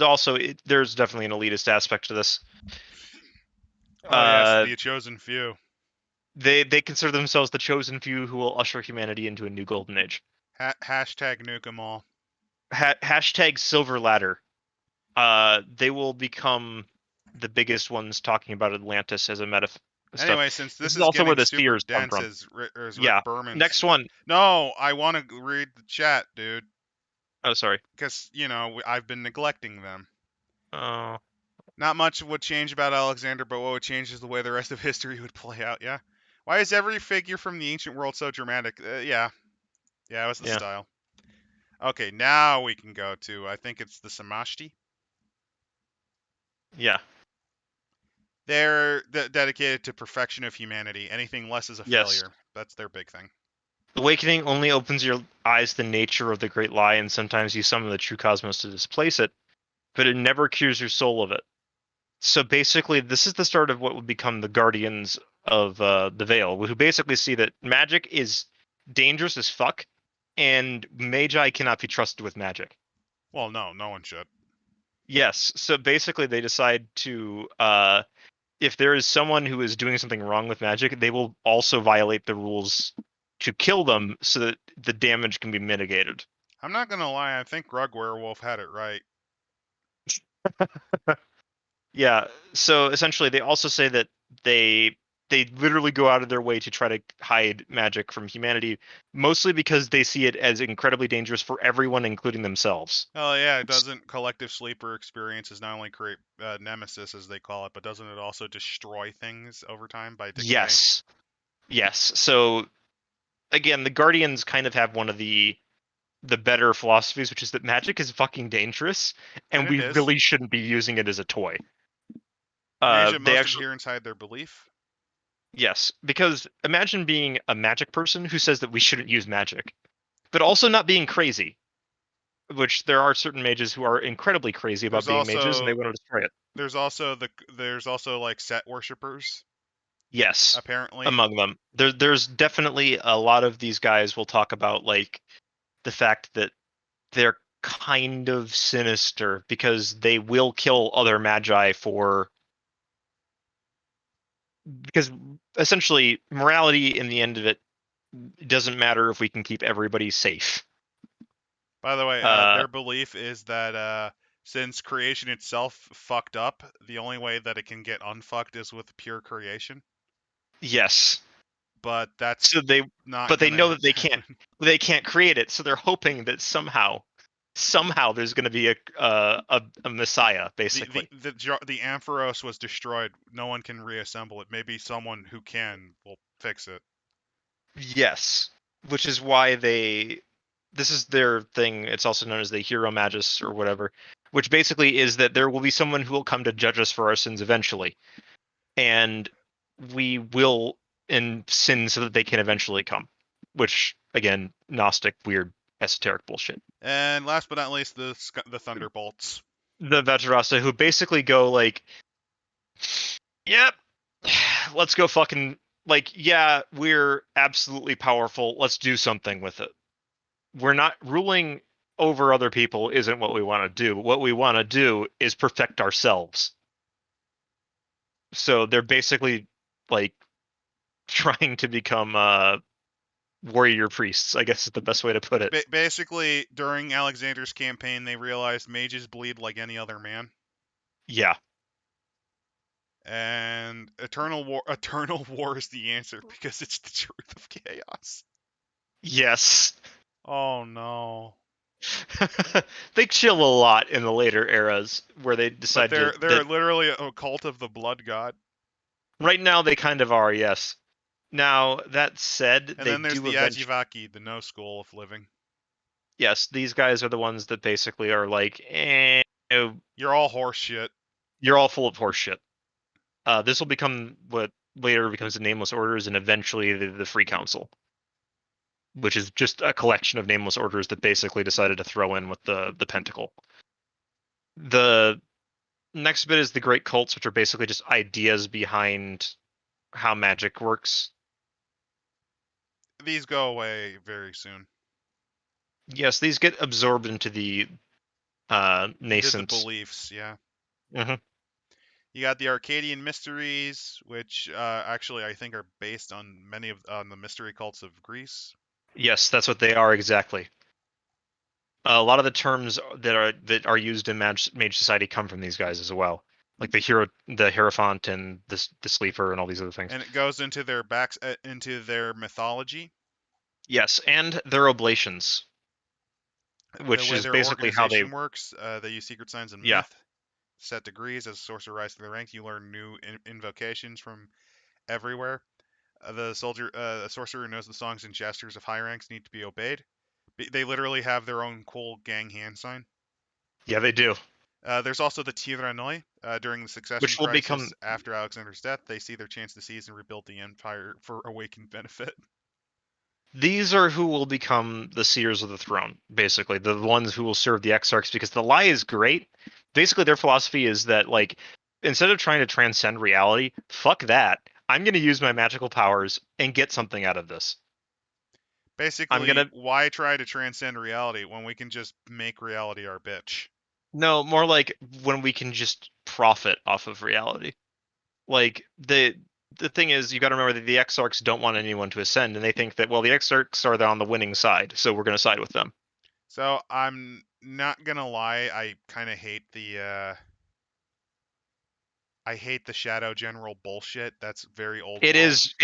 there's definitely an elitist aspect to this. Oh yes, the chosen few. They consider themselves the chosen few who will usher humanity into a new golden age. Hashtag nuke 'em all. Hashtag Silver Ladder. They will become the biggest ones talking about Atlantis as a metaphor. Anyway, since this is also where the super Seers dense come from. as Rick Yeah. Berman's... Next one. No, I want to read the chat, dude. Oh, sorry. Because, I've been neglecting them. Oh. Not much would change about Alexander, but what would change is the way the rest of history would play out, yeah? Why is every figure from the ancient world so dramatic? Yeah. Yeah, it was the style. Okay, now we can go to, I think it's the Samashti. Yeah. They're dedicated to perfection of humanity. Anything less is a failure. That's their big thing. Awakening only opens your eyes to the nature of the great lie, and sometimes you summon the true cosmos to displace it, but it never cures your soul of it. So basically, this is the start of what would become the guardians of the Veil, who basically see that magic is dangerous as fuck, and magi cannot be trusted with magic. Well, no one should. Yes, so basically they decide to, if there is someone who is doing something wrong with magic, they will also violate the rules to kill them so that the damage can be mitigated. I'm not going to lie, I think Rug Werewolf had it right. Yeah, so essentially they also say that they literally go out of their way to try to hide magic from humanity, mostly because they see it as incredibly dangerous for everyone, including themselves. Oh yeah, doesn't collective sleeper experiences not only create nemesis, as they call it, but doesn't it also destroy things over time by decay? Yes. So, again, the Guardians kind of have one of the the better philosophies, which is that magic is fucking dangerous, and And it we is. really shouldn't be using it as a toy. Major, They most actually, adherents hide their belief. yes, because imagine being a magic person who says that we shouldn't use magic, but also not being crazy. Which there are certain mages who are incredibly crazy about There's being mages, and they also want to destroy it. there's also like set worshippers, Yes, apparently. among them, there's definitely a lot of these guys will talk about like the fact that they're kind of sinister because they will kill other magi for because essentially morality in the end of it doesn't matter if we can keep everybody safe. By the way, Uh, their belief is that since creation itself fucked up, the only way that it can get unfucked is with pure creation. yes. But that's So they, not but they gonna know that happen. they can't create it, so they're hoping that somehow there's going to be a messiah, basically. The Ampharos was destroyed. No one can reassemble it. Maybe someone who can will fix it. Yes, which is why this is their thing. It's also known as the Hero Magus or whatever, which basically is that there will be someone who will come to judge us for our sins eventually, and we will sin so that they can eventually come. Which again, Gnostic, weird, esoteric bullshit. And last but not least, the Thunderbolts. The Vajrasa, who basically go like, "Yep, let's go fucking like, yeah, we're absolutely powerful. Let's do something with it. We're not ruling over other people isn't what we want to do. What we want to do is perfect ourselves." So they're basically like trying to become warrior priests, I guess is the best way to put it. Basically, during Alexander's campaign, they realized mages bleed like any other man. Yeah. And eternal war is the answer because it's the truth of chaos. Yes. Oh no. They chill a lot in the later eras where they decide But they're that literally a cult of the blood god. right now they kind of are, yes. Now, that said, And they then there's do the eventually. Ajivaki, the no school of living. Yes, these guys are the ones that basically are like, You're all horse shit. you're all full of horseshit. This will become what later becomes the Nameless Orders and eventually the Free Council, which is just a collection of Nameless Orders that basically decided to throw in with the Pentacle. The next bit is the Great Cults, which are basically just ideas behind how magic works. These go away very soon. Yes, these get absorbed into the nascent The beliefs, yeah. Mhm. You got the Arcadian mysteries, which actually I think are based on many of on the mystery cults of Greece. Yes, that's what they are exactly. A lot of the terms that are used in Mage Society come from these guys as well, like the Hierophant, and the Sleeper, and all these other things. And it goes into their backs into their mythology. Yes, and their oblations, which The way is their basically how they. organization works, they use secret signs and Yeah. myth. Set degrees as a sorcerer rises through the ranks. You learn new invocations from everywhere. The sorcerer knows the songs and gestures of high ranks need to be obeyed. They literally have their own cool gang hand sign. Yeah, they do. There's also the Tyrannoi. During the succession Which will crisis become. after Alexander's death, they see their chance to seize and rebuild the empire for awakened benefit. These are who will become the Seers of the Throne, basically. The ones who will serve the Exarchs, because the lie is great. Basically, their philosophy is that, like, instead of trying to transcend reality, fuck that. I'm going to use my magical powers and get something out of this. Basically, why try to transcend reality when we can just make reality our bitch? No, more like when we can just profit off of reality. Like, the thing is, you got to remember that the Exarchs don't want anyone to ascend, and they think that, well, the Exarchs are on the winning side, so we're going to side with them. So I'm not gonna lie, I kind of hate the Shadow General bullshit. That's very old. It is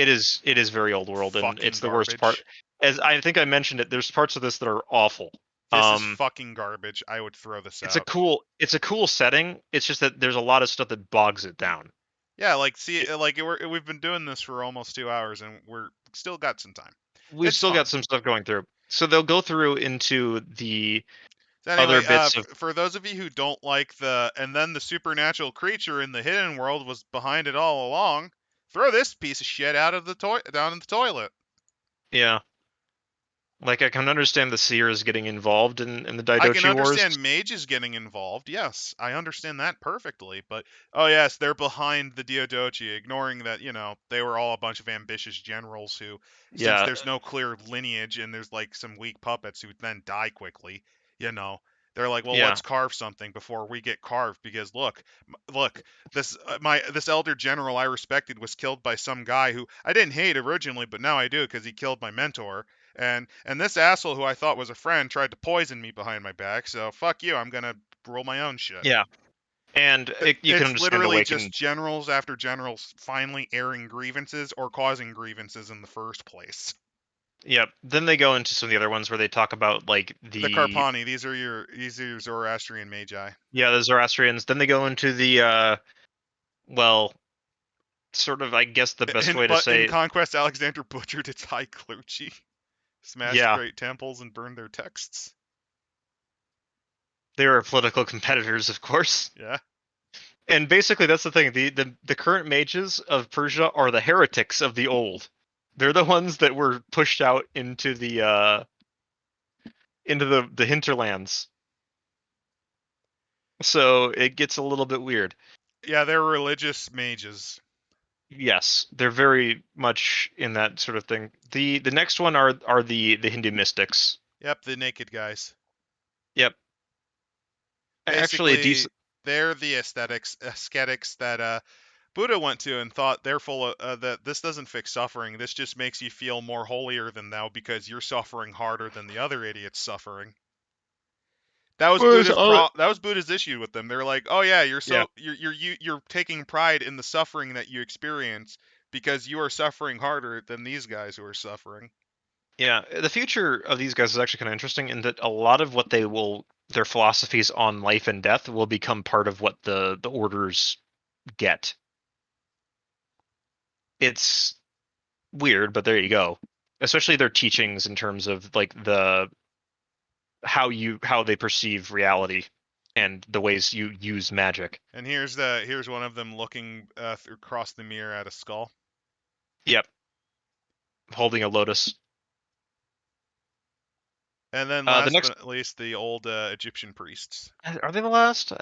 very old world, and Fucking it's the worst part. garbage. As I think I mentioned it, there's parts of this that are awful. This is fucking garbage. I would throw this It's out. a cool setting. It's just that there's a lot of stuff that bogs it down. Yeah, like we've been doing this for almost 2 hours, and we're still got some time. We've It's still fun. got some stuff going through. So they'll go through into the So other anyway, bits of for those of you who don't like and then the supernatural creature in the hidden world was behind it all along, throw this piece of shit out of the down in the toilet. yeah. Like I can understand the Seers getting involved in the I can Diadochi Wars. understand mages getting involved. Yes, I understand that perfectly. But oh yes, they're behind the Diadochi, ignoring that they were all a bunch of ambitious generals who, since Yeah, there's no clear lineage and there's like some weak puppets who then die quickly, they're like, well, yeah, let's carve something before we get carved because look, this elder general I respected was killed by some guy who I didn't hate originally, but now I do because he killed my mentor. And this asshole who I thought was a friend tried to poison me behind my back, so fuck you, I'm gonna roll my own shit. yeah. And you can It's understand literally just Awakened. generals after generals finally airing grievances or causing grievances in the first place. Yep. Then they go into some of the other ones where they talk about like The Carpani, these are your Zoroastrian magi. the Zoroastrians. Then they go into the well, sort of I guess the best way to But in say Conquest, Alexander butchered its high clergy, smashed yeah, great temples, and burned their texts. they were political competitors, of course. Yeah. And basically that's the thing. The current mages of Persia are the heretics of the old. They're the ones that were pushed out into the hinterlands. So it gets a little bit weird. Yeah, they're religious mages. Yes, they're very much in that sort of thing. The next one are the Hindu mystics. Yep, the naked guys. Yep. Actually, a Basically, decent. they're the ascetics that Buddha went to and thought they're full of that this doesn't fix suffering. This just makes you feel more holier than thou because you're suffering harder than the other idiots suffering. That was Buddha's issue with them. They're like, "Oh yeah, Yeah, you're taking pride in the suffering that you experience because you are suffering harder than these guys who are suffering." yeah. The future of these guys is actually kind of interesting in that a lot of what their philosophies on life and death will become part of what the orders get. It's weird, but there you go. Especially their teachings in terms of like how they perceive reality and the ways you use magic. And here's one of them looking across the mirror at a skull. Yep. Holding a lotus. And then The last next but not least, the old Egyptian priests. are they the last?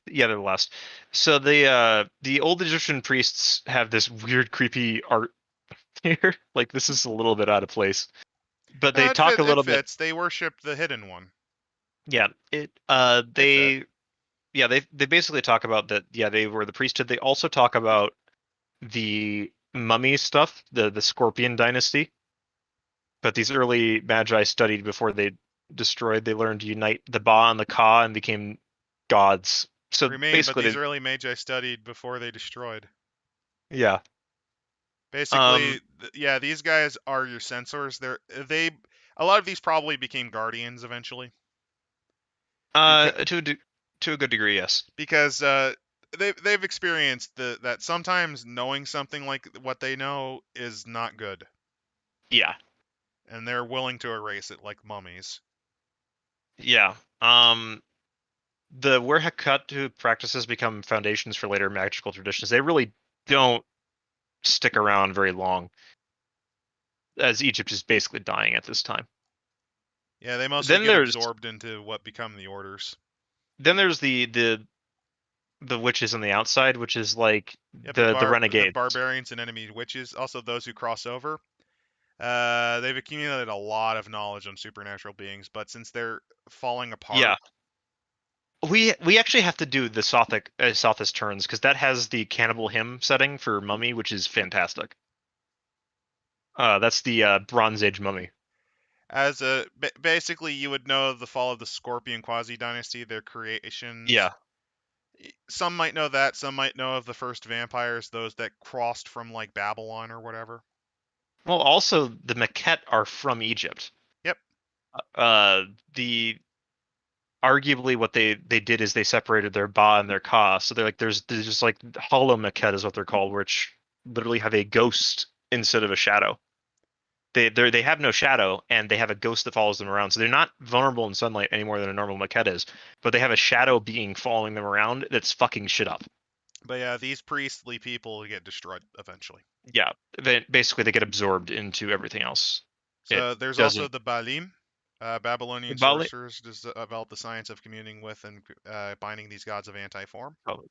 Yeah, they're the last. So the old Egyptian priests have this weird, creepy art here. Like this is a little bit out of place. But they talk a It little bit. fits. They worship the hidden one. Yeah, they basically talk about that. Yeah, they were the priesthood. They also talk about the mummy stuff, the Scorpion dynasty. But these early magi studied before they destroyed. They learned to unite the Ba and the Ka and became gods. So Remain, but these early magi studied before they destroyed. yeah. Basically, yeah, these guys are your censors. A lot of these probably became guardians eventually. To a good degree, yes. Because they've experienced that sometimes knowing something like what they know is not good. Yeah. And they're willing to erase it like mummies. Yeah. The where Hekatu practices become foundations for later magical traditions, they really don't stick around very long, as Egypt is basically dying at this time. Yeah, they mostly get absorbed into what become the orders. Then there's the witches on the outside, which is like the renegades, the barbarians and enemy witches. Also, those who cross over. They've accumulated a lot of knowledge on supernatural beings, but since they're falling apart, yeah, we actually have to do the Sothis turns because that has the cannibal hymn setting for mummy, which is fantastic. That's the Bronze Age mummy. As basically, you would know the fall of the Scorpion Quasi Dynasty, their creations. Yeah. Some might know that. Some might know of the first vampires, those that crossed from like Babylon or whatever. Well, also the Maquette are from Egypt. Yep. The arguably what they did is they separated their Ba and their Ka. So they're like there's just like hollow Maquette is what they're called, which literally have a ghost instead of a shadow. They have no shadow, and they have a ghost that follows them around. So they're not vulnerable in sunlight any more than a normal maquette is, but they have a shadow being following them around that's fucking shit up. But yeah, these priestly people get destroyed eventually. Yeah, basically they get absorbed into everything else. So It there's also doesn't. the Balim. Babylonian Bali- sorcerers developed the science of communing with and binding these gods of anti-form. oh,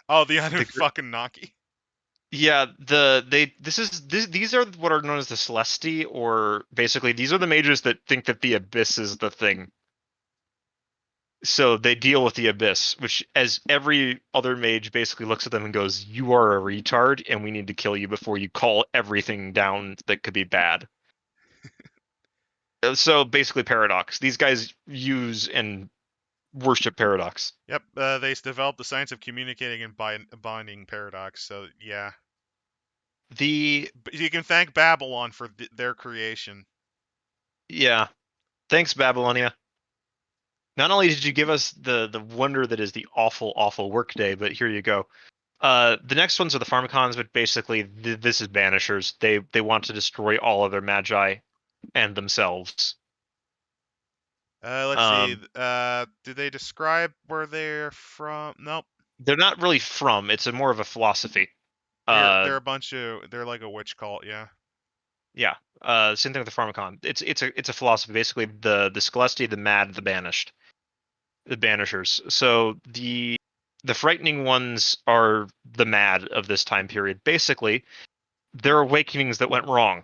Oh, the other the fucking Naki. Yeah, these are what are known as the Celesti, or basically these are the mages that think that the abyss is the thing. So they deal with the abyss, which as every other mage basically looks at them and goes, "You are a retard, and we need to kill you before you call everything down that could be bad." So basically, paradox. These guys use and worship paradox. Yep, they developed the science of communicating and binding paradox. So yeah, The but you can thank Babylon for their creation. Yeah, thanks Babylonia. Not only did you give us the wonder that is the awful workday, but here you go. The next ones are the Pharmacons, but basically this is Banishers. They want to destroy all of their magi and themselves. Let's see. Do they describe where they're from? Nope. They're not really from. It's more of a philosophy. They're a bunch of. They're like a witch cult. Yeah. Yeah. Same thing with the Pharmacon. It's a philosophy. Basically, the Celesti, the Mad, the Banished, the Banishers. So the frightening ones are the Mad of this time period. Basically, they're awakenings that went wrong.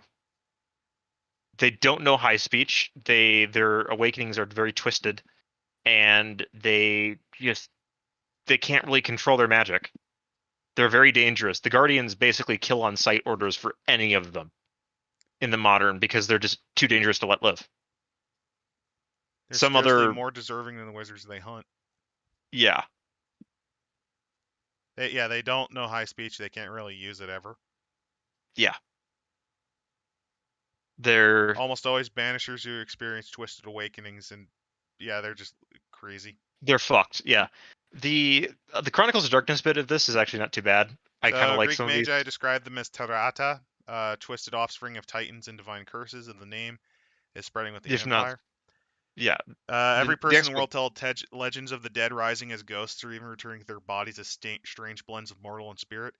They don't know high speech. Their awakenings are very twisted, and they can't really control their magic. They're very dangerous. The Guardians basically kill on sight orders for any of them in the modern because they're just too dangerous to let live. They're Some scarcely other more deserving than the wizards they hunt. Yeah. They don't know high speech. They can't really use it ever. Yeah. They're Almost always banishers who experience twisted awakenings, and yeah, they're just crazy. they're fucked. Yeah. The Chronicles of Darkness bit of this is actually not too bad. I kind of like Greek some of these. Magi described them as Tarata, twisted offspring of titans and divine curses, and the name is spreading with the If not, empire. yeah. Every The person in the expert, world told legends of the dead rising as ghosts or even returning to their bodies as strange blends of mortal and spirit.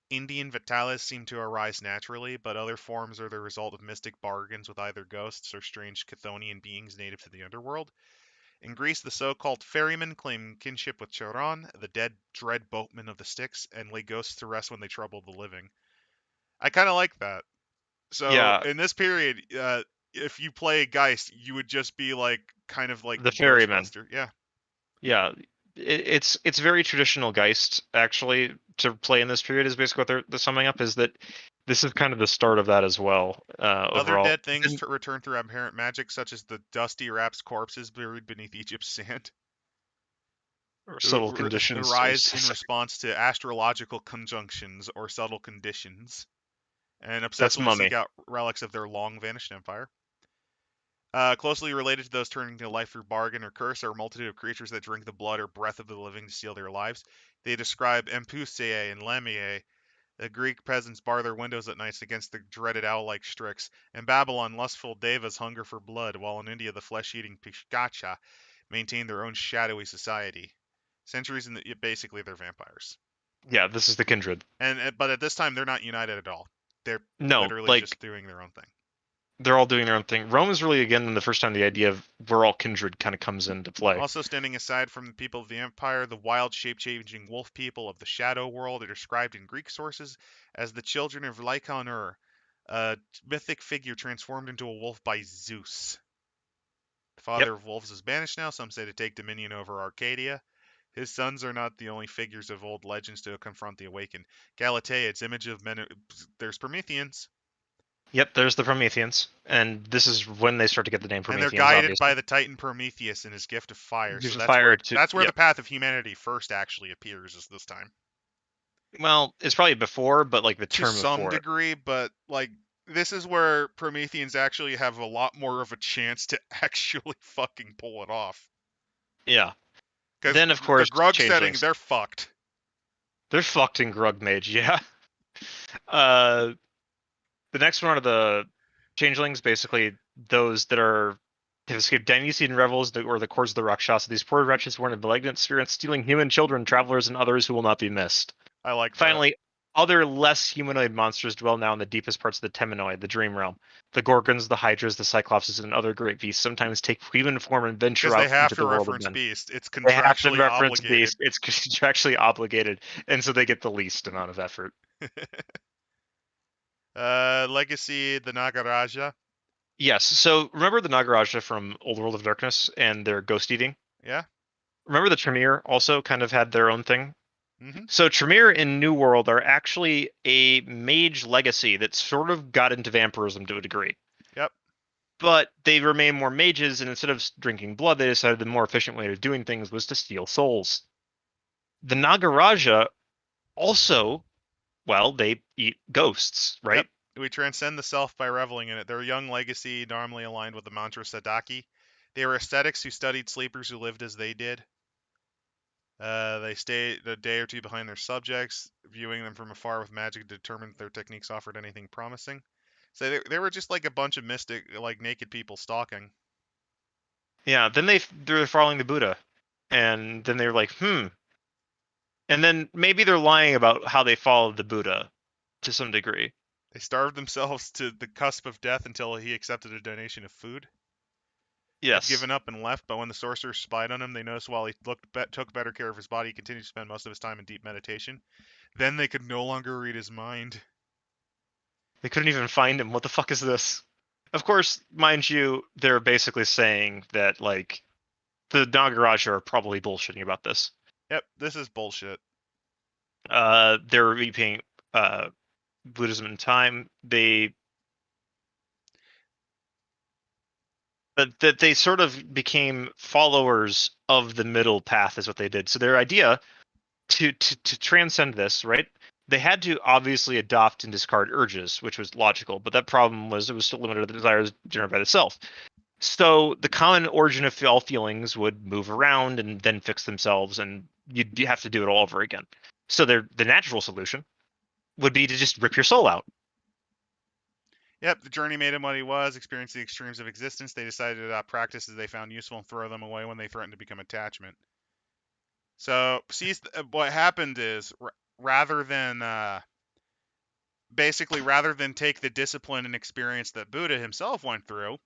Indian vitalis seem to arise naturally, but other forms are the result of mystic bargains with either ghosts or strange Chthonian beings native to the underworld. In Greece, the so-called ferrymen claim kinship with Charon, the dead dread boatmen of the Styx, and lay ghosts to rest when they trouble the living. I kind of like that. So yeah, in this period, if you play a Geist, you would just be like kind of like the the ferryman. Ghostbuster. Yeah. Yeah. It's very traditional Geist actually to play in this period is basically what they're summing up is that this is kind of the start of that as well. Other Overall, dead things to return through apparent magic, such as the dusty wraps corpses buried beneath Egypt's sand, or subtle conditions. arise in response to astrological conjunctions or subtle conditions, and That's obsessively seek Mummy. out relics of their long vanished empire. Closely related to those turning to life through bargain or curse are a multitude of creatures that drink the blood or breath of the living to steal their lives. They describe Empusei and Lamia. The Greek peasants bar their windows at nights against the dreaded owl-like Strix. In Babylon, lustful devas hunger for blood, while in India, the flesh-eating Pishkacha maintain their own shadowy society. Centuries in basically they're vampires. Yeah, this is the Kindred. But at this time, they're not united at all. They're No, literally like just doing their own thing. they're all doing their own thing. Rome is really again the first time the idea of we're all kindred kind of comes into play. Also standing aside from the people of the empire, the wild shape-changing wolf people of the shadow world are described in Greek sources as the children of Lycaon, a mythic figure transformed into a wolf by Zeus. The father of wolves is banished now, some say to take dominion over Arcadia. His sons are not the only figures of old legends to confront the awakened. Galatea, its image of men. There's Prometheans. Yep, there's the Prometheans, and this is when they start to get the name And Prometheans. they're guided obviously. by the Titan Prometheus and his gift of fire. Gift So of that's fire where yep. the path of humanity first actually appears is this time. Well, it's probably before, but like the To term some before it. degree, but like this is where Prometheans actually have a lot more of a chance to actually fucking pull it off. Yeah. Because Then of course the Grug Changelings. setting, they're fucked. They're fucked in Grug Mage, yeah. The next one are the Changelings, basically those that have escaped Dionysian revels or the courts of the Rakshasa. These poor wretches born of malignant spirits, stealing human children, travelers, and others who will not be missed. I like that. Finally, other less humanoid monsters dwell now in the deepest parts of the Temenoid, the dream realm. The Gorgons, the Hydras, the Cyclopses, and other great beasts sometimes take human form and venture Because out they have into to the world of reference men. beast. It's They have to contractually reference obligated. beast. It's contractually obligated, and so they get the least amount of effort. Legacy, the Nagaraja. Yes. So remember the Nagaraja from Old World of Darkness and their ghost eating? Yeah. Remember the Tremere also kind of had their own thing? Mm-hmm. So Tremere in New World are actually a mage legacy that sort of got into vampirism to a degree. Yep. But they remain more mages, and instead of drinking blood, they decided the more efficient way of doing things was to steal souls. The Nagaraja also, well, they eat ghosts, right? Yep. We transcend the self by reveling in it. They're a young legacy normally aligned with the mantra Sadaki. They were ascetics who studied sleepers who lived as they did. They stayed a day or two behind their subjects, viewing them from afar with magic to determine if their techniques offered anything promising. So they were just like a bunch of mystic, like naked people stalking. Yeah, then they're following the Buddha, and then they're like, and then maybe they're lying about how they followed the Buddha to some degree. They starved themselves to the cusp of death until he accepted a donation of food. Yes. They'd given up and left, but when the sorcerer spied on him, they noticed while he took better care of his body, he continued to spend most of his time in deep meditation. Then they could no longer read his mind. They couldn't even find him. What the fuck is this? Of course, mind you, they're basically saying that, like, the Nagaraja are probably bullshitting about this. Yep, this is bullshit. They're reaping Buddhism in time. That they sort of became followers of the middle path is what they did. So their idea to transcend this, right? They had to obviously adopt and discard urges, which was logical, but that problem was it was still limited to the desires generated by itself. So the common origin of all feelings would move around and then fix themselves, and you'd have to do it all over again. So the natural solution would be to just rip your soul out. Yep, the journey made him what he was, experienced the extremes of existence. They decided to adopt practices they found useful and throw them away when they threatened to become attachment. So, see, what happened is, rather than take the discipline and experience that Buddha himself went through,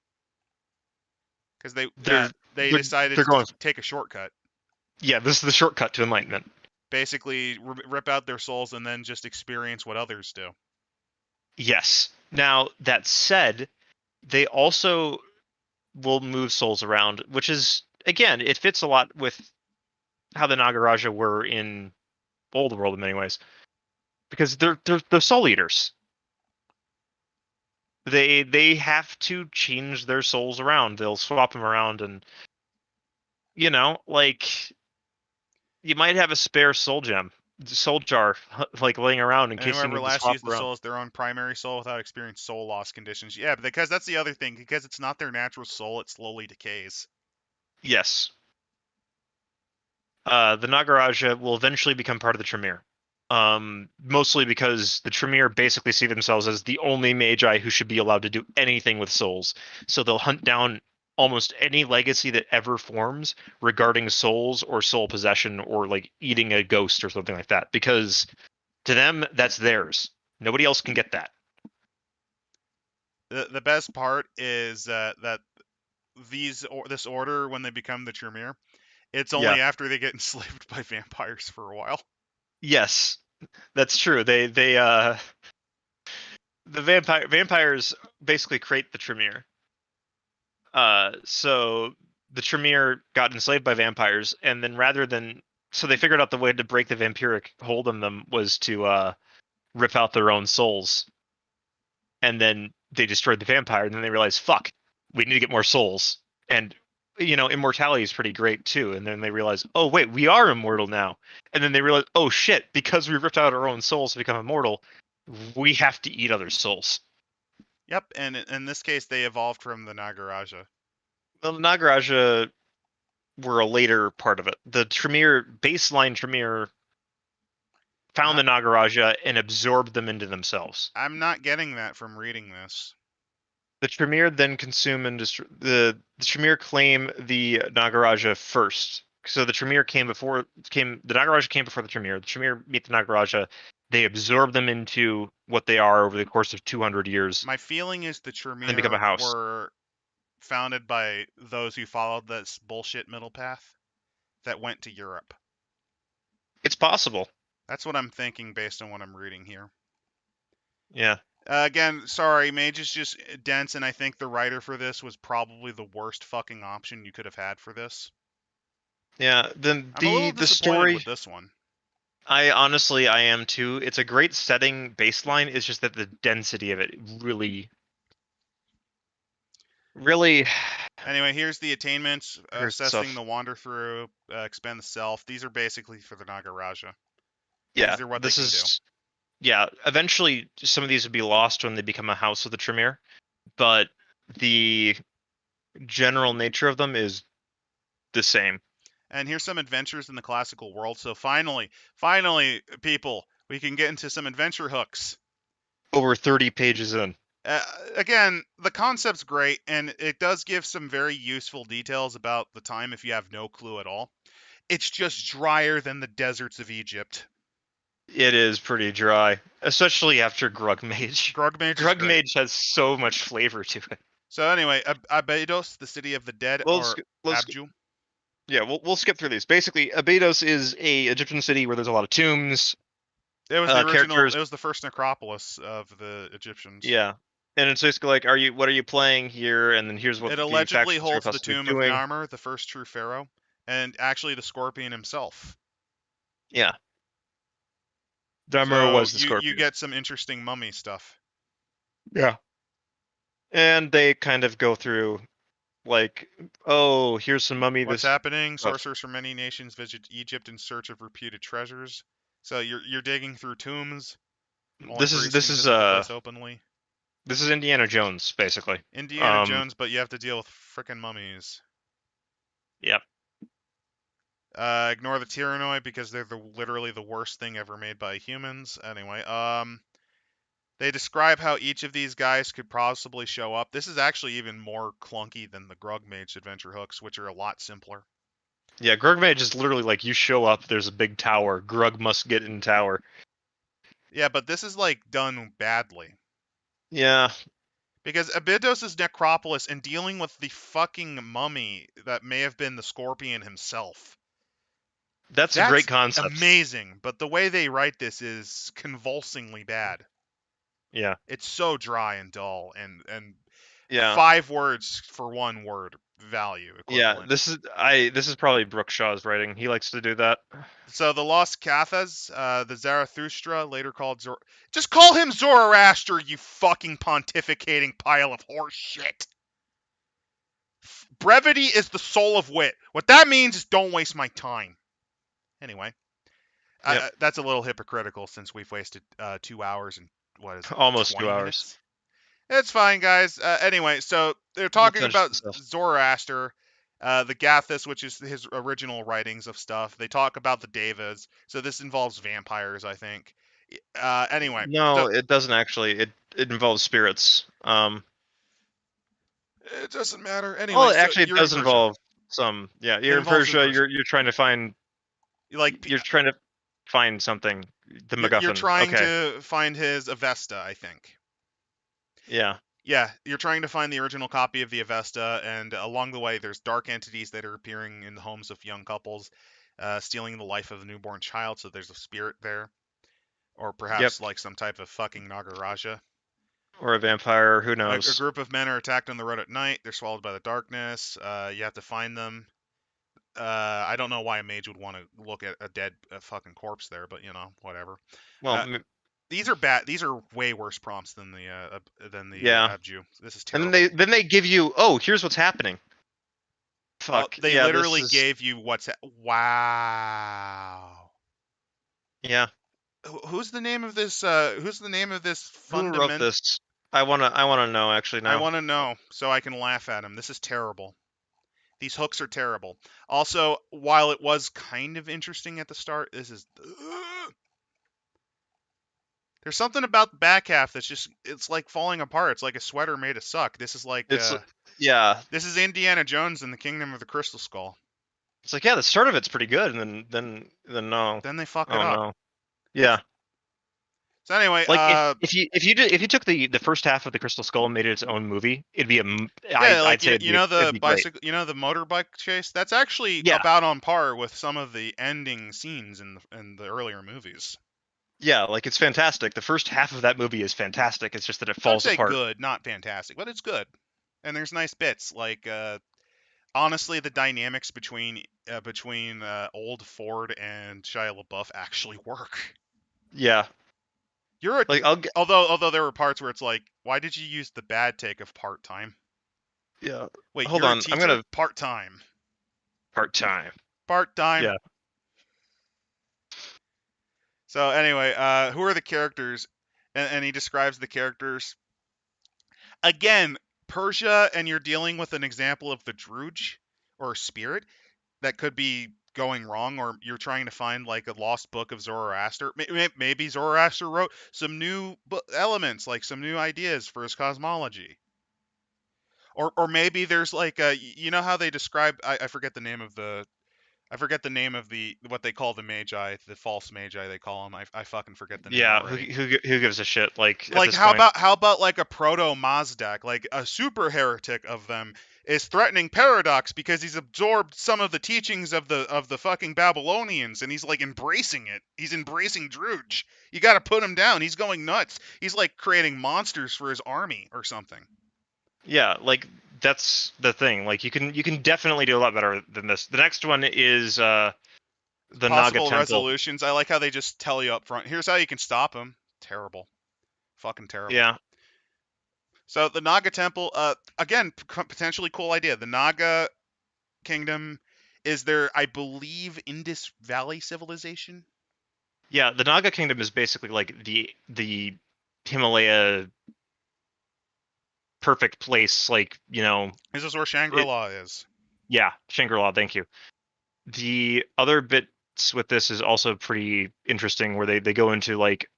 because they decided they're to going, take a shortcut. Yeah, this is the shortcut to enlightenment. Basically, rip out their souls and then just experience what others do. Yes. Now, that said, they also will move souls around, which is, again, it fits a lot with how the Nagaraja were in Old World in many ways. Because they're soul eaters. They have to change their souls around. They'll swap them around, and like you might have a spare soul jar, like laying around in And case you whoever need to last swap used the around. soul as their own primary soul without experiencing soul loss conditions. Yeah, because that's the other thing. Because it's not their natural soul, it slowly decays. Yes. The Nagaraja will eventually become part of the Tremere. Mostly because the Tremere basically see themselves as the only magi who should be allowed to do anything with souls. So they'll hunt down almost any legacy that ever forms regarding souls or soul possession or like eating a ghost or something like that. Because to them, that's theirs. Nobody else can get that. The best part is that this order, when they become the Tremere, it's only after they get enslaved by vampires for a while. Yes, that's true. The vampires basically create the Tremere. So the Tremere got enslaved by vampires, and then so they figured out the way to break the vampiric hold on them was to rip out their own souls, and then they destroyed the vampire, and then they realized, fuck, we need to get more souls, and immortality is pretty great too. And then they realize, oh wait, we are immortal now, and then they realize, oh shit, because we ripped out our own souls to become immortal, we have to eat other souls. Yep, and in this case, they evolved from the Nagaraja. Well, the Nagaraja were a later part of it. The baseline Tremere found the Nagaraja and absorbed them into themselves. I'm not getting that from reading this. The Tremere then consume and destroy the Tremere claim the Nagaraja first. So the Tremere the Nagaraja came before the Tremere. The Tremere meet the Nagaraja. They absorb them into what they are over the course of 200 years. My feeling is the Then become a Tremere house. were founded by those who followed this bullshit middle path that went to Europe. It's possible. That's what I'm thinking based on what I'm reading here. Yeah. Again, sorry, Mage is just dense, and I think the writer for this was probably the worst fucking option you could have had for this. Yeah. Then I'm a little the disappointed story. with this one. I am too. It's a great setting baseline. It's just that the density of it really. Anyway, here's the attainments: Here's the assessing stuff. the wander through, expend the self. These are basically for the Nagaraja. Yeah. These are what they can do. Yeah. Eventually, some of these would be lost when they become a house of the Tremere, but the general nature of them is the same. And here's some adventures in the classical world. So finally, people, we can get into some adventure hooks. Over 30 pages in. Again, the concept's great, and it does give some very useful details about the time if you have no clue at all. It's just drier than the deserts of Egypt. It is pretty dry, especially after Grugmage Grugmage. is great. Grugmage has so much flavor to it. So anyway, Abydos, the city of the dead, or Abju. Yeah, we'll skip through these. Basically, Abydos is a Egyptian city where there's a lot of tombs. It was the original. Characters. It was the first necropolis of the Egyptians. Yeah, and it's basically like, what are you playing here? And then here's what it the allegedly factions are holds the possibly tomb doing. of Narmer, the first true pharaoh, and actually the Scorpion himself. Yeah, Narmer So was the Scorpion. you get some interesting mummy stuff. Yeah, and they kind of go through, like, oh, here's some mummy. What's happening? Sorcerers from many nations visit Egypt in search of reputed treasures. So you're digging through tombs. This is openly. This is Indiana Jones, basically. Indiana Jones, but you have to deal with frickin' mummies. Yep. Ignore the Tyrannoid because they're literally the worst thing ever made by humans. Anyway, they describe how each of these guys could possibly show up. This is actually even more clunky than the Grugmage adventure hooks, which are a lot simpler. Yeah, Grugmage is literally like, you show up, there's a big tower. Grug must get in tower. Yeah, but this is like done badly. Yeah. Because Abydos' necropolis and dealing with the fucking mummy that may have been the Scorpion himself. That's a great concept. Amazing, but the way they write this is convulsingly bad. Yeah. It's so dry and dull, and yeah. 5 words for 1 word value equivalent. Yeah, this is probably Brookshaw's writing. He likes to do that. So the Lost Cathas, the Zarathustra, later called just call him Zoroaster, you fucking pontificating pile of horse shit. Brevity is the soul of wit. What that means is don't waste my time. Anyway, Yep. That's a little hypocritical since we've wasted 2 hours and what is it, almost 20 2 hours. Minutes? It's fine, guys. Anyway, so they're talking about Zoroaster, the Gathas, which is his original writings of stuff. They talk about the Devas, so this involves vampires, I think. Anyway. No, it doesn't actually. It involves spirits. It doesn't matter. Anyway, well, actually, it does involve some. Yeah, you're in Persia. You're trying to find. You're trying to find something. The MacGuffin. You're trying to find his Avesta, I think. Yeah. Yeah, you're trying to find the original copy of the Avesta, and along the way, there's dark entities that are appearing in the homes of young couples, stealing the life of a newborn child, so there's a spirit there. Or perhaps like some type of fucking Nagaraja. Or a vampire, who knows? A group of men are attacked on the road at night. They're swallowed by the darkness. You have to find them. I don't know why a mage would want to look at a dead fucking corpse there, but you know, whatever. Well, these are bad. These are way worse prompts than the Abju. This is terrible. And then they give you, oh, here's what's happening. Fuck. They literally gave you what's. Wow. Yeah. Who's the name of this? Who's the name of this fundamental? Who wrote this? I wanna know actually now. I wanna know so I can laugh at him. This is terrible. These hooks are terrible. Also, while it was kind of interesting at the start, this is There's something about the back half that's just, it's like falling apart. It's like a sweater made of suck. This is like, It's yeah. this is Indiana Jones and the Kingdom of the Crystal Skull. It's like, yeah, the start of it's pretty good, and then no. Then they fuck it Oh up. no. Yeah. So anyway, Like if you took the first half of the Crystal Skull and made it its own movie, it'd be I'd say you know the it'd be great. bicycle, you know the motorbike chase. That's actually Yeah. about on par with some of the ending scenes in the earlier movies. Yeah, like it's fantastic. The first half of that movie is fantastic. It's just that it falls I'd say apart. good, not fantastic, but it's good. And there's nice bits like honestly, the dynamics between old Ford and Shia LaBeouf actually work. Yeah. You're a, Like although there were parts where it's like, why did you use the bad take of part time? Yeah. Wait, Hold you're on. a teacher? I'm gonna Part time. part time. Part time. Yeah. So anyway, who are the characters? And he describes the characters. Again, Persia, and you're dealing with an example of the Druge or spirit that could be going wrong, or you're trying to find like a lost book of Zoroaster. Maybe Zoroaster wrote some new elements, like some new ideas for his cosmology. Or maybe there's like you know how they describe, I forget the name of the what they call the magi, the false magi they call them. I fucking forget the name Yeah. already. Who gives a shit? Like at Like this how point. about like a proto Mazdak, like a super heretic of them is threatening Paradox because he's absorbed some of the teachings of the fucking Babylonians, and he's like embracing it. He's embracing Druge. You got to put him down. He's going nuts. He's like creating monsters for his army or something. Yeah, like that's the thing. Like you can definitely do a lot better than this. The next one is the Naga Possible Temple. resolutions. I like how they just tell you up front. Here's how you can stop him. Terrible. Fucking terrible. Yeah. So the Naga Temple, again, potentially cool idea. The Naga Kingdom is their, I believe, Indus Valley civilization. Yeah, the Naga Kingdom is basically like the Himalaya perfect place, like, you know. This is where Shangri-La is. Yeah, Shangri-La, thank you. The other bits with this is also pretty interesting, where they go into like,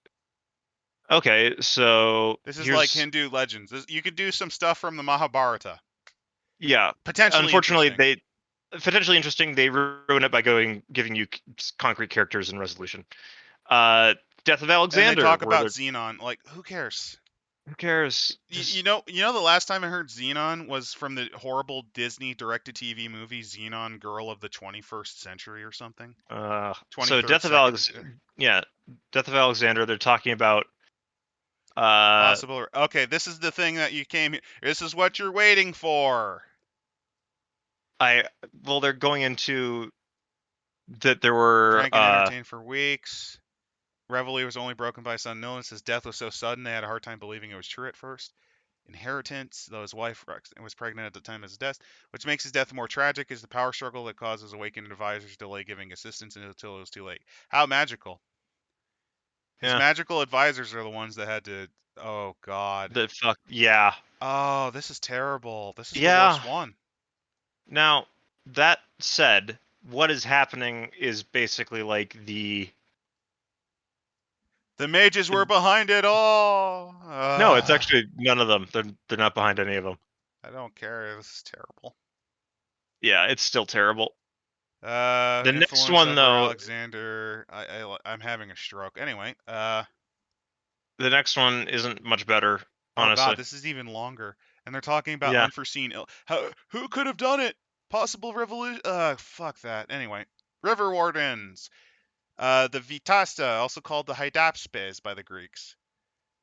okay, so this is like Hindu legends. You could do some stuff from the Mahabharata. Yeah, potentially. Unfortunately, potentially interesting. They ruin it by giving you concrete characters and resolution. Death of Alexander. And they talk about Xenon. Like, who cares? Who cares? You know the last time I heard Xenon was from the horrible Disney direct-to-TV movie Xenon, Girl of the 21st Century or something. So Death of Alexander. Yeah, Death of Alexander. They're talking about. Possible. Okay, this is the thing that you came here. This is what you're waiting for. Well, they're going into that there were. Drank and entertained for weeks. Reveille was only broken by his son Nilus. His death was so sudden they had a hard time believing it was true at first. Inheritance, though his wife was pregnant at the time of his death, which makes his death more tragic, is the power struggle that causes awakened advisors to delay giving assistance until it was too late. How magical. His magical advisors are the ones that had to. Oh God. Yeah. Oh, this is terrible. This is the worst one. Now, that said, what is happening is basically like the mages were behind it all. No, it's actually none of them. They're not behind any of them. I don't care. This is terrible. Yeah, it's still terrible. The next one though, Alexander. I'm having a stroke. Anyway, the next one isn't much better. Honestly. Oh God, this is even longer. And they're talking about unforeseen ill. Who could have done it? Possible revolution. Fuck that. Anyway, River Wardens. The Vitasta, also called the Hydaspes by the Greeks.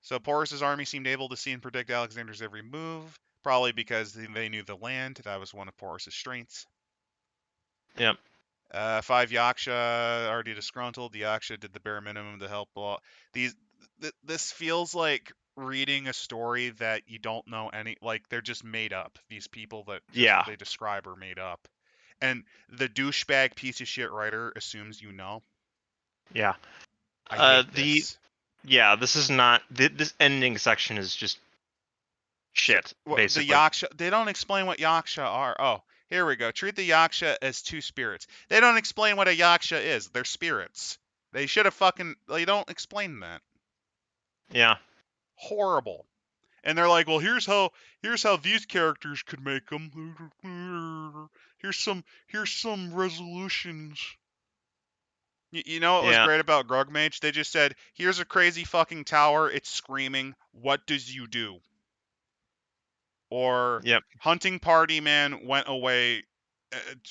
So Porus's army seemed able to see and predict Alexander's every move, probably because they knew the land. That was one of Porus's strengths. Yep. 5 Yaksha, already disgruntled. The Yaksha did the bare minimum to help. This feels like reading a story that you don't know like they're just made up. These people that they describe are made up. And the douchebag piece of shit writer assumes you know. Yeah. This is not this ending section is just shit. Basically, the Yaksha, they don't explain what Yaksha are. Oh, here we go. Treat the Yaksha as 2 spirits. They don't explain what a Yaksha is. They're spirits. They should have they don't explain that. Yeah. Horrible. And they're like, well, here's how these characters could make them. Here's some resolutions. You know what was Yeah. great about Grog Mage? They just said, here's a crazy fucking tower. It's screaming. What does you do? Or Yep. hunting party man went away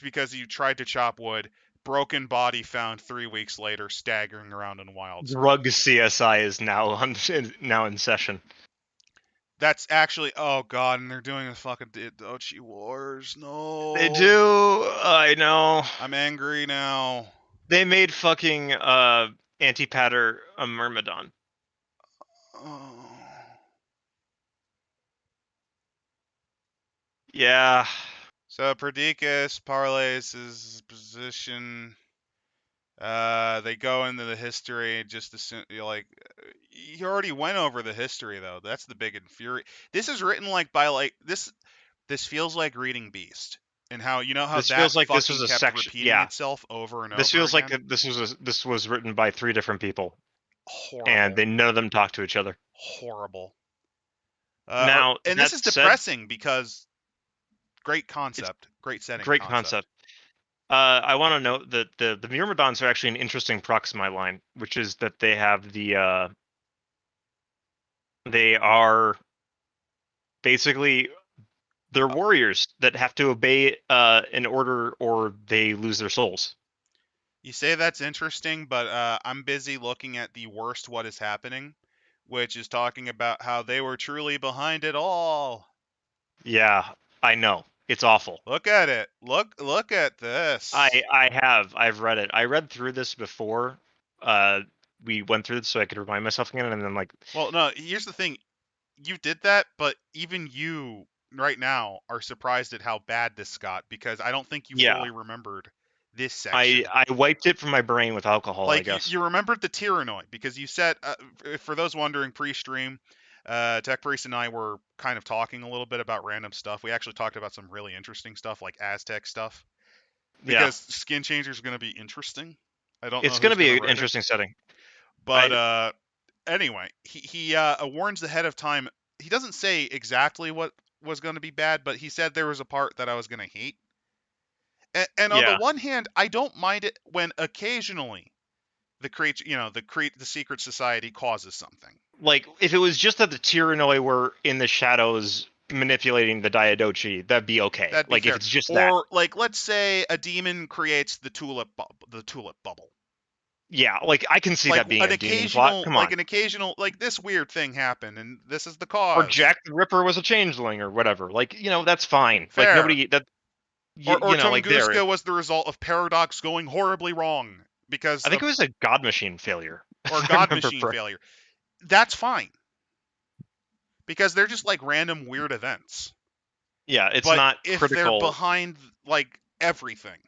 because he tried to chop wood. Broken body found 3 weeks later, staggering around in wilds. Drug CSI is now now in session. That's actually, oh god, and they're doing a fucking Diadochi Wars. No. They do. I know. I'm angry now. They made fucking Antipater a Myrmidon. Oh. Yeah. So Perdiccas parlays his position. They go into the history just assume, like, you already went over the history though. That's the big infuri. This is written like by like this. This feels like reading Beast, and how how This that feels like fucking this was a kept section. repeating Yeah. itself over and This over feels again. like this was written by 3 different people, Horrible. and none of them talk to each other. Horrible. Now, and this is depressing because great concept, great setting, great concept. I want to note that the Myrmidons are actually an interesting proximi line, which is that they have the they are basically they're warriors that have to obey an order or they lose their souls. You say that's interesting, but I'm busy looking at the worst what is happening, which is talking about how they were truly behind it all. Yeah, I know. It's awful. Look at it. Look at this. I've read it. I read through this before. We went through this so I could remind myself again, and then like. Well, no. Here's the thing. You did that, but even you right now are surprised at how bad this got because I don't think you fully remembered this section. I wiped it from my brain with alcohol. Like, I guess you remembered the Tyrannoid because you said, for those wondering, pre-stream, Techpriest and I were kind of talking a little bit about random stuff. We actually talked about some really interesting stuff, like Aztec stuff, because Skin Changer is going to be interesting. I don't know. It's going to be an interesting setting. But anyway, he warns ahead of time. He doesn't say exactly what was going to be bad, but he said there was a part that I was going to hate. And on the one hand, I don't mind it when occasionally the secret society causes something. Like, if it was just that the Tyrannoi were in the shadows manipulating the Diadochi, that'd be okay. That'd be like fair. if it's just or, that. Or like, let's say a demon creates the tulip bubble. Yeah, like I can see like that being an a demon plot. Come on. Like an occasional, like this weird thing happened, and this is the cause. Or Jack the Ripper was a changeling, or whatever. Like, that's fine. Fair. Like nobody that. Or Tunguska was the result of Paradox going horribly wrong because I think it was a God Machine failure. Or God Machine failure. That's fine. Because they're just like random weird events. Yeah, it's but not if critical. They're behind like everything.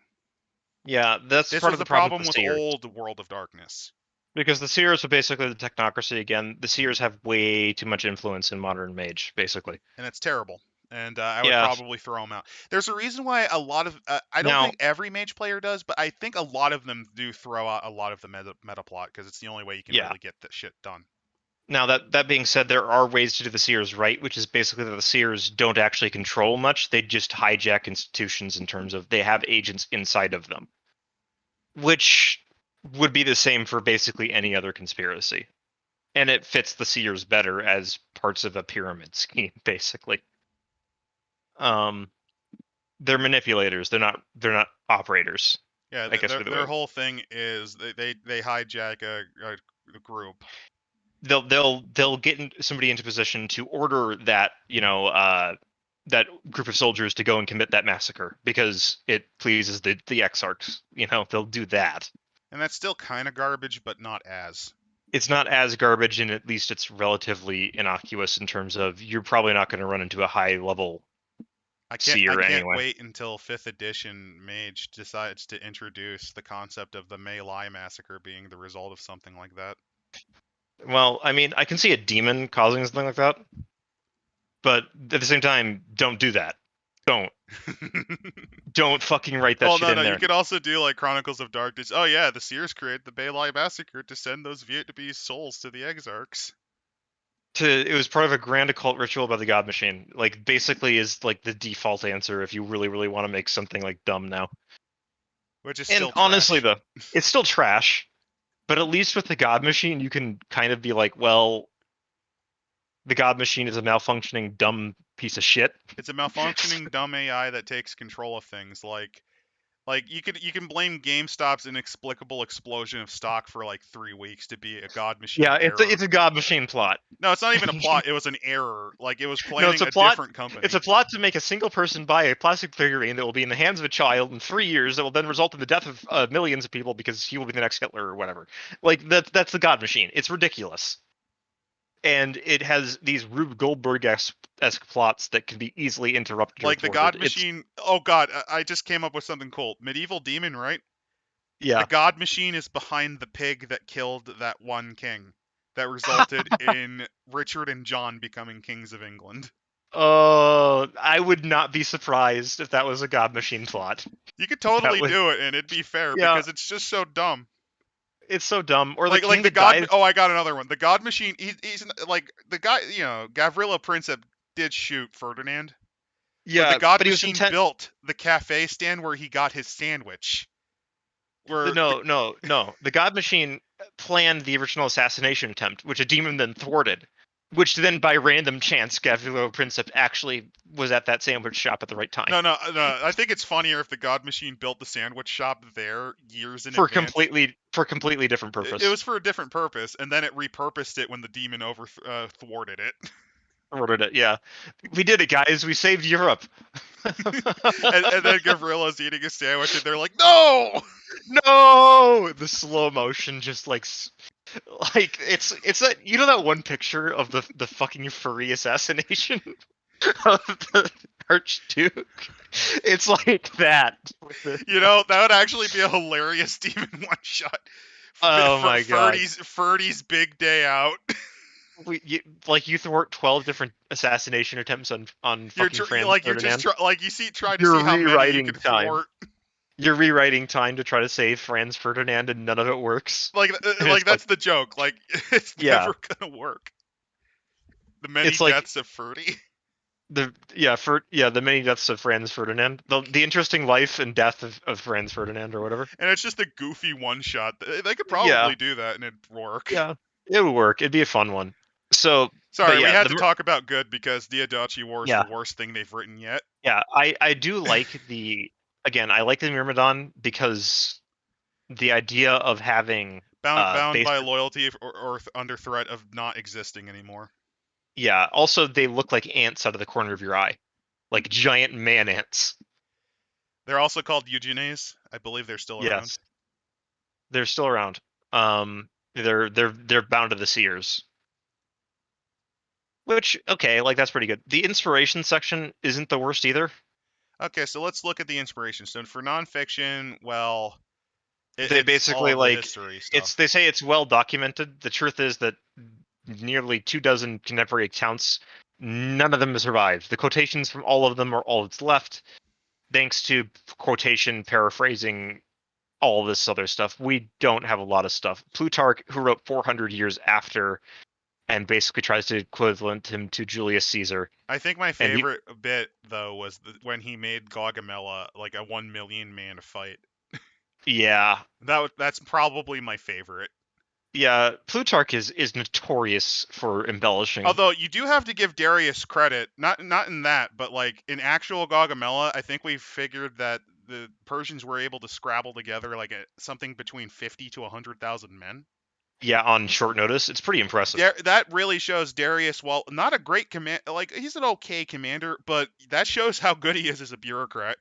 Yeah, that's this part was of the problem with Seers. old World of Darkness. Because the Seers are basically the technocracy again. The Seers have way too much influence in modern Mage, basically. And it's terrible. And I would probably throw them out. There's a reason why a lot of... I don't think every Mage player does, but I think a lot of them do throw out a lot of the metaplot, because it's the only way you can really get that shit done. Now, that being said, there are ways to do the Seers right, which is basically that the Seers don't actually control much. They just hijack institutions in terms of they have agents inside of them. Which would be the same for basically any other conspiracy. And it fits the Seers better as parts of a pyramid scheme, basically. They're manipulators. They're not operators. Yeah, I guess their whole thing is they hijack a group. They'll get somebody into position to order that that group of soldiers to go and commit that massacre because it pleases the exarchs. They'll do that. And that's still kind of garbage, but not as. It's not as garbage, and at least it's relatively innocuous in terms of you're probably not going to run into a high level. I can't wait until 5th edition Mage decides to introduce the concept of the May Lai massacre being the result of something like that. Well, I mean, I can see a demon causing something like that, but at the same time, don't do that. Don't fucking write that shit in there. You could also do like Chronicles of Darkness. Oh yeah, the Seers created the May Lai massacre to send those Vietnamese souls to the exarchs. It was part of a grand occult ritual by the God Machine. Like basically is like the default answer if you really, really want to make something like dumb now. which is And still honestly, trash. it's still trash. But at least with the God Machine, you can kind of be like, well, the God Machine is a malfunctioning, dumb piece of shit. It's a malfunctioning dumb AI that takes control of things. Like you can blame GameStop's inexplicable explosion of stock for like 3 weeks to be a God Machine Yeah, error. it's a God Machine plot. No, it's not even a plot. It was an error. Like it was No, planning it's a a plot. different company. It's a plot to make a single person buy a plastic figurine that will be in the hands of a child in 3 years that will then result in the death of millions of people because he will be the next Hitler or whatever. Like that's the God Machine. It's ridiculous. And it has these Rube Goldberg-esque plots that can be easily interrupted. Like the God Machine. Oh God, I just came up with something cool. Medieval demon, right? Yeah. The God Machine is behind the pig that killed that one king, that resulted in Richard and John becoming kings of England. I would not be surprised if that was a God Machine plot. You could totally was- do it, and it'd be fair Yeah. because it's just so dumb. It's so dumb. Or Like the king the that God. dies. Oh, I got another one. The God Machine. He's like the guy. You know, Gavrilo Princip did shoot Ferdinand. But Yeah, the God but he was Machine intent. built the cafe stand where he got his sandwich. Where No. The God Machine planned the original assassination attempt, which a demon then thwarted. Which then, by random chance, Gavrilo Princip actually was at that sandwich shop at the right time. No. I think it's funnier if the God Machine built the sandwich shop there years in for advance. completely different purpose. It was for a different purpose, and then it repurposed it when the demon thwarted it. Ordered it, yeah. We did it, guys. We saved Europe. and then Gavrilla's eating a sandwich, and they're like, "No!" No, the slow motion, just like it's that, you know, that one picture of the fucking furry assassination of the Archduke. It's like that. You know, that would actually be a hilarious demon one shot. Oh my god! Ferdy's big day out. You thwart 12 different assassination attempts on fucking Franz you're Ferdinand. just trying to see how many you can thwart. You're rewriting time to try to save Franz Ferdinand, and none of it works. Like that's the joke. Like it's never gonna work. The many deaths of Ferdy. The many deaths of Franz Ferdinand. The interesting life and death of Franz Ferdinand or whatever. And it's just a goofy one shot. They could probably do that and it'd work. Yeah, it would work. It'd be a fun one. So sorry, we had to talk about good because Diadochi War is the worst thing they've written yet. Yeah, I do like I like the Myrmidon because the idea of having bound by loyalty or under threat of not existing anymore. Yeah. Also, they look like ants out of the corner of your eye, like giant man ants. They're also called Diogenes. I believe they're still around. Yes, they're still around. They're bound to the Seers. Which, okay, like that's pretty good. The inspiration section isn't the worst either. Okay, so let's look at the inspiration. So for nonfiction, well, they basically like they say it's well documented. The truth is that nearly 24 contemporary accounts, none of them have survived. The quotations from all of them are all that's left, thanks to quotation paraphrasing all this other stuff. We don't have a lot of stuff. Plutarch, who wrote 400 years after, and basically tries to equivalent him to Julius Caesar. I think my favorite bit, though, was when he made Gaugamela like a 1 million man fight. Yeah. That's probably my favorite. Yeah, Plutarch is notorious for embellishing. Although you do have to give Darius credit, not in that, but like in actual Gaugamela, I think we figured that the Persians were able to scrabble together like something between 50 to 100,000 men. Yeah, on short notice, it's pretty impressive. That really shows Darius, while not a great like he's an okay commander, but that shows how good he is as a bureaucrat.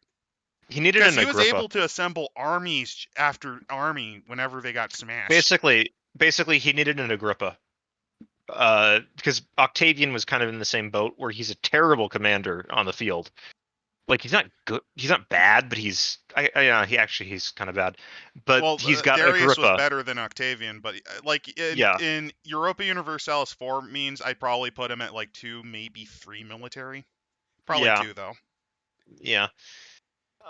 He needed an Agrippa. He was able to assemble armies after army whenever they got smashed. Basically, he needed an Agrippa. Because Octavian was kind of in the same boat, where he's a terrible commander on the field. Like, he's not good. He's not bad, but he's kind of bad. But he's got Darius Agrippa. was better than Octavian, but like in Europa Universalis 4 means I'd probably put him at like 2, maybe 3 military. Probably 2 though. Yeah.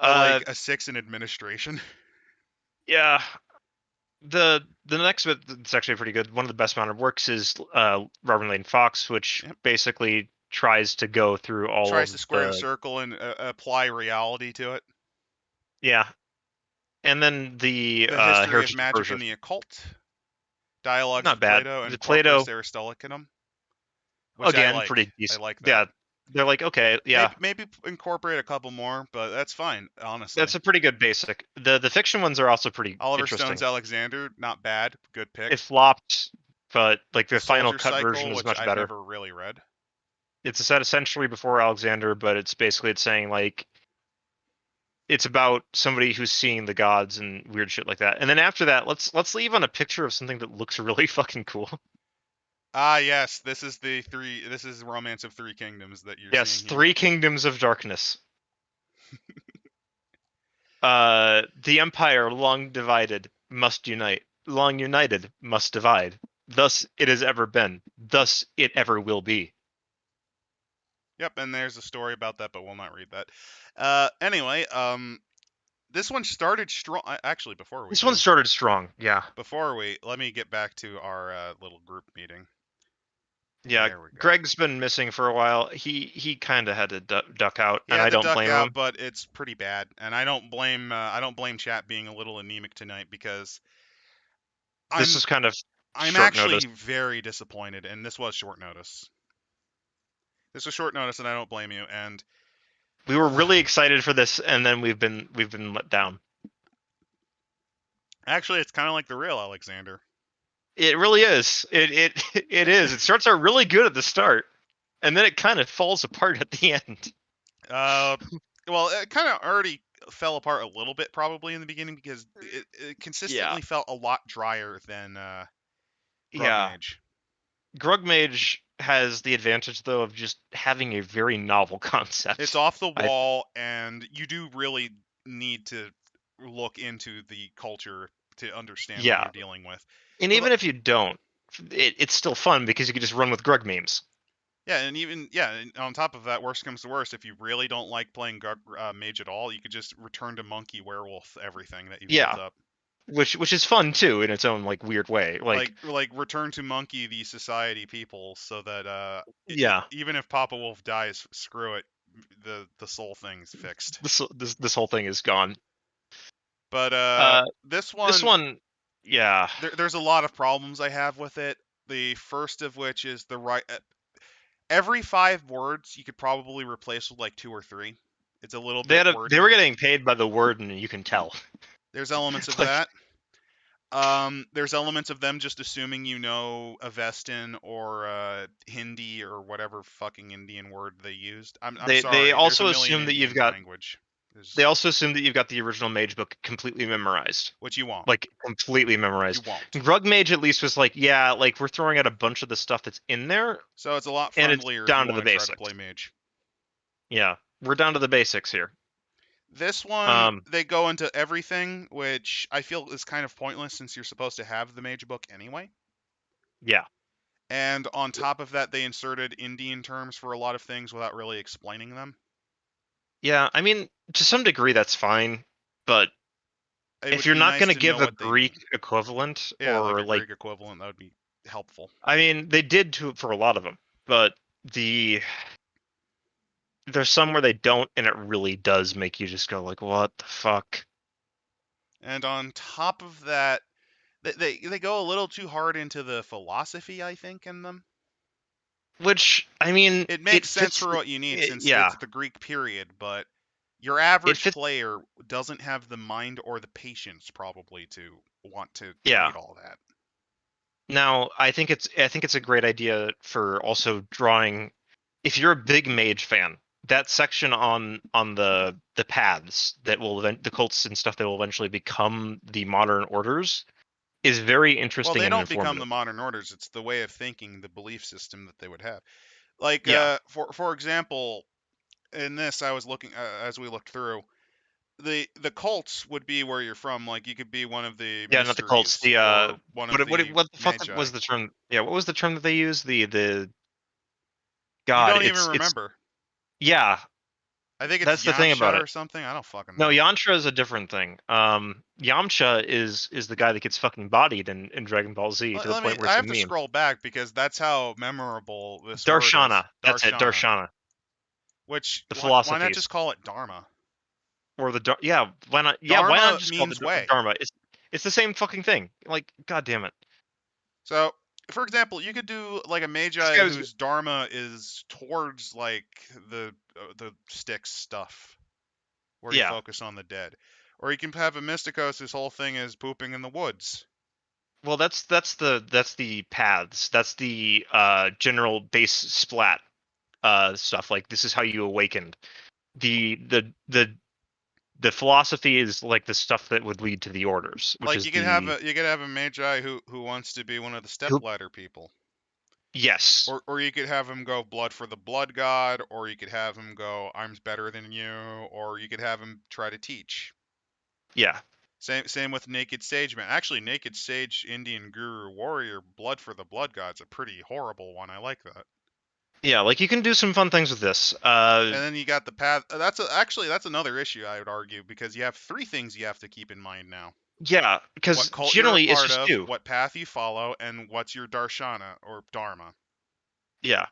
Like a 6 in administration. Yeah. The next bit that's actually pretty good. One of the best mounted works is Reverend Lane Fox, which Yep. basically tries to go through all Tries of to square the the circle and apply reality to it. and then the The history of Heritage of magic Persia. and the occult. Dialogues Not of bad. Plato The and Plato Corpus Aristolicum, which I again like. pretty I decent. like that. Yeah, they're like okay, yeah, Maybe incorporate a couple more, but that's fine, honestly. that's a pretty good basic. The fiction ones are also pretty Oliver interesting. Stone's Alexander, not bad, good pick. It flopped, but like the The final Soldier cut Cycle, version is which much I've better. never really read. It's set essentially before Alexander, but it's saying like it's about somebody who's seeing the gods and weird shit like that. And then after that, let's leave on a picture of something that looks really fucking cool. Ah, yes, this is This is Romance of Three Kingdoms that you're Yes, seeing here. 3 Kingdoms of Darkness. The Empire, long divided, must unite. Long united, must divide. Thus it has ever been. Thus it ever will be. Yep, and there's a story about that, but we'll not read that. Anyway, this one started strong. Actually, This one started strong. Yeah. let me get back to our little group meeting. Yeah, There we go. Greg's been missing for a while. He kind of had to duck out, He and had I to don't duck blame out, him. but it's pretty bad, and I don't blame chat being a little anemic tonight because This is kind of I'm short actually notice. very disappointed, and this was short notice. This was short notice, and I don't blame you. And We were really excited for this, and then we've been let down. actually, it's kind of like the real Alexander. It really is. It is. It starts out really good at the start, and then it kind of falls apart at the end. Well, it kind of already fell apart a little bit probably in the beginning because it consistently felt a lot drier than Mage. Grug Mage has the advantage though of just having a very novel concept. It's off the wall, and you do really need to look into the culture to understand what you're dealing with. And even if you don't, it's still fun because you can just run with Grug memes. Yeah, and on top of that, worst comes to worst, if you really don't like playing Mage at all, you could just return to Monkey, Werewolf, everything that you built up. Which is fun too in its own like weird way. Like return to Monkey the society people, so that even if Papa Wolf dies, screw it, the soul thing's fixed. This whole thing is gone. But this one, yeah. There's a lot of problems I have with it. The first of which is the right. Every 5 words you could probably replace with like 2 or 3. It's a little bit wordy. They were getting paid by the word, and you can tell. There's elements of that. There's elements of them just assuming you know Avestan or Hindi or whatever fucking Indian word they used. I'm sorry. They also assume that you've got language. They also assume that you've got the original Mage book completely memorized. Which you won't. Like, completely memorized. You won't. Grug Mage at least was like, yeah, like, we're throwing out a bunch of the stuff that's in there. So it's a lot friendlier down to the basics. basics. Try to play Mage. Yeah, we're down to the basics here. This one, they go into everything, which I feel is kind of pointless since you're supposed to have the Mage book anyway. Yeah. And on top of that, they inserted Indian terms for a lot of things without really explaining them. Yeah, I mean, to some degree that's fine, but if you're not going to give a Greek equivalent, or like Greek equivalent, that would be helpful. I mean, they did for a lot of them, but there's some where they don't, and it really does make you just go like, what the fuck? And on top of that, they go a little too hard into the philosophy, I think, in them. Which, I mean, it makes sense for what you need since it's the Greek period, but your average player doesn't have the mind or the patience probably to want to read all that. Now, I think it's a great idea for also drawing. If you're a big Mage fan, that section on the paths that will the cults and stuff that will eventually become the modern orders is very interesting. Well, they don't become the modern orders. It's the way of thinking, the belief system that they would have. Like, for example, in this, I was looking as we looked through. The cults would be where you're from. Like, you could be one of the not the cults. The one of the what the fuck was the term? Yeah, what was the term that they used? The God. You don't even remember. Yeah. I think it's That's the thing about Yamcha it. or something. I don't fucking know. No, Yamcha is a different thing. Yamcha is the guy that gets fucking bodied in Dragon Ball Z to the point where I it's a have to meme. scroll back because that's how memorable this word is. Darshana. That's it, Darshana. Which The why not philosophies. just call it Dharma? Or yeah, why not? Yeah, Dharma why not just call means it way. Dharma? It's the same fucking thing. Like, god damn it. So, for example, you could do like a magi guy was- whose Dharma is towards like the Styx stuff, where you Yeah. focus on the dead, or you can have a Mysticos whose whole thing is pooping in the woods. Well, that's the paths. That's the general base splat stuff. Like, this is how you awakened. The philosophy is like the stuff that would lead to the orders, which Like is you could have a magi who wants to be one of the stepladder people. Yes. Or you could have him go blood for the blood god, or you could have him go I'm better than you, or you could have him try to teach. Yeah. Same with Naked Sage Man. Actually, Naked Sage Indian Guru Warrior Blood for the Blood God's a pretty horrible one. I like that. Yeah, like you can do some fun things with this. And then you got the path. That's another issue I would argue because you have 3 things you have to keep in mind now. Yeah, because What cult generally you're a it's part just of, two. what path you follow, and what's your darshana or dharma. Yeah.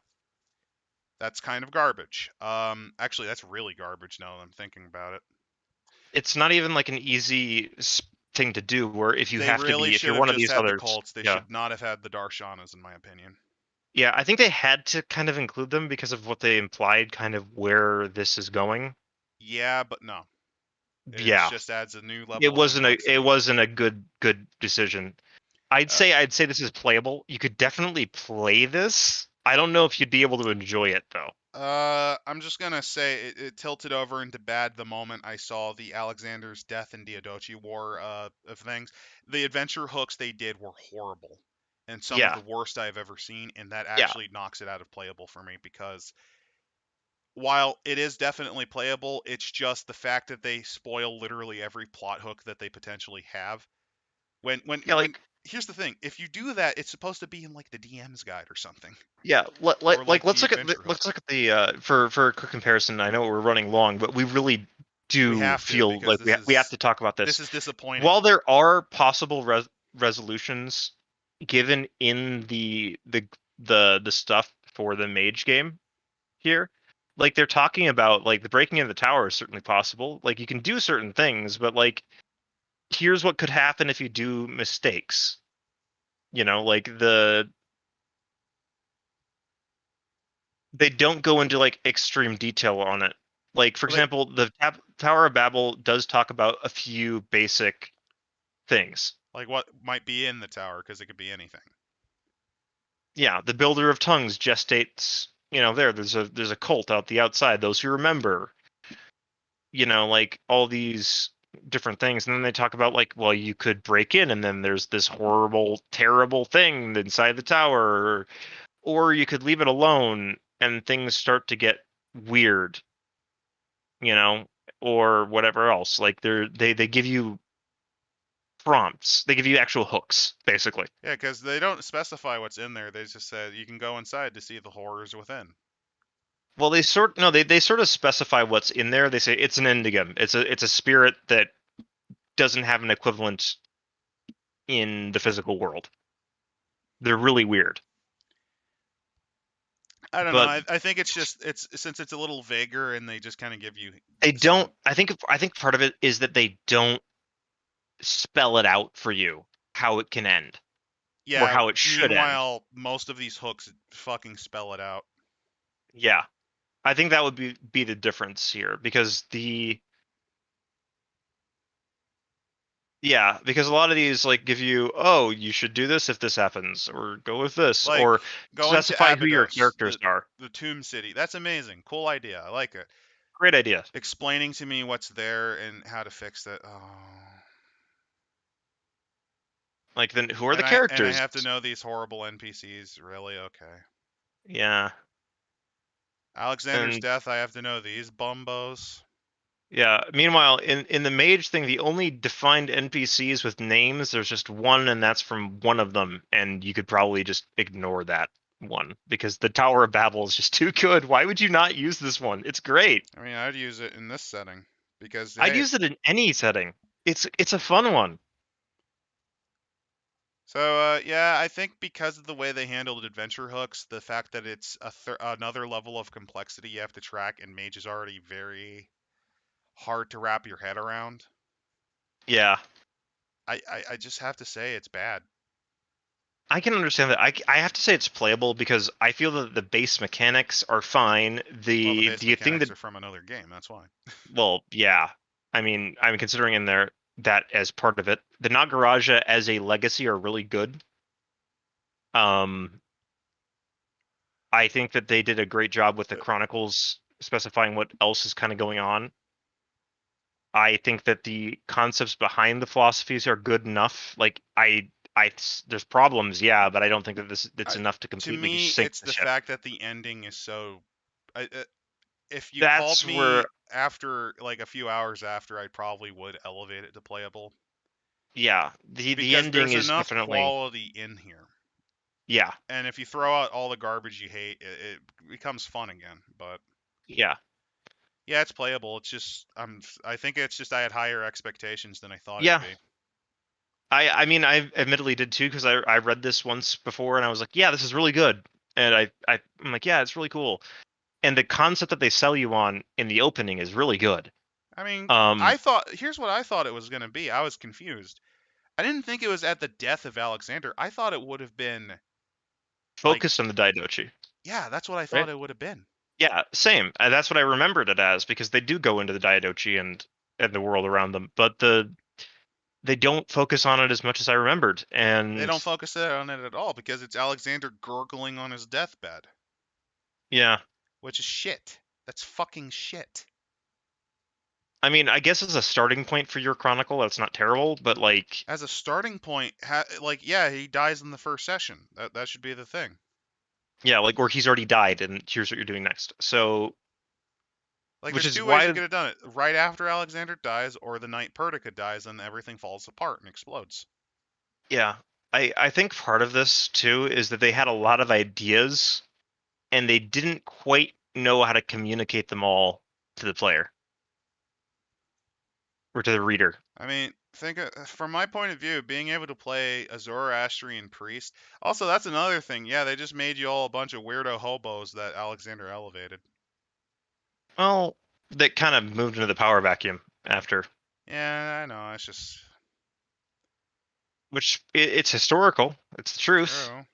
That's kind of garbage. Actually, that's really garbage now that I'm thinking about it. It's not even like an easy thing to do. Where if you They have really to be, if should you're have one of just these had others, the cults. They should not have had the darshanas, in my opinion. Yeah, I think they had to kind of include them because of what they implied, kind of where this is going. Yeah, but no. It Yeah, just adds a new level. it wasn't of a good decision. I'd say this is playable. You could definitely play this. I don't know if you'd be able to enjoy it though. I'm just gonna say it tilted over into bad the moment I saw the Alexander's death and Diadochi war of things. The adventure hooks they did were horrible and some of the worst I've ever seen, and that actually knocks it out of playable for me because while it is definitely playable, it's just the fact that they spoil literally every plot hook that they potentially have. When here's the thing, if you do that, it's supposed to be in like the DM's guide or something. Yeah, let's look at the for a quick comparison. I know we're running long, but we really feel like we have to talk about this. This is disappointing. While there are possible resolutions given in the stuff for the mage game here, like they're talking about, like the breaking of the tower is certainly possible. Like you can do certain things, but like here's what could happen if you do mistakes. You know, like they don't go into like extreme detail on it. Like for example, the Tower of Babel does talk about a few basic things. Like what might be in the tower, because it could be anything. Yeah, the Builder of Tongues gestates. You know, there's a cult out the outside. Those who remember. You know, like all these different things, and then they talk about like, well, you could break in, and then there's this horrible, terrible thing inside the tower, or you could leave it alone, and things start to get weird. You know, or whatever else. Like they give you prompts. They give you actual hooks, basically. Yeah, because they don't specify what's in there. They just said you can go inside to see the horrors within. Well, they sort of specify what's in there. They say it's an endigum. It's a spirit that doesn't have an equivalent in the physical world. They're really weird. I don't know. I think it's since it's a little vaguer and they just kind of give you. They don't. I think part of it is that they don't spell it out for you how it can end. Yeah. Or how it should meanwhile, most of these hooks fucking spell it out. Yeah, I think that would be the difference here because because a lot of these like give you, oh, you should do this if this happens, or go with this, like, or specify who your characters are. The Tomb City. That's amazing. Cool idea. I like it. Great idea. Explaining to me what's there and how to fix it. Oh. Like, then who are the characters? And I have to know these horrible NPCs. Really? Okay. Yeah. Alexander's death. I have to know these bumbos. Yeah. Meanwhile, in the mage thing, the only defined NPCs with names, there's just one, and that's from one of them, and you could probably just ignore that. one because the Tower of Babel is just too good. Why would you not use this one? It's great. I mean, I'd use it in this setting because I'd hey, use it in any setting. It's a fun one. so yeah, I think because of the way they handled adventure hooks, the fact that it's another level of complexity you have to track, and Mage is already very hard to wrap your head around. Yeah, I just have to say it's bad. I can understand that. I have to say it's playable because I feel that the base mechanics are fine. Well, the base Do you think mechanics that? are from another game. That's why. Well, yeah. I mean, I'm considering in there that as part of it. The Nagaraja as a legacy are really good. I think that they did a great job with the Chronicles specifying what else is kind of going on. I think that the concepts behind the philosophies are good enough. Like there's problems, yeah, but I don't think that it's enough to To completely me, sink it's the the ship. fact that the ending is so. If you called That's me where, after like a few hours after, I probably would elevate it to playable yeah, the because ending there's is enough definitely, quality in here. yeah, And if you throw out all the garbage you hate, it becomes fun again. But yeah, yeah, it's playable. It's just I think it's just I had higher expectations than I thought it'd yeah. be. I mean, I admittedly did too because I read this once before and I was like, yeah, this is really good, and I'm like, yeah, it's really cool, and the concept that they sell you on in the opening is really good. I mean, Um, I thought here's what I thought it was gonna be. I was confused. I didn't think it was at the death of Alexander. I thought it would have been like, focused on the Diadochi, yeah, that's what I thought right? it would have been. Yeah, same. That's what I remembered it as because they do go into the Diadochi and the world around them, but they don't focus on it as much as I remembered. They And don't focus on it at all because it's Alexander gurgling on his deathbed, yeah, which is shit. That's fucking shit. I mean, I guess as a starting point for your chronicle, that's not terrible, but like, As a starting point, yeah, he dies in the first session. That should be the thing. yeah, like or he's already died, and here's what you're doing next. So, Like, which there's is two ways you why, could have done it: right after Alexander dies, or the night Perdica dies, and everything falls apart and explodes. yeah, I think part of this too is that they had a lot of ideas, and they didn't quite know how to communicate them all to the player or to the reader. I mean, from my point of view, being able to play a Zoroastrian priest. Also, that's another thing. Yeah, they just made you all a bunch of weirdo hobos that Alexander elevated. Well, that kind of moved into the power vacuum after. Yeah, I know. It's just Which it's historical. It's the truth. true.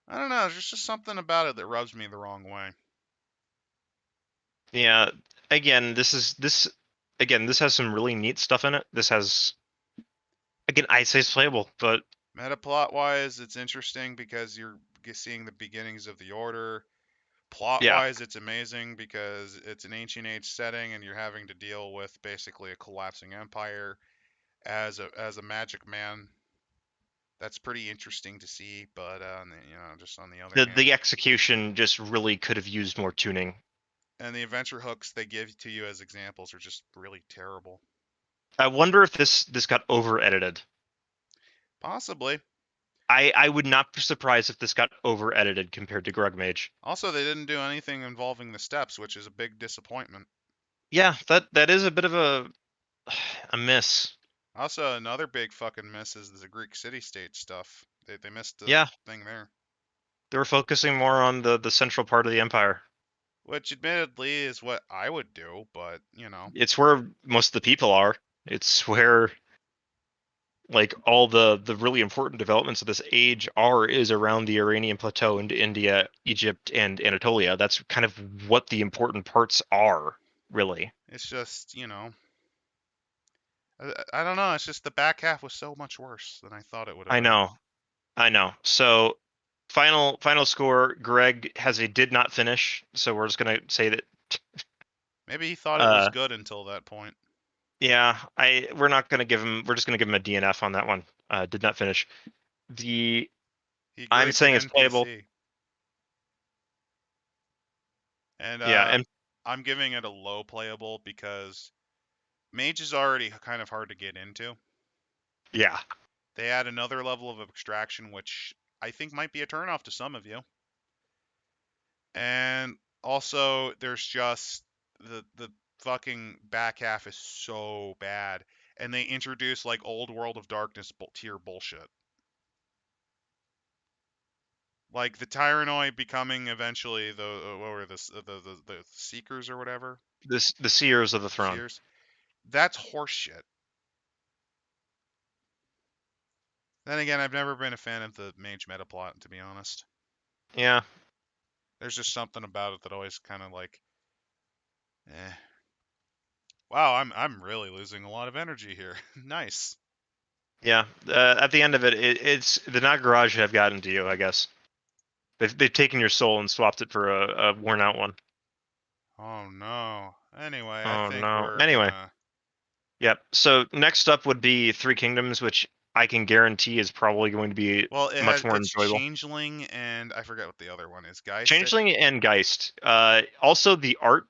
I don't know. There's just something about it that rubs me the wrong way. Yeah. Again, this has some really neat stuff in it. This has again, I say it's playable, but Metaplot wise, it's interesting because you're seeing the beginnings of the Order. Plot yeah, wise, it's amazing because it's an ancient age setting and you're having to deal with basically a collapsing empire as a magic man. That's pretty interesting to see, but just on the other hand, the execution just really could have used more tuning. and the adventure hooks they give to you as examples are just really terrible. I wonder if this got over edited. Possibly. I would not be surprised if this got over edited compared to Grug Mage. Also, they didn't do anything involving the steps, which is a big disappointment. Yeah, that is a bit of a miss. Also, another big fucking miss is the Greek city-state stuff. They missed the Yeah, thing there. they were focusing more on the central part of the empire. Which admittedly is what I would do, but It's where most of the people are. It's where like all the really important developments of this age is around the Iranian plateau into India, Egypt, and Anatolia. That's kind of what the important parts are, really. it's just, I don't know. It's just the back half was so much worse than I thought it would have I been. know. I know. So final score, Greg has a did not finish, so we're just gonna say that Maybe he thought it was uh good until that point. yeah, we're not gonna give him we're just gonna give him a DNF on that one. Did not finish. The He I'm grades an saying it's playable. NPC. And Yeah, and I'm giving it a low playable because Mage is already kind of hard to get into. yeah. They add another level of abstraction, which I think might be a turnoff to some of you. And also, there's just the fucking back half is so bad, and they introduce like old World of Darkness tier bullshit. Like the Tyranoi becoming eventually the what were the Seekers or whatever. The Seers of the Throne. Seers. That's horseshit. Then again, I've never been a fan of the mage metaplot, to be honest. Yeah. There's just something about it that always kind of like, eh. Wow, I'm really losing a lot of energy here. Nice. Yeah. At the end of it, it's the Nagaraj have gotten to you, I guess. They've taken your soul and swapped it for a worn out one. Oh no. Anyway, Oh I think no. we're Anyway. gonna... Yep. So next up would be Three Kingdoms, which I can guarantee is probably going to be much more enjoyable. Changeling and I forget what the other one is. Geist. Changeling and Geist. Also the art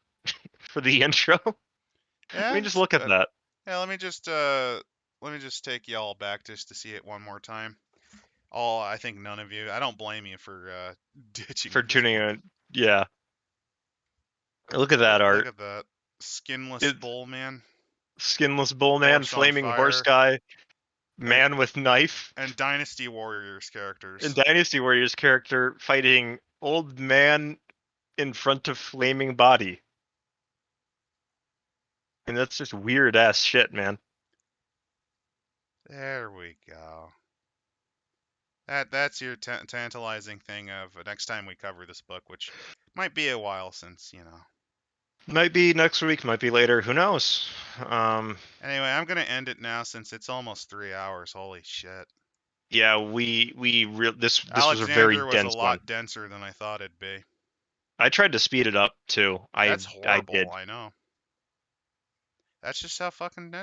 for the intro. Yeah, Let me just look at that. Yeah, let me just take y'all back just to see it one more time. I think none of you. I don't blame you for ditching. For tuning in. Yeah. Look at that art. Look at that. Skinless bull man. Skinless bull man, flaming horse guy, man with knife. And Dynasty Warriors characters. And Dynasty Warriors character fighting old man in front of flaming body. And that's just weird ass shit, man. There we go. That's your tantalizing thing of next time we cover this book, which might be a while since, you know. Might be next week, might be later. Who knows? Anyway, I'm gonna end it now since it's almost 3 hours. Holy shit. Yeah, this was a very dense one. Alexander was a lot denser than I thought it'd be. I tried to speed it up too. That's horrible. I did. I know. That's just how fucking dense